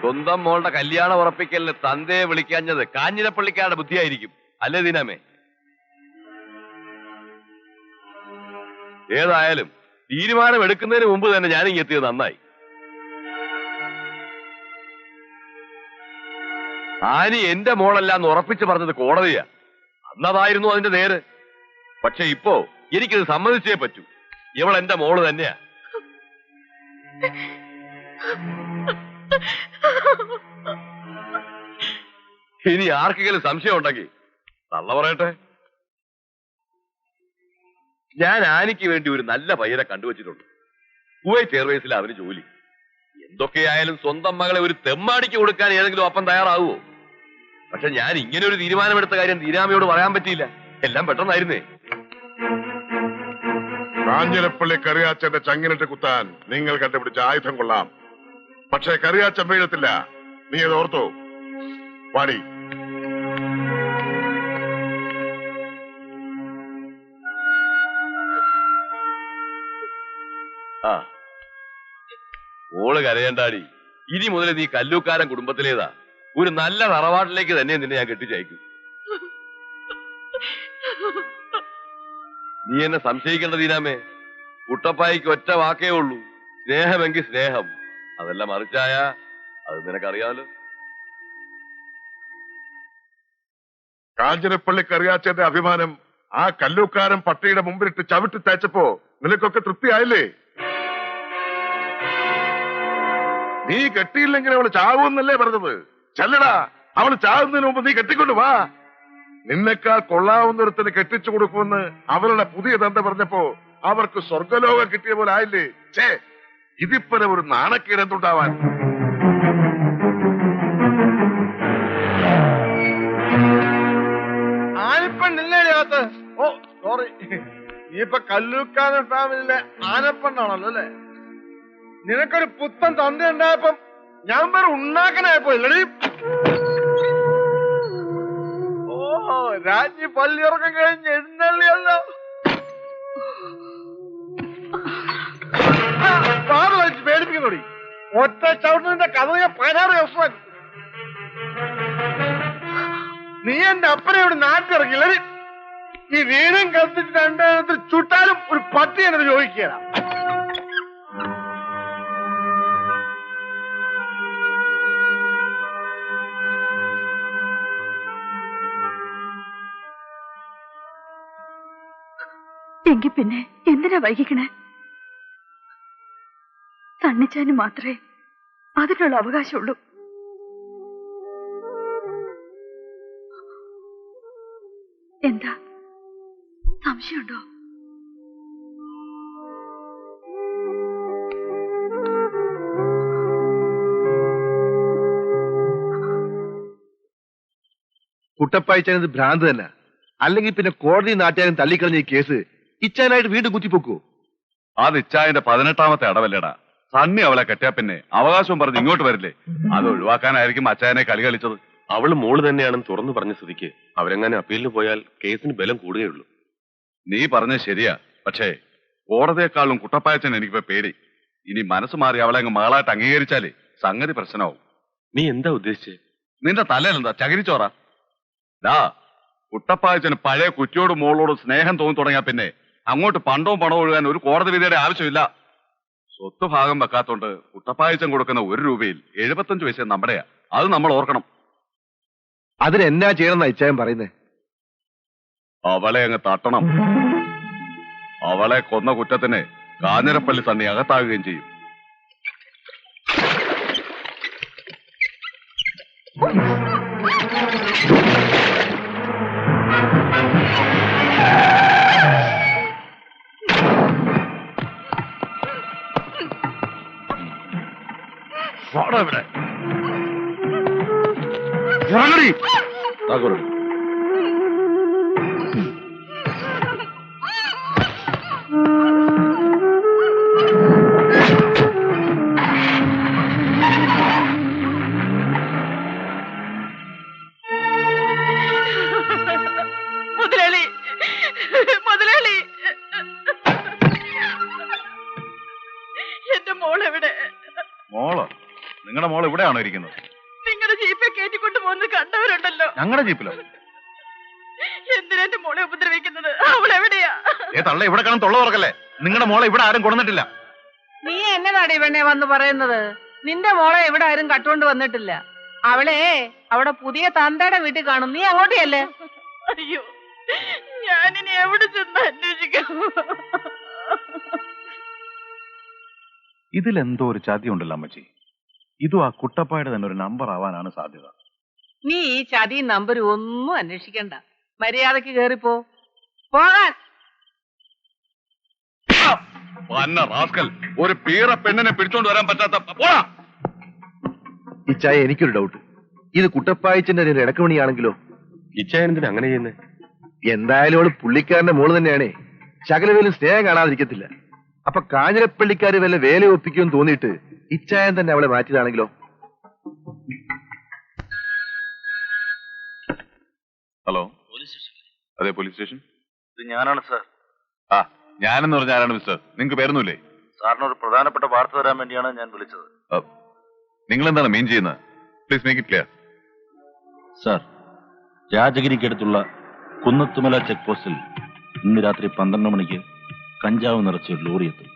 സ്വന്തം മോളുടെ കല്യാണം ഉറപ്പിക്കലിന് തന്തയെ വിളിക്കാഞ്ഞത് കാഞ്ഞിരപ്പള്ളിക്കാരുടെ ബുദ്ധിയായിരിക്കും അല്ലേ ദീനാമേ? ഏതായാലും തീരുമാനം എടുക്കുന്നതിന് മുമ്പ് തന്നെ ഞാനിങ്ങ് എത്തിയത് നന്നായി. ആനി എന്റെ മോളല്ല എന്ന് ഉറപ്പിച്ച് പറഞ്ഞത് കോടതിയാ. അന്നതായിരുന്നു അതിന്റെ നേര്. പക്ഷെ ഇപ്പോ എനിക്കിത് സമ്മതിച്ചേ പറ്റൂ. ഇവൾ എന്റെ മോള് തന്നെയാ. ഇനി ആർക്കെങ്കിലും സംശയം ഉണ്ടെങ്കിൽ തള്ള പറയട്ടെ. ഞാൻ ആനിക്ക് വേണ്ടി ഒരു നല്ല പയ്യനെ കണ്ടുവച്ചിട്ടുണ്ട്. കുവൈറ്റ് എയർവേസിൽ അവന് ജോലി. എന്തൊക്കെയായാലും സ്വന്തം മകളെ ഒരു തെമ്മാടിക്ക് കൊടുക്കാൻ ഏതെങ്കിലും അപ്പം തയ്യാറാവുമോ? പക്ഷെ ഞാൻ ഇങ്ങനെ ഒരു തീരുമാനമെടുത്ത കാര്യം ദീനാമയോട് പറയാൻ പറ്റിയില്ല. എല്ലാം പെട്ടെന്നായിരുന്നേ. കാഞ്ഞിരപ്പള്ളി കറിയാച്ചന്റെ ചങ്ങിനിട്ട് കുത്താൻ നിങ്ങൾ കണ്ടുപിടിച്ച ആയുധം കൊള്ളാം. പക്ഷെ കറിയാച്ചൻ വീഴത്തില്ല. നീ അത് ഓർത്തോ? പാടി. ആ ഓള് കരയണ്ടാടി. ഇനി മുതൽ നീ കല്ലൂക്കാരൻ കുടുംബത്തിലേതാ. ഒരു നല്ല തറവാട്ടിലേക്ക് തന്നെ നിന്നെ ഞാൻ കെട്ടിച്ചയക്കും. നീ എന്നെ സംശയിക്കേണ്ട ദീനാമേ. കുട്ടപ്പായിക്ക് ഒറ്റ വാക്കേ ഉള്ളൂ, സ്നേഹമെങ്കിൽ സ്നേഹം. അതെല്ലാം മറിച്ചായ അത് നിനക്കറിയാമല്ലോ. കാഞ്ഞിരപ്പള്ളി കറിയാച്ചന്റെ അഭിമാനം ആ കല്ലൂക്കാരൻ പട്ടിയുടെ മുമ്പിലിട്ട് ചവിട്ടി തേച്ചപ്പോ നിനക്കൊക്കെ തൃപ്തിയായില്ലേ? നീ കെട്ടിയില്ലെങ്കിൽ അവള് ചാവൂന്നല്ലേ പറഞ്ഞത്? ചെല്ലടാ, അവള് ചാവുന്നതിന് മുമ്പ് നീ കെട്ടിക്കൊണ്ട് വാ. നിന്നെക്കാൾ കൊള്ളാവുന്നൊരുത്തിന് കെട്ടിച്ചു കൊടുക്കുമെന്ന് അവരുടെ പുതിയ തന്ത പറഞ്ഞപ്പോ അവർക്ക് സ്വർഗലോകം കിട്ടിയ പോലെ ആയില്ലേ? ചേ, ഇതിപ്പോ ഒരു നാണക്കേട് എന്തുണ്ടാവാൻ? ആനപ്പെണ്ണില്ലേ അകത്ത്? ഓ സോറി, നീ ഇപ്പൊ കല്ലൂക്കാരൻ ഫാമിലിയിലെ ആനപ്പെണ്ണാണല്ലോ അല്ലേ? നിനക്കൊരു പുത്തൻ തന്ത ഉണ്ടായപ്പം ഞാൻ വേറെ ഉണ്ടാക്കനായപ്പോ ഇല്ലടി. ഓ രാജ്ഞി പള്ളിയുറക്കം കഴിഞ്ഞ് എഴുന്നള്ളിയല്ലോ. പാത വലിച്ച് പേടിപ്പിക്കുന്നോടി. ഒറ്റ ചവിട്ടിന്റെ കഥ ഞാൻ 16 ദിവസമാക്കി. നീ എന്റെ അപ്പനെ ഇവിടെ നാട്ടിലിറങ്ങില്ല. ഈ വീടും കത്തിച്ച് രണ്ടെണ്ണത്തിൽ ചുട്ടാലും ഒരു പട്ടി എന്നത് ചോദിക്കുക. എങ്കി പിന്നെ എന്തിനാ വൈകിക്കണേ? തണ്ണിച്ചാന് മാത്രമേ അതിനുള്ള അവകാശമുള്ളൂ. എന്താ സംശയമുണ്ടോ? കുട്ടപ്പായിച്ചാനത് ഭ്രാന്ത് തന്നെ. അല്ലെങ്കിൽ പിന്നെ കോടതി നാട്ടുകാരും തള്ളിക്കളഞ്ഞ ഈ കേസ് ഇച്ചാനായിട്ട് വീണ്ടും കുത്തിപ്പൊക്കൂ. അത് ഇച്ചായന്റെ 18ാമത്തെ അടവല്ലേടാ. സണ്ണി അവളെ കെട്ടിയാ പിന്നെ അവകാശവും പറഞ്ഞ് ഇങ്ങോട്ട് വരില്ലേ? അത് ഒഴിവാക്കാനായിരിക്കും അച്ചായനെ കളി കളിച്ചത്. അവള് മോള് തന്നെയാണെന്ന് തുറന്നു പറഞ്ഞ സ്ഥിതിക്ക് അവരെങ്ങനെ അപ്പീലിന് പോയാൽ കേസിന് ബലം കൂടുകയുള്ളൂ. നീ പറഞ്ഞത് ശരിയാ. പക്ഷേ കോടതിയെക്കാളും കുട്ടപ്പായച്ചൻ എനിക്കിപ്പോ പേടി. ഇനി മനസ്സ് മാറി അവളെ അങ്ങ് മകളായിട്ട് അംഗീകരിച്ചാലേ സംഗതി പ്രശ്നമാവും. നീ എന്താ ഉദ്ദേശിച്ചേ? നിന്റെ തലയിലെന്താ ചകിരിച്ചോറ? ഡാ, കുട്ടപ്പായച്ചന് പഴയ കുറ്റിയോടും മോളോടും സ്നേഹം തോന്നി തുടങ്ങിയാ പിന്നെ അങ്ങോട്ട് പണ്ടവും പണവും ഒഴുകാൻ ഒരു കോടതി വിധിയുടെ ആവശ്യമില്ല. സ്വത്ത് ഭാഗം വെക്കാത്തോണ്ട് കുട്ടപ്പായച്ചൻ കൊടുക്കുന്ന 1 രൂപയിൽ 75 പൈസ നമ്മുടെയാ. അത് നമ്മൾ ഓർക്കണം. അതിനെന്നാ ചെയ്യണമെന്നാ ഇച്ചായൻ പറയുന്നേ? അവളെ അങ്ങ് തട്ടണം. അവളെ കൊന്ന കുറ്റത്തിന് കാഞ്ഞിരപ്പള്ളി സണ്ണി അകത്താകുകയും ചെയ്യും. ഇവിടെ ഇറങ്ങടി. മുതലാളി, മുതലാളി, എന്റെ മോളെവിടെ? മോളോ? നിങ്ങളുടെ മോൾ ഇവിടെയാണോ ഇരിക്കുന്നത്? നിങ്ങളുടെ ജീപ്പെ കയറ്റിക്കൊണ്ട് പോകുന്നത് കണ്ടവരുണ്ടല്ലോ. ഞങ്ങളുടെ ജീപ്പിലോ? എന്തിനാ എന്റെ മോളെ ഉപദ്രവിക്കുന്നത്? അവളെവിടെയാ? തള്ള ഇവിടെ കാണാൻ തൊള്ള തുറക്കല്ലേ. നിങ്ങളുടെ മോളെ ഇവിടെ ആരും കൊണ്ടുവന്നിട്ടില്ല. നീ എന്നതാടി പെണ്ണെ വന്ന് പറയുന്നത്? നിന്റെ മോളെ ഇവിടെ ആരും കട്ടുകൊണ്ട് വന്നിട്ടില്ല. അവളെ അവിടെ പുതിയ തന്തയുടെ വീട്ടിൽ കാണും. നീ അങ്ങോട്ടേയല്ലേ? അയ്യോ, ഞാനിനി എവിടെ ചെന്ന് അന്വേഷിക്കാം? ഇതിലെന്തോ ഒരു ചതി ഉണ്ടല്ലോ അമ്മച്ചി. ഇതും ആ കുട്ടപ്പായുടെ തന്നെ ഒരു നമ്പർ ആവാനാണ് സാധ്യത. നീ ഈ ചതി നമ്പർ ഒന്നും അന്വേഷിക്കണ്ട, മര്യാദക്ക് കേറിപ്പോ. പോകാൻ. ഒരു പീറ പെണ്ണിനെ പിടിച്ചോണ്ട് വരാൻ പറ്റാത്ത പോടാ. ഇച്ചായ എനിക്കൊരു ഡൗട്ട്, ഇത് കുട്ടപ്പായച്ചന്റെ ഒരു ഇടക്കമണിയാണെങ്കിലോ? ഇച്ചായ എന്തിനാ അങ്ങനെ ചെയ്യുന്നേ? എന്തായാലും അവള് പുള്ളിക്കാരന്റെ മോള് തന്നെയാണേ. ശകലവേലും സ്നേഹം കാണാതിരിക്കത്തില്ല. അപ്പൊ കാഞ്ഞിരപ്പള്ളിക്കാര് വല്ല വേല ഒപ്പിക്കുമെന്ന് തോന്നിയിട്ട് ഇച്ചായൻ തന്നെ അവളെ മാറ്റിയതാണെങ്കിലോ? ഹലോ, അതെ പോലീസ് സ്റ്റേഷൻ. ഇത് ഞാനാണ് സാർ. ആ, ഞാനെന്ന് പറഞ്ഞ ആരാണ് മിസ്റ്റർ? നിങ്ങൾക്ക് പേരൊന്നുമില്ലേ? സാറിന് ഒരു പ്രധാനപ്പെട്ട വാർത്ത തരാൻ വേണ്ടിയാണ് ഞാൻ വിളിച്ചത്. നിങ്ങൾ എന്താണ് മീൻ ചെയ്യുന്നത്? Please make it clear. Sir, രാജഗിരിക്കടുത്തുള്ള കുന്നത്തുമല ചെക്ക് പോസ്റ്റിൽ ഇന്ന് രാത്രി 12 മണിക്ക് കഞ്ചാവ് നിറച്ച ഒരു ലോറി എത്തും.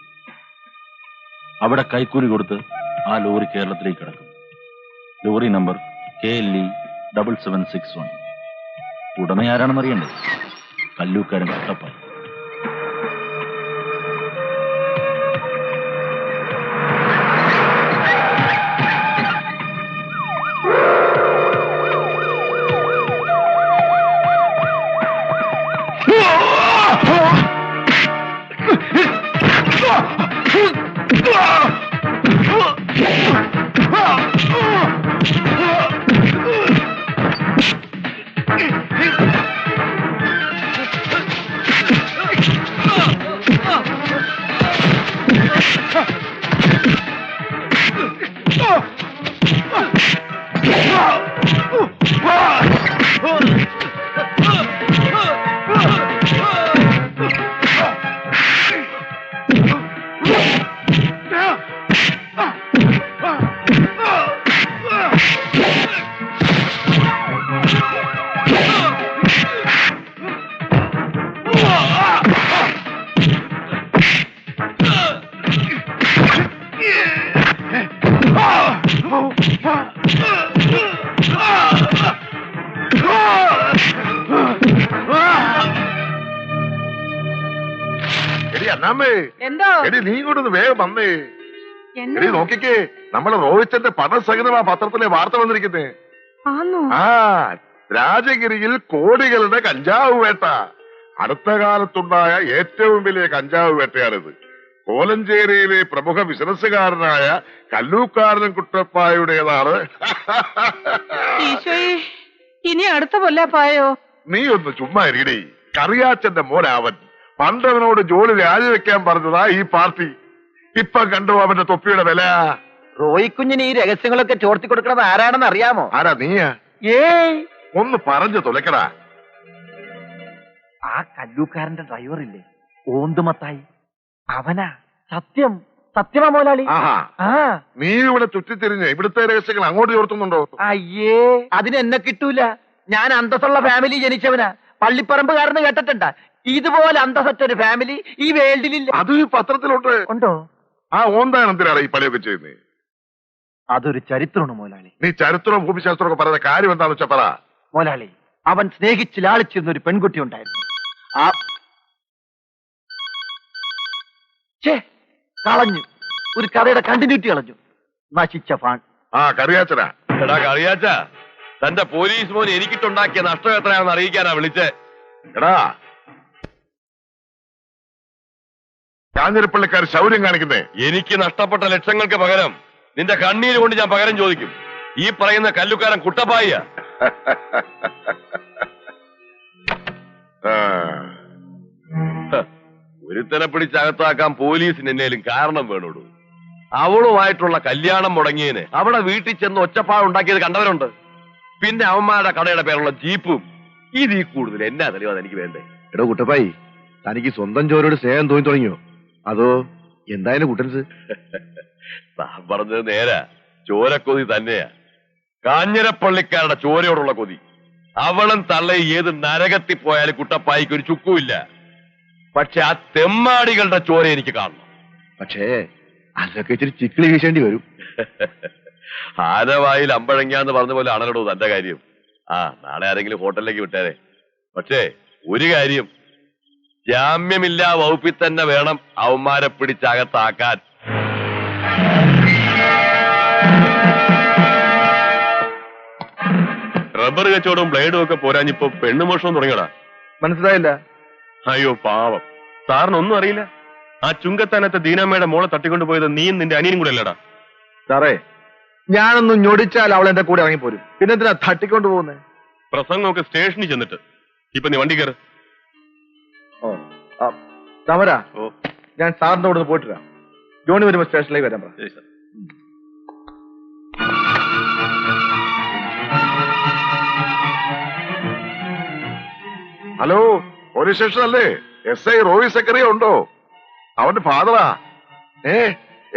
അവിടെ കൈക്കൂലി കൊടുത്ത് ആ ലോറി കേരളത്തിലേക്ക് കിടക്കും. Lorry number KLE 7761. ഉടമ ആരാണെന്ന് അറിയണ്ടേ? കല്ലൂക്കാരൻ കുട്ടപ്പായി. എന്തോ എടി നീ ഇങ്ങോട്ടൊന്ന് വേഗം വന്നേ. എടി നോക്കിക്കേ, നമ്മളെ റോഹിച്ചന്റെ പണസഹിതം ആ പത്രത്തിലെ വാർത്ത വന്നിരിക്കുന്നേ. ആ, രാജഗിരിയിൽ കോടികളുടെ കഞ്ചാവ് വേട്ട. അടുത്ത കാലത്തുണ്ടായ ഏറ്റവും വലിയ കഞ്ചാവ് വേട്ടയാണിത്. കോലഞ്ചേരിയിലെ പ്രമുഖ ബിസിനസ്സുകാരനായ കല്ലൂക്കാരൻ കുട്ടപ്പായുടേതാണ്. ഇനി അടുത്ത കൊല്ലപ്പായോ? നീ ഒന്ന് ചുമ്മാ ഇരിക്കടി. കറിയാച്ചന്റെ മോനാവൻ. പണ്ടവനോട് ജോലി രാജിവെക്കാൻ പറഞ്ഞതാ ഈ പാർട്ടി. ഇപ്പൊ കണ്ടു അവന്റെ തൊപ്പിയുടെ വില. റോയിക്കുഞ്ഞിന് ഈ രഹസ്യങ്ങളൊക്കെ ചോർത്തി കൊടുക്കണത് ആരാണെന്ന് അറിയാമോ? ആരാ നീയാ? ഒന്ന് പറഞ്ഞു തുലക്കടാ. ആ കല്ലൂക്കാരന്റെ ഡ്രൈവറില്ലേ, ഓന്തുമത്തായി, അവനാ. സത്യമാ മോലാളി. നീ ഇവിടെ ചുറ്റിത്തിരിഞ്ഞ് ഇവിടുത്തെ രഹസ്യങ്ങൾ അങ്ങോട്ട് ചോർത്തുന്നുണ്ടോ? അയ്യേ, അതിന് എന്നെ കിട്ടൂല. ഞാൻ അന്തസ്സുള്ള ഫാമിലി ജനിച്ചവനാ. പള്ളിപ്പറമ്പുകാരന് കേട്ടിട്ടുണ്ടാ? ഇതുപോലെ അന്തസ്സൊരു ഫാമിലി ഈ വേൾഡിലില്ല. അത് ഈ പത്രത്തിലുണ്ട്. ഉണ്ടോ? ആ ഓന്താണ് എന്തിനാണ് ഈ പണിയൊക്കെ ചെയ്യുന്നേ? അതൊരു ചരിത്രമാണ് മോലാളി. നീ ചരിത്രവും ഭൂമിശാസ്ത്രവും ഒക്കെ പറയുന്ന കാര്യം എന്താണെന്ന് വെച്ചാ പറ. മോലാളി, അവൻ സ്നേഹിച്ച് ലാളിച്ചിരുന്ന ഒരു പെൺകുട്ടി ഉണ്ടായിരുന്നു. ആ കളഞ്ഞു. ഒരു കഥയുടെ കണ്ടിന്യൂറ്റി കളഞ്ഞു. നശിച്ച ഫാൻ. ആ കറിയാച്ചനാ. എടാ കറിയാച്ച, തന്റെ പോലീസ് മോൻ എനിക്കിട്ടുണ്ടാക്കിയ നഷ്ടം എത്രയാണെന്ന് അറിയിക്കാനാ വിളിച്ചേ. എടാ, കാഞ്ഞിരപ്പള്ളിക്കാർ ശൗര്യം കാണിക്കുന്നേ. എനിക്ക് നഷ്ടപ്പെട്ട ലക്ഷങ്ങൾക്ക് പകരം നിന്റെ കണ്ണീര് കൊണ്ട് ഞാൻ പകരം ചോദിക്കും. ഈ പറയുന്ന കല്ലുക്കാരൻ കുട്ടപ്പായ. ഒരുത്തനെ പിടിച്ചകത്താക്കാൻ പോലീസിന് എന്നേലും കാരണം വേണോടൂ. അവളുമായിട്ടുള്ള കല്യാണം മുടങ്ങിയതിന് അവിടെ വീട്ടിൽ ചെന്ന് ഒച്ചപ്പാടുണ്ടാക്കിയത് കണ്ടവരുണ്ട്. പിന്നെ അവന്മാരുടെ കടയുടെ പേരുള്ള ജീപ്പും. ഇതിൽ കൂടുതൽ എന്നാ തെളിവാണ് എനിക്ക് വേണ്ടേ? എടോ കുട്ടപ്പായി, തനിക്ക് സ്വന്തം ചോരോട് സ്നേഹം തോന്നി തുടങ്ങിയോ? അതോ എന്തായാലും കുട്ടൻസ്? താൻ പറഞ്ഞത് നേരാ. ചോരക്കൊതി തന്നെയാ. കാഞ്ഞിരപ്പള്ളിക്കാരുടെ ചോരയോടുള്ള കൊതി. അവളും തള്ളയും ഏത് നരകത്തിൽ പോയാലും കുട്ടപ്പായിക്ക് ഒരു ചുക്കുമില്ല. പക്ഷെ ആ തെമ്മാടികളുടെ ചോര എനിക്ക് കാണണം. പക്ഷേ അതൊക്കെ ഇച്ചിരി ചിക്കിളി വീശേണ്ടി വരും. ആനവായിൽ അമ്പഴങ്ങാന്ന് പറഞ്ഞ പോലെ ആണല്ലോ തന്റെ കാര്യം. ആ, നാളെ ആരെങ്കിലും ഹോട്ടലിലേക്ക് വിട്ടേരെ. പക്ഷേ ഒരു കാര്യം, ജാമ്യമില്ലാ വകുപ്പിൽ തന്നെ വേണം അവന്മാരെ പിടിച്ചകത്താക്കാൻ. റബ്ബർ കച്ചവടവും ബ്ലേഡും ഒക്കെ പോരാഞ്ഞിപ്പോ പെണ്ണുമോഷവും തുടങ്ങിയടാ. മനസ്സിലായില്ല? അയ്യോ പാവം, സാറിനൊന്നും അറിയില്ല. ആ ചുങ്കത്താനത്തെ ദീനാമ്മയുടെ മോളെ തട്ടിക്കൊണ്ടുപോയത് നീയും നിന്റെ അനിയനും കൂടെ അല്ലടാ. സാറേ, ഞാനൊന്നും ഞൊടിച്ചാൽ അവൾ എന്റെ കൂടെ ഇറങ്ങിപ്പോരും. പിന്നെന്തിനാ തട്ടിക്കൊണ്ട് പോകുന്നേ? പ്രസംഗമൊക്കെ സ്റ്റേഷനിൽ ചെന്നിട്ട്. ഇപ്പൊ നീ വണ്ടി കയറ്. സമര, ഞാൻ സാറിന്റെ കൂടെ പോയിട്ട് വരാം. ജോണി വരുമ്പോ സ്റ്റേഷനിലേക്ക് വരാൻ പറ. ഹലോ, പോലീസ് സ്റ്റേഷൻ അല്ലേ? SI റോയി സെക്രട്ടറി ഉണ്ടോ? അവന്റെ ഫാദറാ.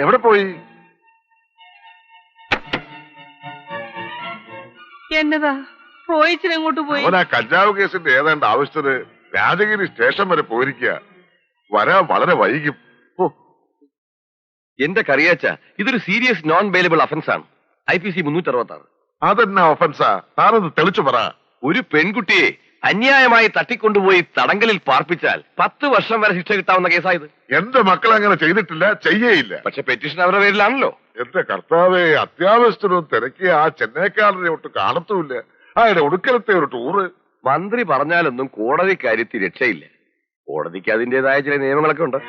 എവിടെ പോയി? എന്നതാ റോയിച്ചിനെങ്ങോട്ട് പോയി? അവൻ ആ കഞ്ചാവ് കേസിന്റെ ഏതാണ്ട് ആവശ്യത്തിന് രാജഗിരി സ്റ്റേഷൻ വരെ പോയിരിക്കുക. വരാൻ വളരെ വൈകും. എന്റെ കറിയാച്ച, ഇതൊരു സീരിയസ് നോൺ ബെയിലബിൾ ഒഫൻസ് ആണ്. IPC 366. അതെന്നാ ഒഫൻസാ? താനൊന്ന് തെളിച്ചു പറ. ഒരു പെൺകുട്ടിയെ അന്യായമായി തട്ടിക്കൊണ്ടുപോയി തടങ്കലിൽ പാർപ്പിച്ചാൽ 10 വർഷം വരെ ശിക്ഷ കിട്ടാവുന്ന കേസായത്. എന്റെ മക്കൾ അങ്ങനെ ചെയ്തിട്ടില്ല, ചെയ്യേയില്ല. പക്ഷെ പെറ്റീഷൻ അവരുടെ പേരിലാണല്ലോ. എന്റെ കർത്താവേ, അത്യാവശ്യത്തിനും തിരക്കിയ ആ ചെന്നൈക്കാരനെ ഒട്ട് കാണത്തുമില്ല. അയാളുടെ ഒടുക്കലത്തെ ഒരു ടൂറ്. മന്ത്രി പറഞ്ഞാലൊന്നും കോടതി കാര്യത്തിൽ രക്ഷയില്ല. കോടതിക്ക് അതിന്റേതായ ചില നിയമങ്ങളൊക്കെ ഉണ്ട്.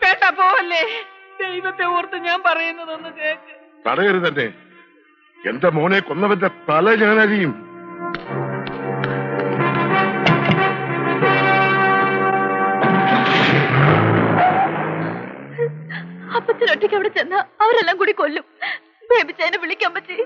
പേട്ട പോവല്ലേ, ദൈവത്തെ ഓർത്ത് ഞാൻ പറയുന്നതൊന്ന് കേക്ക്. തടയരുതന്നെ, എന്റെ മോനെ കൊന്നവന്റെ തല ഞാനറിയും. അപ്പച്ചനൊറ്റയ്ക്ക് അവിടെ ചെന്ന അവരെല്ലാം കൂടി കൊല്ലും. ബേബിച്ചേനെ വിളിക്കാൻ പറ്റി.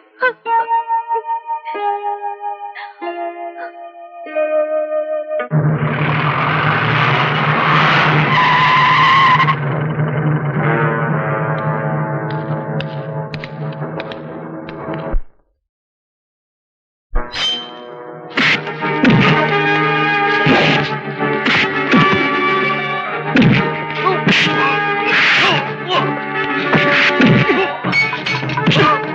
Oh!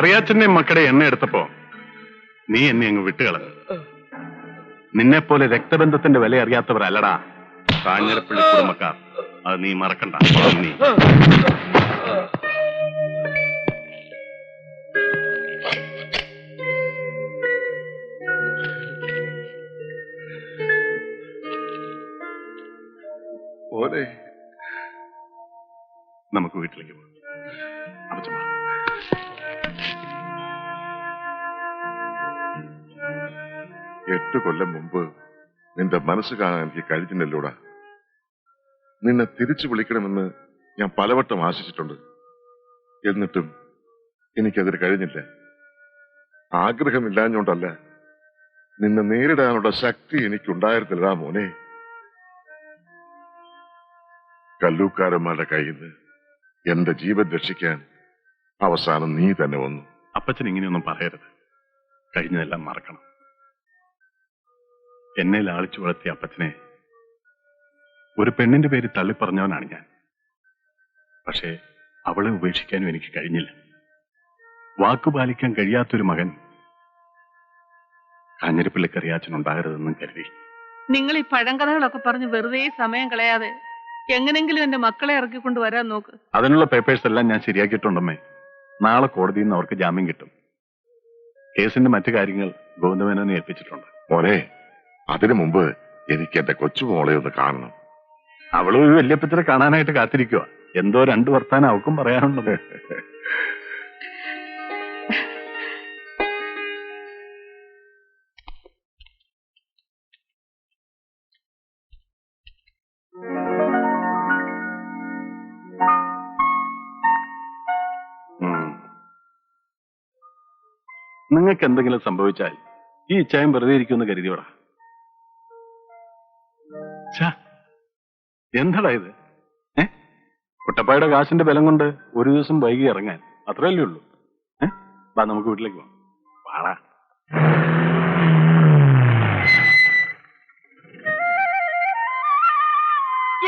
കറിയാച്ചന്റെയും മക്കളുടെ എണ്ണ എടുത്തപ്പോ നീ എന്നെ അങ്ങ് വിട്ടുകളഞ്ഞു. നിന്നെപ്പോലെ രക്തബന്ധത്തിന്റെ വില അറിയാത്തവരല്ലടാ കാഞ്ഞിരപ്പള്ളി കുടുംബക്കാർ. അത് നീ മറക്കണ്ട. നീ നമുക്ക് വീട്ടിലേക്ക് പോകാം. അപ്പച്ചമ്മ, 8 കൊല്ലം മുമ്പ് നിന്റെ മനസ്സ് കാണാൻ എനിക്ക് കഴിഞ്ഞില്ലല്ലോടാ. നിന്നെ തിരിച്ചു വിളിക്കണമെന്ന് ഞാൻ പലവട്ടം ആശിച്ചിട്ടുണ്ട്. എന്നിട്ടും എനിക്കതിന് കഴിഞ്ഞില്ല. ആഗ്രഹമില്ലാഞ്ഞോണ്ടല്ല, നിന്നെ നേരിടാനുള്ള ശക്തി എനിക്കുണ്ടായിരുന്നില്ലടാ മോനെ. കല്ലൂക്കാരന്മാരുടെ കയ്യിൽ നിന്ന് എന്റെ ജീവൻ രക്ഷിക്കാൻ അവസാനം നീ തന്നെ വന്നു. അപ്പച്ചൻ ഇങ്ങനെയൊന്നും പറയരുത്. കഴിഞ്ഞതെല്ലാം മറക്കണം. എന്നെ ലാളിച്ചു വളർത്തിയ അപ്പച്ചനെ ഒരു പെണ്ണിന്റെ പേര് തള്ളിപ്പറഞ്ഞവനാണ് ഞാൻ. പക്ഷേ അവളെ ഉപേക്ഷിക്കാനും എനിക്ക് കഴിഞ്ഞില്ല. വാക്കുപാലിക്കാൻ കഴിയാത്തൊരു മകൻ കാഞ്ഞിരപ്പള്ളി കറിയാച്ചനുണ്ടാകരുതെന്നും കരുതി. നിങ്ങൾ ഈ പഴങ്കഥകളൊക്കെ പറഞ്ഞ് വെറുതെ സമയം കളയാതെ എങ്ങനെങ്കിലും എന്റെ മക്കളെ ഇറക്കിക്കൊണ്ട് വരാൻ നോക്ക്. അതിനുള്ള പേപ്പേഴ്സ് എല്ലാം ഞാൻ ശരിയാക്കിയിട്ടുണ്ടമ്മേ. നാളെ കോടതിയിൽ നിന്ന് അവർക്ക് ജാമ്യം കിട്ടും. കേസിന്റെ മറ്റു കാര്യങ്ങൾ ഗോവിന്ദമേനോനെ ഏൽപ്പിച്ചിട്ടുണ്ട്. മോനെ, അതിനു മുമ്പ് എനിക്ക് എന്റെ കൊച്ചുമോളെ ഒന്ന് കാണണം. അവള് ഒരു വല്യപ്പച്ചനെ കാണാനായിട്ട് കാത്തിരിക്കുക. എന്തോ 2 വർത്താനം അവൾക്കും പറയാനുള്ളത്. നിങ്ങൾക്ക് എന്തെങ്കിലും സംഭവിച്ചാൽ ഈ ഇച്ചായം വെറുതെ ഇരിക്കുമെന്ന് കരുതിയോടാ. എന്താടാ ഇത്? കുട്ടപ്പായുടെ കാശിന്റെ ബലം കൊണ്ട് ഒരു ദിവസം വൈകി ഇറങ്ങാൻ അത്രയല്ലേ ഉള്ളൂ. വാ, നമുക്ക് വീട്ടിലേക്ക് പോകാം. വാടാ.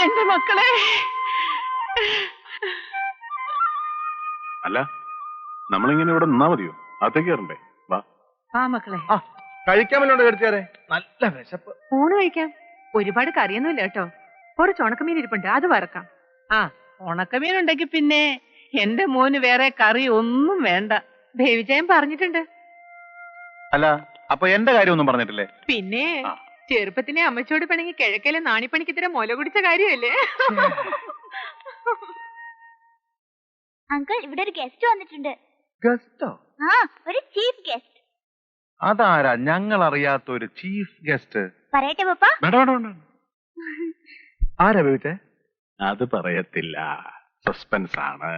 എന്റെ മക്കളെ, അല്ല, നമ്മളിങ്ങനെ ഇവിടെ നിന്നാ മതിയോ? അകത്തേക്ക് കയറണ്ടേ? വാ. ആ മക്കളെ, കഴിക്കാൻ വല്ലോണ്ട് കഴിച്ചാരെ? നല്ല വിശപ്പ്. ഊണ് കഴിക്കാം. ഒരുപാട് കറിയൊന്നുമില്ല കേട്ടോ. കുറച്ച് ഉണക്കമീൻ ഇരിപ്പുണ്ട്, അത് വറക്കാം. ആ ഉണക്കമീൻ ഉണ്ടെങ്കിൽ പിന്നെ എന്റെ മോന് വേറെ കറി ഒന്നും വേണ്ട. ദേവിജയൻ പറഞ്ഞിട്ടുണ്ട്. അല്ല, അപ്പൊ എന്റെ കാര്യമൊന്നും പറഞ്ഞിട്ടില്ലേ? പിന്നെ ചെറുപ്പത്തിനെ അമ്മച്ചോട് പിണങ്ങി കിഴക്കയിലെ നാണിപ്പണിക്ക് ഇത്തിരി മുല കുടിച്ച കാര്യമല്ലേ? അങ്കിൾ, ഇവിടെ ഒരു ഗസ്റ്റ് വന്നിട്ടുണ്ട്. ഗസ്റ്റോ? ആ, ഒരു ചീഫ് ഗസ്റ്റ്. അതാരാ ഞങ്ങൾ അറിയാത്ത ഒരു ചീഫ് ഗസ്റ്റ്? പറയട്ടെ പപ്പ? ആരാ ബേബിച്ചേ? അത് പറയത്തില്ല, സസ്പെൻസ് ആണ്.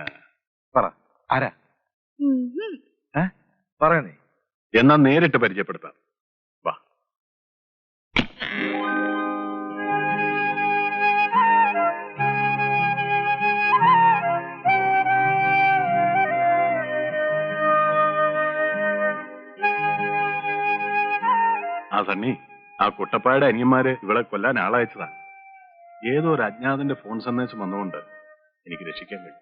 പറ, ആരാ? പറയുന്നേ. എന്നാ നേരിട്ട് പരിചയപ്പെടുത്താം. വാ. ആ സണ്ണി, ആ കുട്ടപ്പായുടെ അനിയന്മാര് ഇവളെ കൊല്ലാൻ ആളയച്ചതാ. ഏതോ ഒരു അജ്ഞാതന്റെ ഫോൺ സന്ദേശം വന്നുകൊണ്ട് എനിക്ക് രക്ഷിക്കാൻ കഴിയും.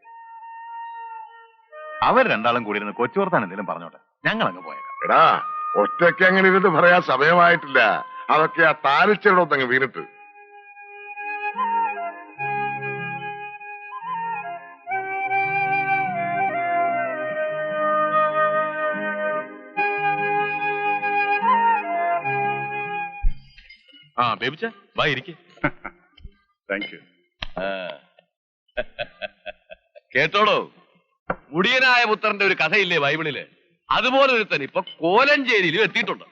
അവർ രണ്ടാളും കൂടി ഇരുന്ന് കൊച്ചു വർത്താൻ എന്തെങ്കിലും പറഞ്ഞോട്ടെ, ഞങ്ങൾ അങ്ങ് പോയേക്കാം. എടാ, ഒറ്റയ്ക്ക് അങ്ങനെ ഇരുന്ന് പറയാൻ സമയമായിട്ടില്ല. അതൊക്കെ ആ താലിച്ചേടൊത്തങ്ങ് വീണിട്ട്. ആ ബേബിച്ച, വാ ഇരിക്കെ. Thank you. കേട്ടോടോ, മുടിയനായ പുത്രന്റെ ഒരു കഥയില്ലേ ബൈബിളില്? അതുപോലെ ഒരുത്തൻ ഇപ്പൊ കോലഞ്ചേരിയിലും എത്തിയിട്ടുണ്ട്.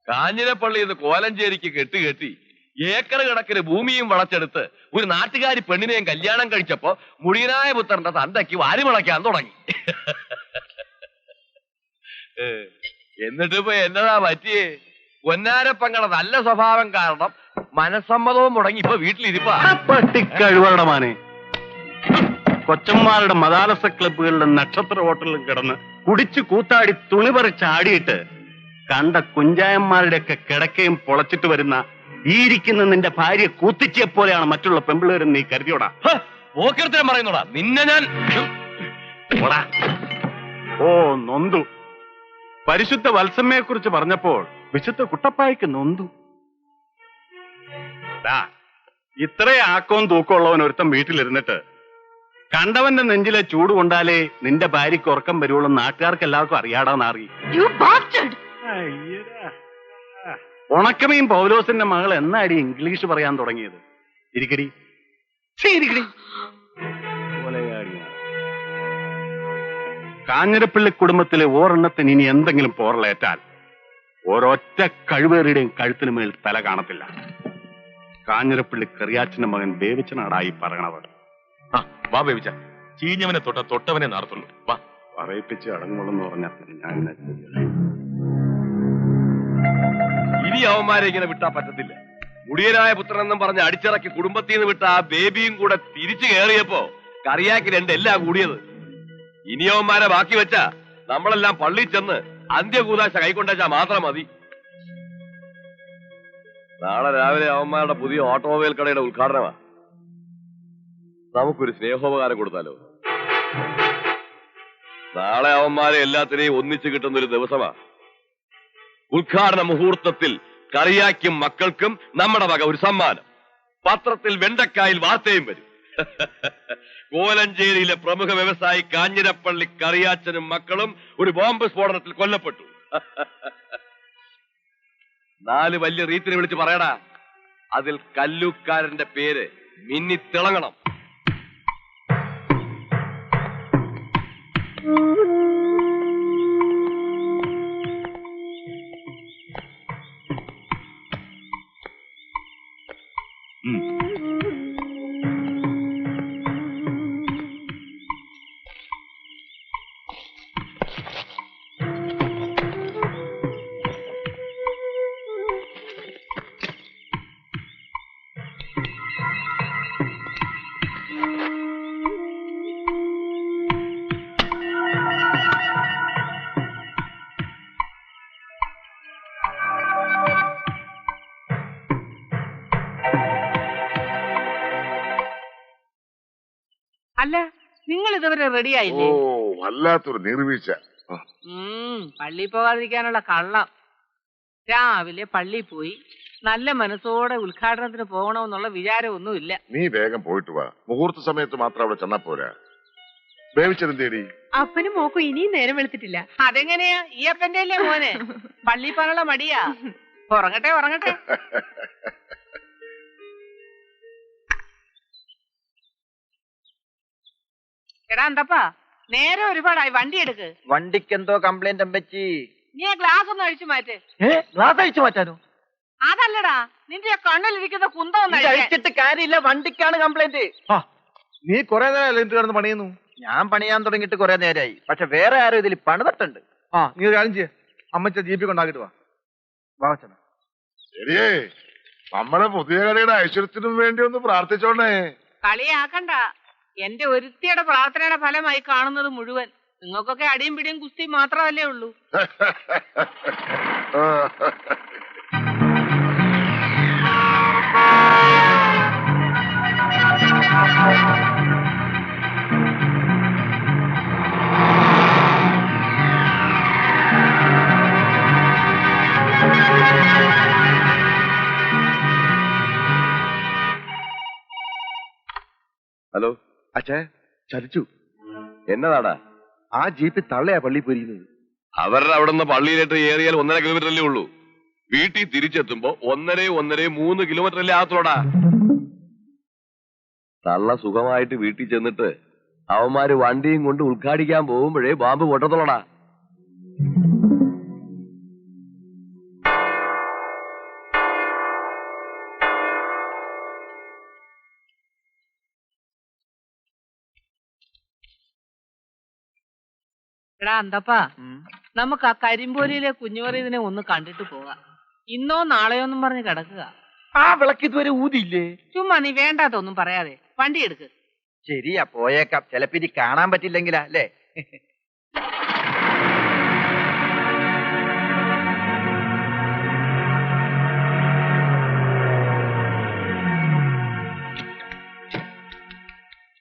കാഞ്ഞിരപ്പള്ളിയിൽ നിന്ന് കോലഞ്ചേരിക്ക് കെട്ടി ഏക്കർ കണക്കിന് ഭൂമിയും വളച്ചെടുത്ത് ഒരു നാട്ടുകാരി പെണ്ണിനെയും കല്യാണം കഴിച്ചപ്പോ മുടിയനായ പുത്രന്റെ തന്തയ്ക്ക് വാരി മുളയ്ക്കാൻ തുടങ്ങി. എന്നിട്ടിപ്പോ എന്നതാ പറ്റിയേ? പൊന്നാരപ്പങ്ങളുടെ നല്ല സ്വഭാവം കാരണം മനസ്സമ്മതവും മുടങ്ങി ഇപ്പൊ വീട്ടിലിരിപ്പാ. പട്ടിക്കഴുവരുടെ മാനെ, കൊച്ചന്മാരുടെ മദാലസ ക്ലബുകളിലും നക്ഷത്ര ഹോട്ടലിലും കിടന്ന് കുടിച്ചു കൂത്താടി തുണി പറിച്ചാടിയിട്ട് കണ്ട കുഞ്ചായന്മാരുടെയൊക്കെ കിടക്കയും പൊളച്ചിട്ട് വരുന്ന ഈ ഇരിക്കുന്ന നിന്റെ ഭാര്യ കൂത്തിച്ചിയെ പോലെയാണ് മറ്റുള്ള പെമ്പിളേരും നീ കരുതിയോടാ. ഓക്കിർത്തരം പറയുന്നോടാ നിന്നെ ഞാൻ. ഓ നൊന്തു. പരിശുദ്ധ വത്സമ്മയെ കുറിച്ച് പറഞ്ഞപ്പോൾ വിശുദ്ധ കുട്ടപ്പായ്ക്ക് നൊന്തു. ഇത്രയും ആക്കവും തൂക്കമുള്ളവൻ ഒരുത്തം വീട്ടിലിരുന്നിട്ട് കണ്ടവന്റെ നെഞ്ചിലെ ചൂട് കൊണ്ടാലേ നിന്റെ ഭാര്യയ്ക്ക് ഉറക്കം വരുവുള്ളൂ നാട്ടുകാർക്ക് എല്ലാവർക്കും അറിയാടാന്നറി. ഉണക്കമീൻ പൗലോസിന്റെ മകൾ എന്നാടി ഇംഗ്ലീഷ് പറയാൻ തുടങ്ങിയത്? ഇരിക്കടി ഇരിക്കടി. കാഞ്ഞിരപ്പള്ളി കുടുംബത്തിലെ ഓരെണ്ണത്തിന് ഇനി എന്തെങ്കിലും പോറലേറ്റാൽ ഒരൊറ്റ കഴിവേറിയുടെയും കഴുത്തിന് മേൽ തല കാണത്തില്ല. കാഞ്ഞിരപ്പള്ളി കറിയാച്ചന്റെ മകൻ ബേബിച്ചനാടായി പറയണവർ. വാ ബേബിച്ച, ചീഞ്ഞവനെ തൊട്ടവനെ നടത്തുള്ളൂ. വാ പറയിപ്പിച്ച് അടങ്ങുള്ളെന്ന് പറഞ്ഞാൽ ഞാൻ ഇനി അവന്മാരെ ഇങ്ങനെ വിട്ടാ പറ്റത്തില്ല. മുടിയനായ പുത്രൻ എന്നും പറഞ്ഞ് അടിച്ചിറക്കി കുടുംബത്തിൽ നിന്ന് വിട്ട ആ ബേബിയും കൂടെ തിരിച്ചു കയറിയപ്പോ കറിയാക്കി രണ്ടെല്ലാം കൂടിയത്. ഇനി അവന്മാരെ ബാക്കി വെച്ചാ നമ്മളെല്ലാം പള്ളി ചെന്ന് അന്ത്യകൂതാശ കൈക്കൊണ്ടാച്ചാ മാത്രം മതി. നാളെ രാവിലെ അവന്മാരുടെ പുതിയ ഓട്ടോമൊബൈൽ കടയുടെ ഉദ്ഘാടനമാ. നമുക്കൊരു സ്നേഹോപകാരം കൊടുത്താലോ? നാളെ അവന്മാരെ എല്ലാത്തിനെയും ഒന്നിച്ചു കിട്ടുന്ന ഒരു ദിവസമാ. ഉദ്ഘാടന മുഹൂർത്തത്തിൽ കറിയാക്കും മക്കൾക്കും നമ്മുടെ വക ഒരു സമ്മാനം. പത്രത്തിൽ വെണ്ടക്കായിൽ വാർത്തയും വരും. കോലഞ്ചേരിയിലെ പ്രമുഖ വ്യവസായി കാഞ്ഞിരപ്പള്ളി കറിയാച്ചനും മക്കളും ഒരു ബോംബ് സ്ഫോടനത്തിൽ കൊല്ലപ്പെട്ടു. 4 വലിയ റീത്തിനെ വിളിച്ച് പറയടാ. അതിൽ കല്ലൂക്കാരന്റെ പേര് മിന്നി തിളങ്ങണം. അല്ല, നിങ്ങൾ ഇതുവരെ റെഡി ആയില്ലേ? വല്ലാത്തൊരു നിർവീഴ്ച. പള്ളി പോകാതിരിക്കാനുള്ള കള്ളം. രാവിലെ പള്ളി പോയി നല്ല മനസ്സോടെ ഉദ്ഘാടനത്തിന് പോകണമെന്നുള്ള വിചാരമൊന്നുമില്ല. നീ വേഗം പോയിട്ട് വാ. മുഹൂർത്ത സമയത്ത് മാത്രം അവിടെ ചെന്നാ പോരാ. ബേബിച്ചെന്തേടി? അപ്പനും മോക്കും ഇനിയും നേരം വെളുത്തിട്ടില്ല. അതെങ്ങനെയാ? ഈ അപ്പന്റെ അല്ലേ മോനെ? പള്ളി പോകാനുള്ള മടിയാ. ഉറങ്ങട്ടെ ഉറങ്ങട്ടെ. എടാ എന്തപ്പാ, നേരെ ഒരുപാടായി, വണ്ടി എടുക്ക്. വണ്ടിക്ക് എന്തോ കംപ്ലൈന്റ് അമ്പച്ചി. നീ ആ ഗ്ലാസ് ഒന്ന് അഴിച്ചു മാറ്റ്. ഗ്ലാസ് അഴിച്ചു മാറ്റാനോ? അതല്ലടാ, നിന്റെ ആ കണ്ണിലിരിക്കുന്ന കുന്തം ഒന്ന് അഴിച്ചിട്ട് കാര്യമില്ല, വണ്ടിക്കാണ് കംപ്ലൈന്റ്. നീ കുറെ നേരം എന്ത് കിടന്ന് പണിയുന്നു? ഞാൻ പണിയാൻ തുടങ്ങിയിട്ട് കുറെ നേരമായി. പക്ഷെ വേറെ ആരും ഇതിൽ പണിതട്ടുണ്ട്. നീ ഒരു കാര്യം ചെയ്യ, അമ്മച്ച ജീപ്പി കൊണ്ടാക്കിട്ട് വാ. വാച്ചന ശരിയേ, നമ്മളെ പുതിയ കടയുടെ ഐശ്വര്യത്തിനും വേണ്ടി ഒന്ന് പ്രാർത്ഥിച്ചോണ്ടേ. കളിയാക്കണ്ട. എന്റെ ഒരുത്തിയുടെ പ്രാർത്ഥനയുടെ ഫലമായി കാണുന്നത് മുഴുവൻ. നിങ്ങൾക്കൊക്കെ അടിയും പിടിയും കുസ്തി മാത്രമല്ലേ ഉള്ളൂ. ഹലോ അച്ഛേ, ചലിച്ചു. എന്നതാടാ? ആ ജീപ്പ് തള്ളയാ പള്ളി പോയിരിക്കുന്നത്. അവരുടെ അവിടെ നിന്ന് പള്ളിയിലേക്ക് ഏറിയാൽ 1.5 കിലോമീറ്റർ അല്ലേ ഉള്ളൂ. വീട്ടിൽ തിരിച്ചെത്തുമ്പോ 1.5 കിലോമീറ്റർ അല്ലേ ആകത്തോടാ. തള്ള സുഖമായിട്ട് വീട്ടിൽ ചെന്നിട്ട് അവന്മാര് വണ്ടിയും കൊണ്ട് ഉദ്ഘാടിക്കാൻ പോകുമ്പോഴേ ബാമ്പ് പൊട്ടത്തോളടാ. എടാ അന്തപ്പാ, നമുക്ക് ആ കരിമ്പോലിയിലെ കുഞ്ഞുമറിയതിനെ ഒന്ന് കണ്ടിട്ട് പോകാം. ഇന്നോ നാളെയോന്നും പറഞ്ഞ് കിടക്കുക. ആ വിളക്ക് ഇതുവരെ ഊതിയില്ലേ? ചുമ്മാ നീ വേണ്ടാത്തൊന്നും പറയാതെ വണ്ടി എടുക്ക്. ശരിയാ, പോയേക്കാം. ചിലപ്പോ ഇനി കാണാൻ പറ്റില്ലെങ്കിലാ അല്ലേ?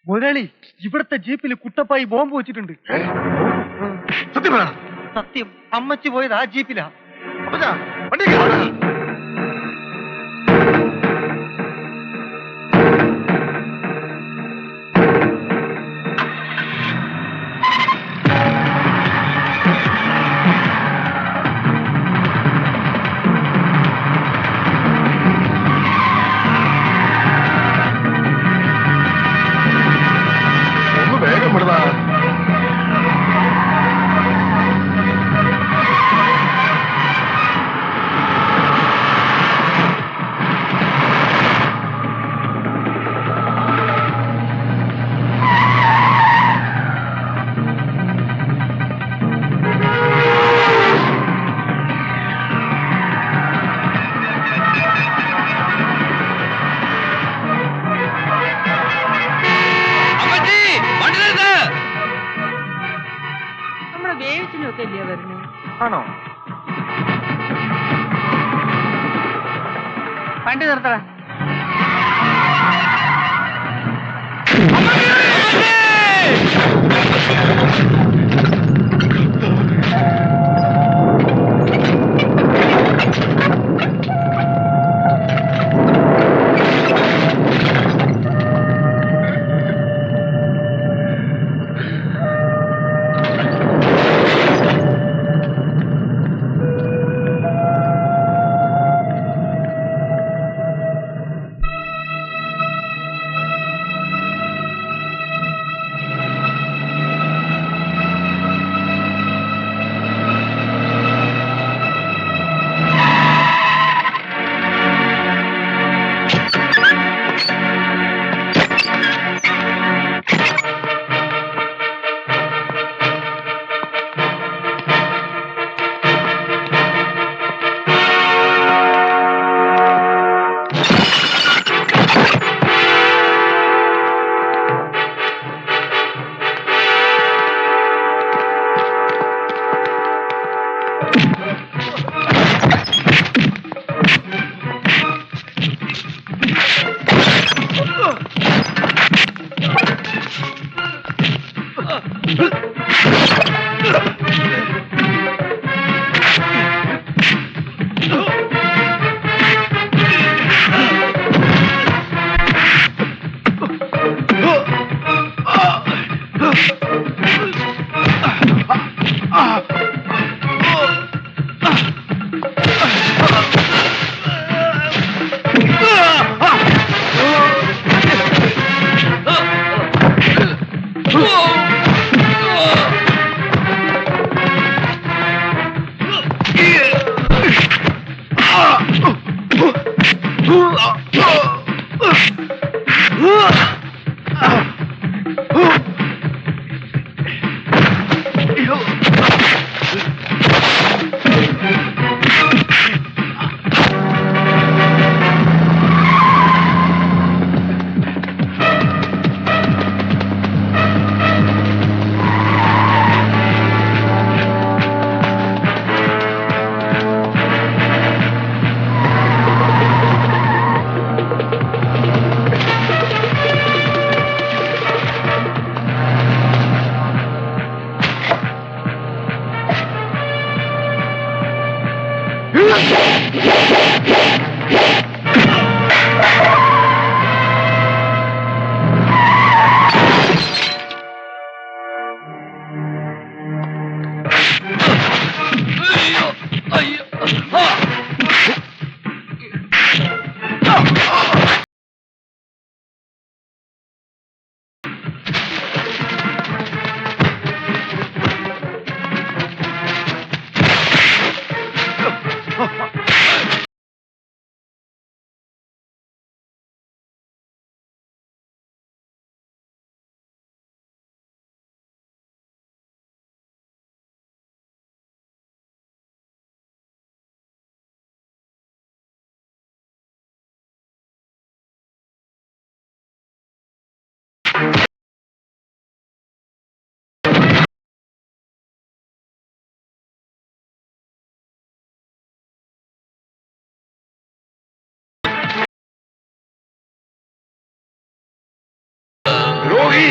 മുരളി, ഇവിടത്തെ ജീപ്പിൽ കുട്ടപ്പായി ബോംബ് വെച്ചിട്ടുണ്ട്. സത്യം പറ. സത്യം, അമ്മച്ചി പോയത് ആ ജീപ്പിലാ. അപ്പച്ചാ, വണ്ടി കേറ്. ഒന്ന് വേഗം വിടുതാ. നമ്മുടെ വേവിച്ചിനൊക്കെ അല്ലയോ വരുന്നത്? ആണോ? വണ്ടി നിർത്തടാ. ദ്രോഹി!